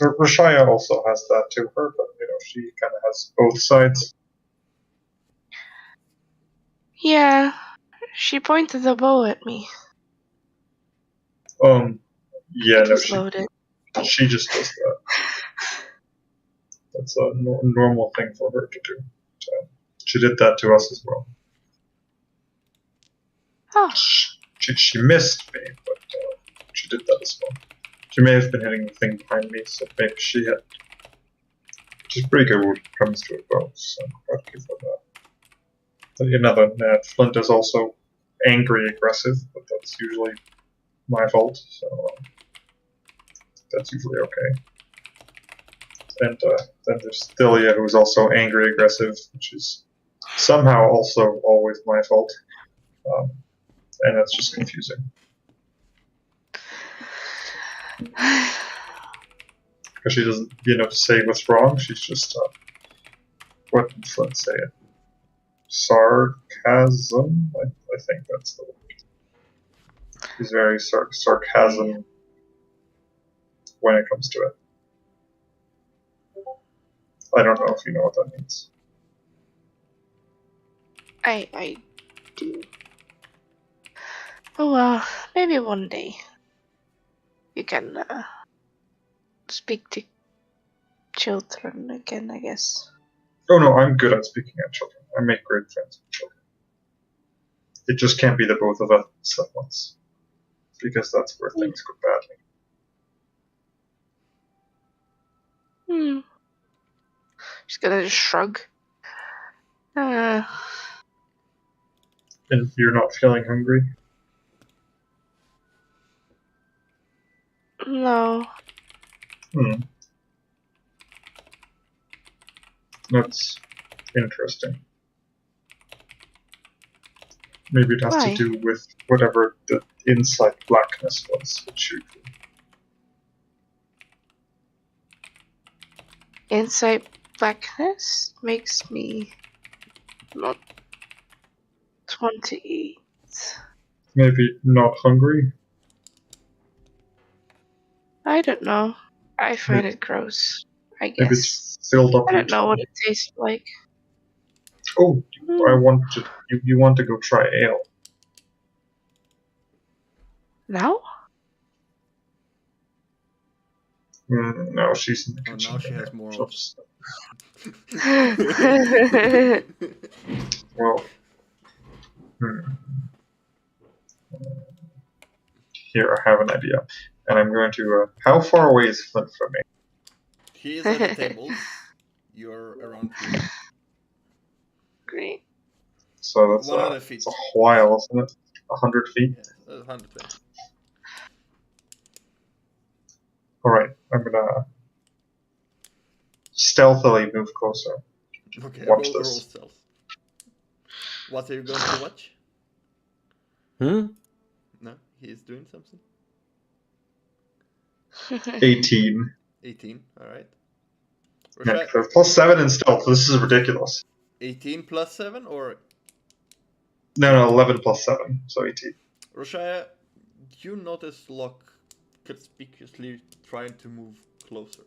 Rashaya also has that to her, but she kind of has both sides. Yeah, she pointed the bow at me. Yeah, It was loaded. she just does that. That's a normal thing for her to do. So, she did that to us as well. Oh. She missed me, but she did that as well. She may have been hitting the thing behind me, so maybe she had. She's pretty good when it comes to a bow, so I'm proud of you for that. But Flint is also angry aggressive, but that's usually my fault, so that's usually okay. And then there's Thilia, who's also angry aggressive, which is somehow also always my fault. And that's just confusing. Because she doesn't, say what's wrong. She's just, what did Flint say it? Sarcasm? I think that's the word. She's very sarcasm when it comes to it. I don't know if you know what that means. I do. Oh well, maybe one day you can speak to children again, I guess. Oh no, I'm good at speaking at children. I make great friends with children. It just can't be the both of us at once. Because that's where things go badly. She's gonna just shrug. And you're not feeling hungry? No. That's interesting. Maybe it has Why? to do with whatever the inside blackness was, which you... Inside blackness makes me not want to eat. Maybe not hungry? I don't know. I find it gross, I guess. Maybe it's filled up. I don't know what it tastes like. Oh, you want to go try ale? Now? No, she's in the Oh, kitchen. now she has more. Well, here, I have an idea. And I'm going to... how far away is Flint from me? He is at the tables. You're around here. Great. So that's 100 feet. it's a while, isn't it? 100 feet? Yeah, 100 feet. Alright, I'm gonna stealthily move closer. Okay, Watch roll this. stealth. What are you going to watch? Hmm? No, he's doing something. 18. 18, alright. Yeah, there's +7 in stealth. This is ridiculous. 18 plus 7 or No, 11 plus 7, so 18. Roshaya, you notice Locke conspicuously trying to move closer.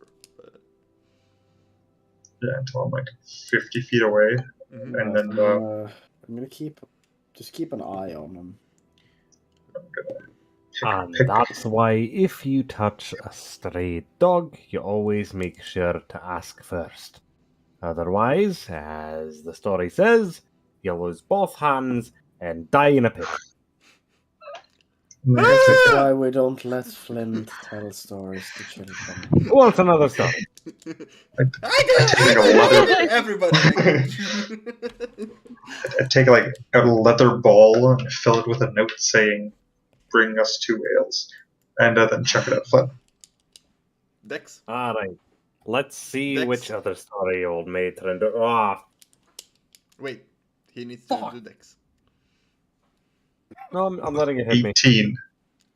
Yeah, until I'm like 50 feet away. Mhm. And then I'm gonna keep an eye on him. And that's why if you touch a stray dog, you always make sure to ask first. Otherwise, as the story says, you'll lose both hands and die in a pit. That's why we don't let Flint tell stories to children. Well, it's another story. Everybody. I'd take like a leather ball and fill it with a note saying, "Bring us 2 ales," and then chuck it at Flynn. Dex. Alright. Let's see Dex. which other story old matron do. Ah, Wait, he needs to do Dex. no, I'm letting it hit me. 18.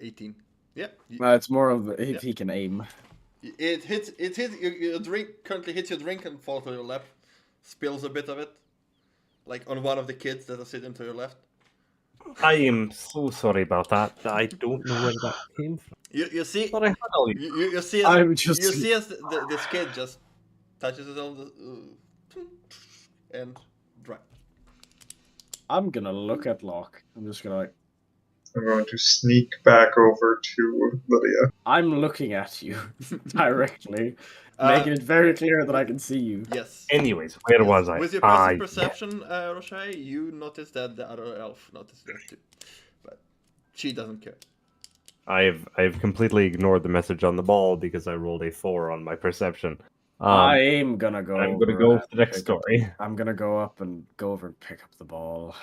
18. Yeah. It's more of if he can aim. It hits your drink, currently hits your drink and falls to your left. Spills a bit of it. Like on one of the kids that are sitting to your left. I am so sorry about that. I don't know where that came from. You see Sorry, you see as, you see as this kid just touches it on the and dry. I'm gonna look at Locke. I'm just gonna I'm going to sneak back over to Lydia. I'm looking at you directly, making it very clear that I can see you. Yes. Anyways, where was I? With your passive perception, Roshai, you notice that the other elf noticed that too. But she doesn't care. I've completely ignored the message on the ball because I rolled a 4 on my perception. I'm gonna go. I'm gonna go with the next story. I'm gonna go up and go over and pick up the ball.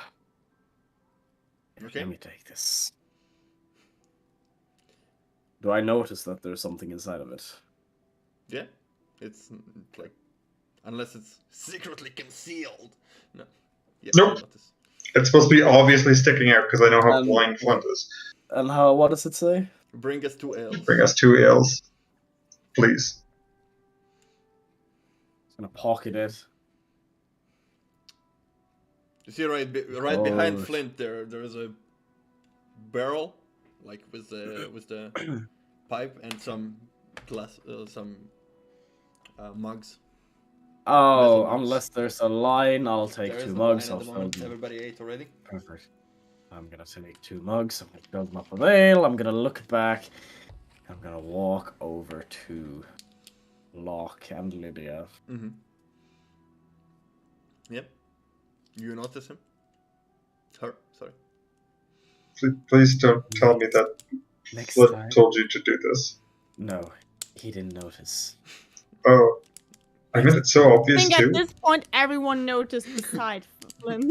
Okay. Let me take this. Do I notice that there's something inside of it? Yeah. It's like, unless it's secretly concealed. No. Yeah, Nope. notice. It's supposed to be obviously sticking out because I know how blind Flint is. And what does it say? Bring us 2 ales. Bring us 2 ales. Please. Just gonna pocket it. You see right behind Flint there is a barrel, like with the pipe and some glass, some mugs. Oh, mugs. unless there's a line, I'll take There 2 is a mugs. line I'll at the fill moment. them. Everybody ate already. Perfect. I'm gonna take 2 mugs. I'm gonna fill them up with ale. I'm gonna look back. I'm gonna walk over to Locke and Lydia. Mm-hmm. Yep. You notice him? Her, sorry. Please don't tell me that Next Flint time. told you to do this. No, he didn't notice. Oh. I mean, it's so I obvious think too. at this point everyone noticed beside Flynn.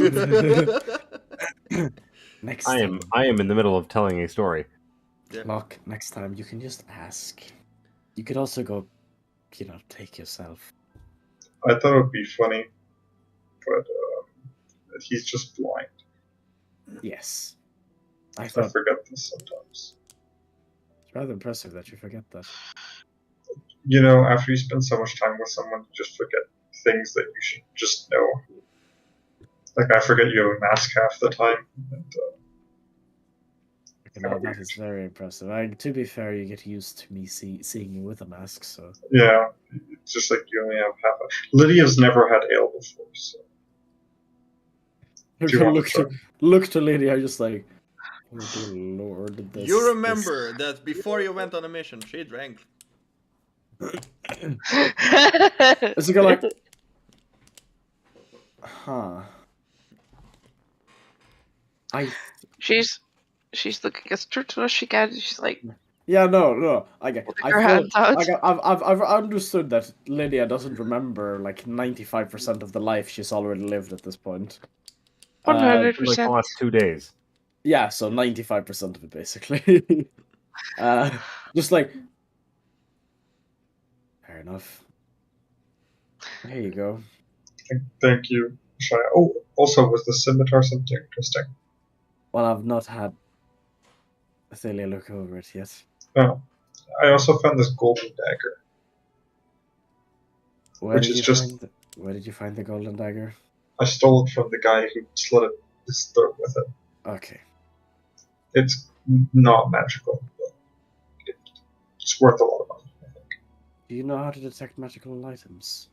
Next I time. am in the middle of telling a story. Yeah. Locke, next time you can just ask. You could also go, take yourself. I thought it would be funny, but he's just blind. Yes. I I thought forget this sometimes. it's rather impressive that you forget that. You know, after you spend so much time with someone, you just forget things that you should just know. Like, I forget you have a mask half the time. And, That is very impressive. To be fair, you get used to me seeing you with a mask, so... yeah, it's just like you only have half a... Lydia's never had ale before, so... Look to Lydia, just like... Oh, dear Lord, this... You remember that before you went on a mission, she drank. It's a guy like... Huh... She's looking as truthful as she can. She's like, yeah, no, I get. her hands out. I've understood that Lydia doesn't remember like 95% of the life she's already lived at this point. 100%. Like the last 2 days. Yeah, so 95% of it basically. Just like. Fair enough. Here you go. Thank you. Oh, also, was the scimitar something interesting? Well, I've not had Athalia look over it yet. Oh, I also found this golden dagger. Where Which did is you just- find where did you find the golden dagger? I stole it from the guy who slit his throat with it. Okay. It's not magical, but it's worth a lot of money, I think. Do you know how to detect magical items?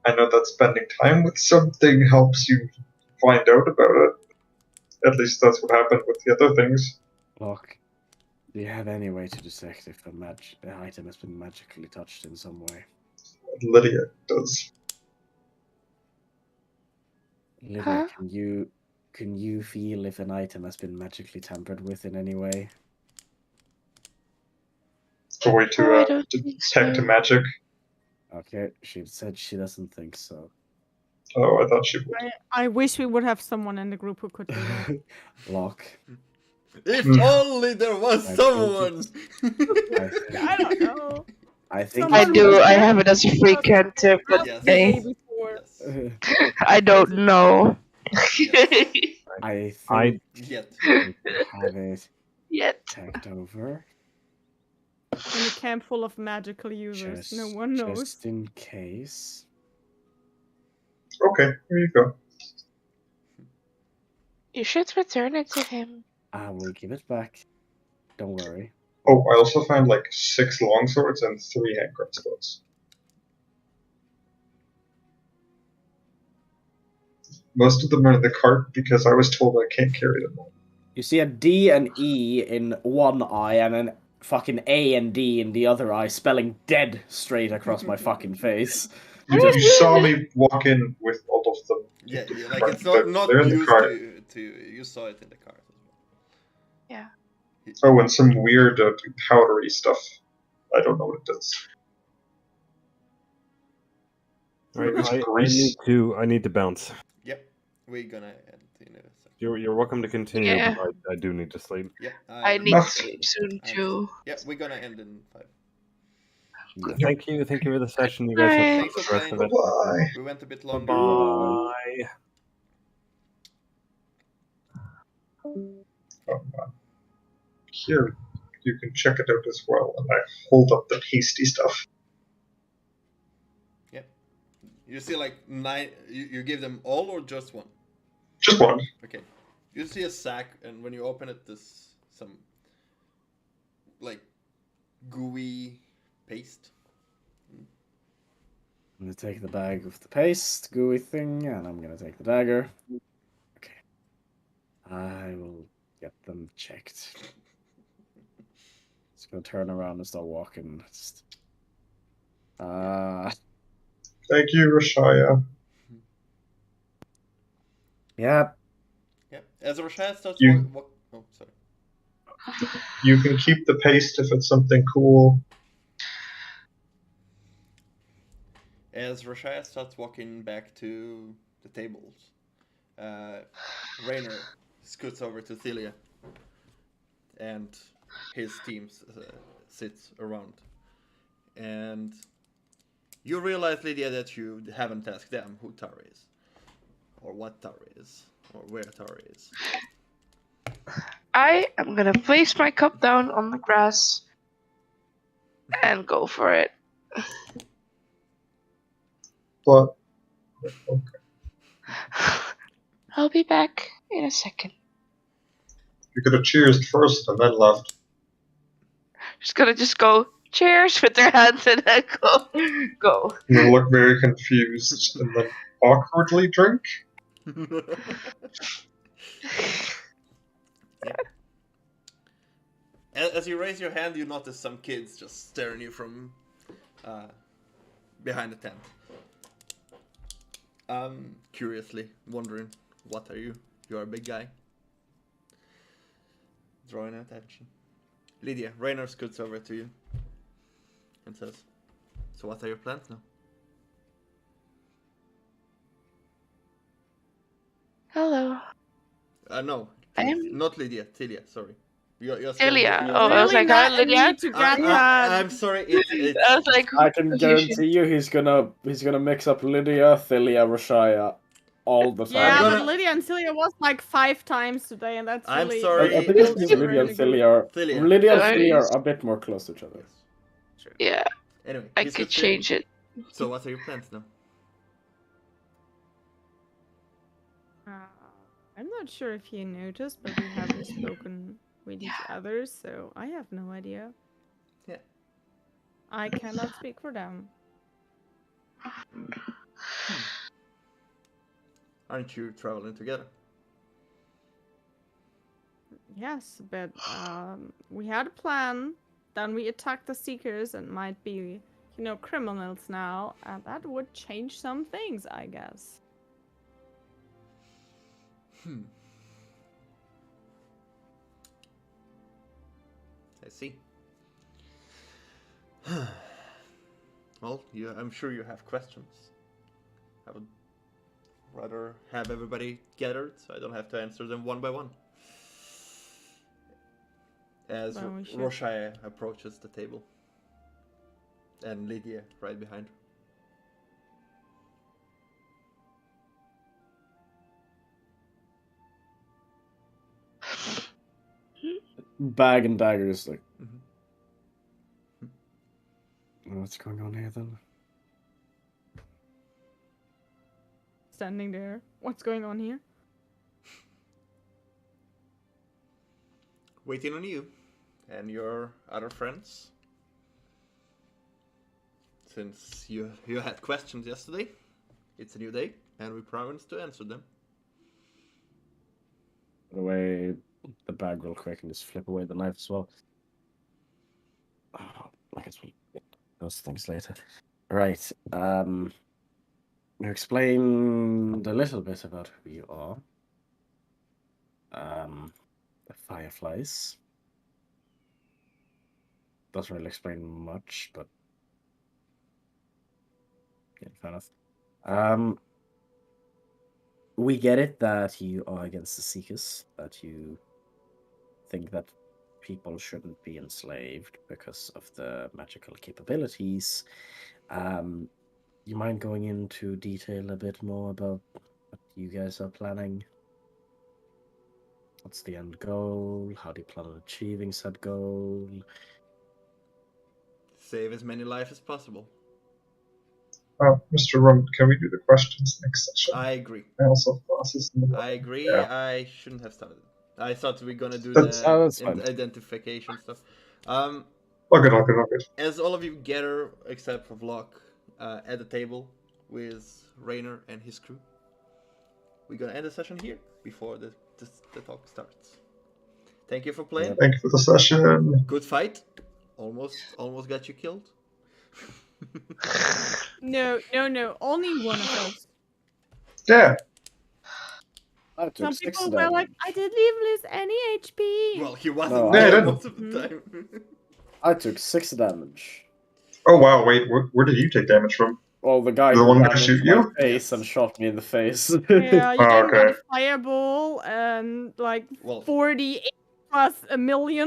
I know that spending time with something helps you find out about it. At least that's what happened with the other things. Look, do you have any way to detect if an item has been magically touched in some way? Lydia does. Lydia, Huh? can you feel if an item has been magically tampered with in any way? A way Oh, to I don't think detect so. magic. Okay, she said she doesn't think so. Oh, I thought she would. I wish we would have someone in the group who could do that. Lock. If Mm. only there was I someone! I think, I don't know. I think I Someone do. who I can have it as a free cantrip, but Yes. hey, before. Yes. I don't know. I think Yet. we can have it Yet. tagged over. In a camp full of magical users, no one knows. Just in case. Okay, here you go. You should return it to him. I will give it back. Don't worry. Oh, I also found like 6 longswords and 3 hand crossbows. Most of them are in the cart because I was told I can't carry them all. You see a D and E in one eye and an fucking A and D in the other eye, spelling dead straight across my fucking face. You saw me walk in with all of them. Yeah, in the like cart. it's not They're in the used cart. to you saw it in the cart as well. Yeah. Oh, and some weird powdery stuff. I don't know what it does. Right, It's I grease. need to bounce. Yep, we're gonna end in a second. You're welcome to continue, Yeah. but I do need to sleep. Yep, I need to Enough. sleep soon I- too. Yep, we're gonna end in 5. Thank you for the session. You guys have fun Thanks with for the rest of playing. it. Bye. We went a bit longer. Bye. Oh, man. Here, you can check it out as well. And I hold up the tasty stuff. Yep. You see like 9. You give them all or just one? Just one. Okay. You see a sack, and when you open it, there's some like gooey paste. I'm gonna take the bag with the paste, gooey thing, and I'm gonna take the dagger. Okay. I will get them checked. Just gonna turn around and start walking. Just... Thank you, Rashaya. yeah. Yep. As Rashad starts You- oh, sorry. You can keep the paste if it's something cool. As Rashad starts walking back to the tables, Rainer scoots over to Thelia, and his team sits around. And you realize, Lydia, that you haven't asked them who Tara is, or what Tara is, or where Tara is. I am gonna place my cup down on the grass and go for it. But okay. I'll be back in a second. You could have cheersed first and then left. Just gonna go cheers with their hands and then go. You look very confused and then awkwardly drink. As you raise your hand, you notice some kids just staring you from behind the tent. Curiously wondering, what are you? You're a big guy. Drawing attention. Lydia, Rainer scoots over to you and says, "So what are your plans now?" Hello. No, I am- not Lydia. Tilia, sorry. You're Celia. Oh, I was Really like, hi, not a Lydia. need to get that. I'm sorry. It's I was like, I can confusion. guarantee you he's gonna mix up Lydia, Thilia, Rashaya all the time. Yeah, gonna- but Lydia and Celia was like 5 times today, and that's I'm really. sorry. I think it's builds because you Lydia and in a group. Thilia are Thilia. Lydia and Nice. Thilia are a bit more close to each other. Yes. Yeah, Anyway, I he's could with you. change it. So what are your plans now? I'm not sure if you noticed, but we haven't spoken with each other, so I have no idea. Yeah. I cannot speak for them. Aren't you traveling together? Yes, but we had a plan. Then we attacked the Seekers and might be, criminals now, and that would change some things, I guess. I see. Well, I'm sure you have questions. I would rather have everybody gathered so I don't have to answer them one by one. As Well, we should. Roshaya approaches the table. And Lydia right behind her. Bag and dagger is like, Mhm. what's going on here then? Standing there. What's going on here? Waiting on you and your other friends. Since you had questions yesterday, it's a new day, and we promised to answer them. Put away the bag real quick and just flip away the knife as well. Oh, I guess we'll get those things later. Right. You explained a little bit about who you are. The Fireflies. Doesn't really explain much, but yeah, fair enough. We get it that you are against the Seekers, that you think that people shouldn't be enslaved because of the magical capabilities. You mind going into detail a bit more about what you guys are planning? What's the end goal? How do you plan on achieving said goal? Save as many lives as possible. Mr. Rum, can we do the questions next session? I agree. I also have classes in the morning. I agree. Yeah. I shouldn't have started. I thought we were gonna do That's- that's fine. identification stuff. All good. As all of you gather, except for Vlog, at the table with Rainer and his crew, we're gonna end the session here before the talk starts. Thank you for playing. Thank you for the session. Good fight. Almost got you killed. No. Only one of us. Yeah. I took Some 6 people were damage. like, I didn't even lose any HP. Well, he wasn't No, there I didn't. most of the time. I took 6 damage. Oh wow, wait, where did you take damage from? Well, the guy The who one ran that shoot into my you? face and shot me in the face. Yeah, you Oh, didn't get okay. a fireball and like Well, 48 plus a million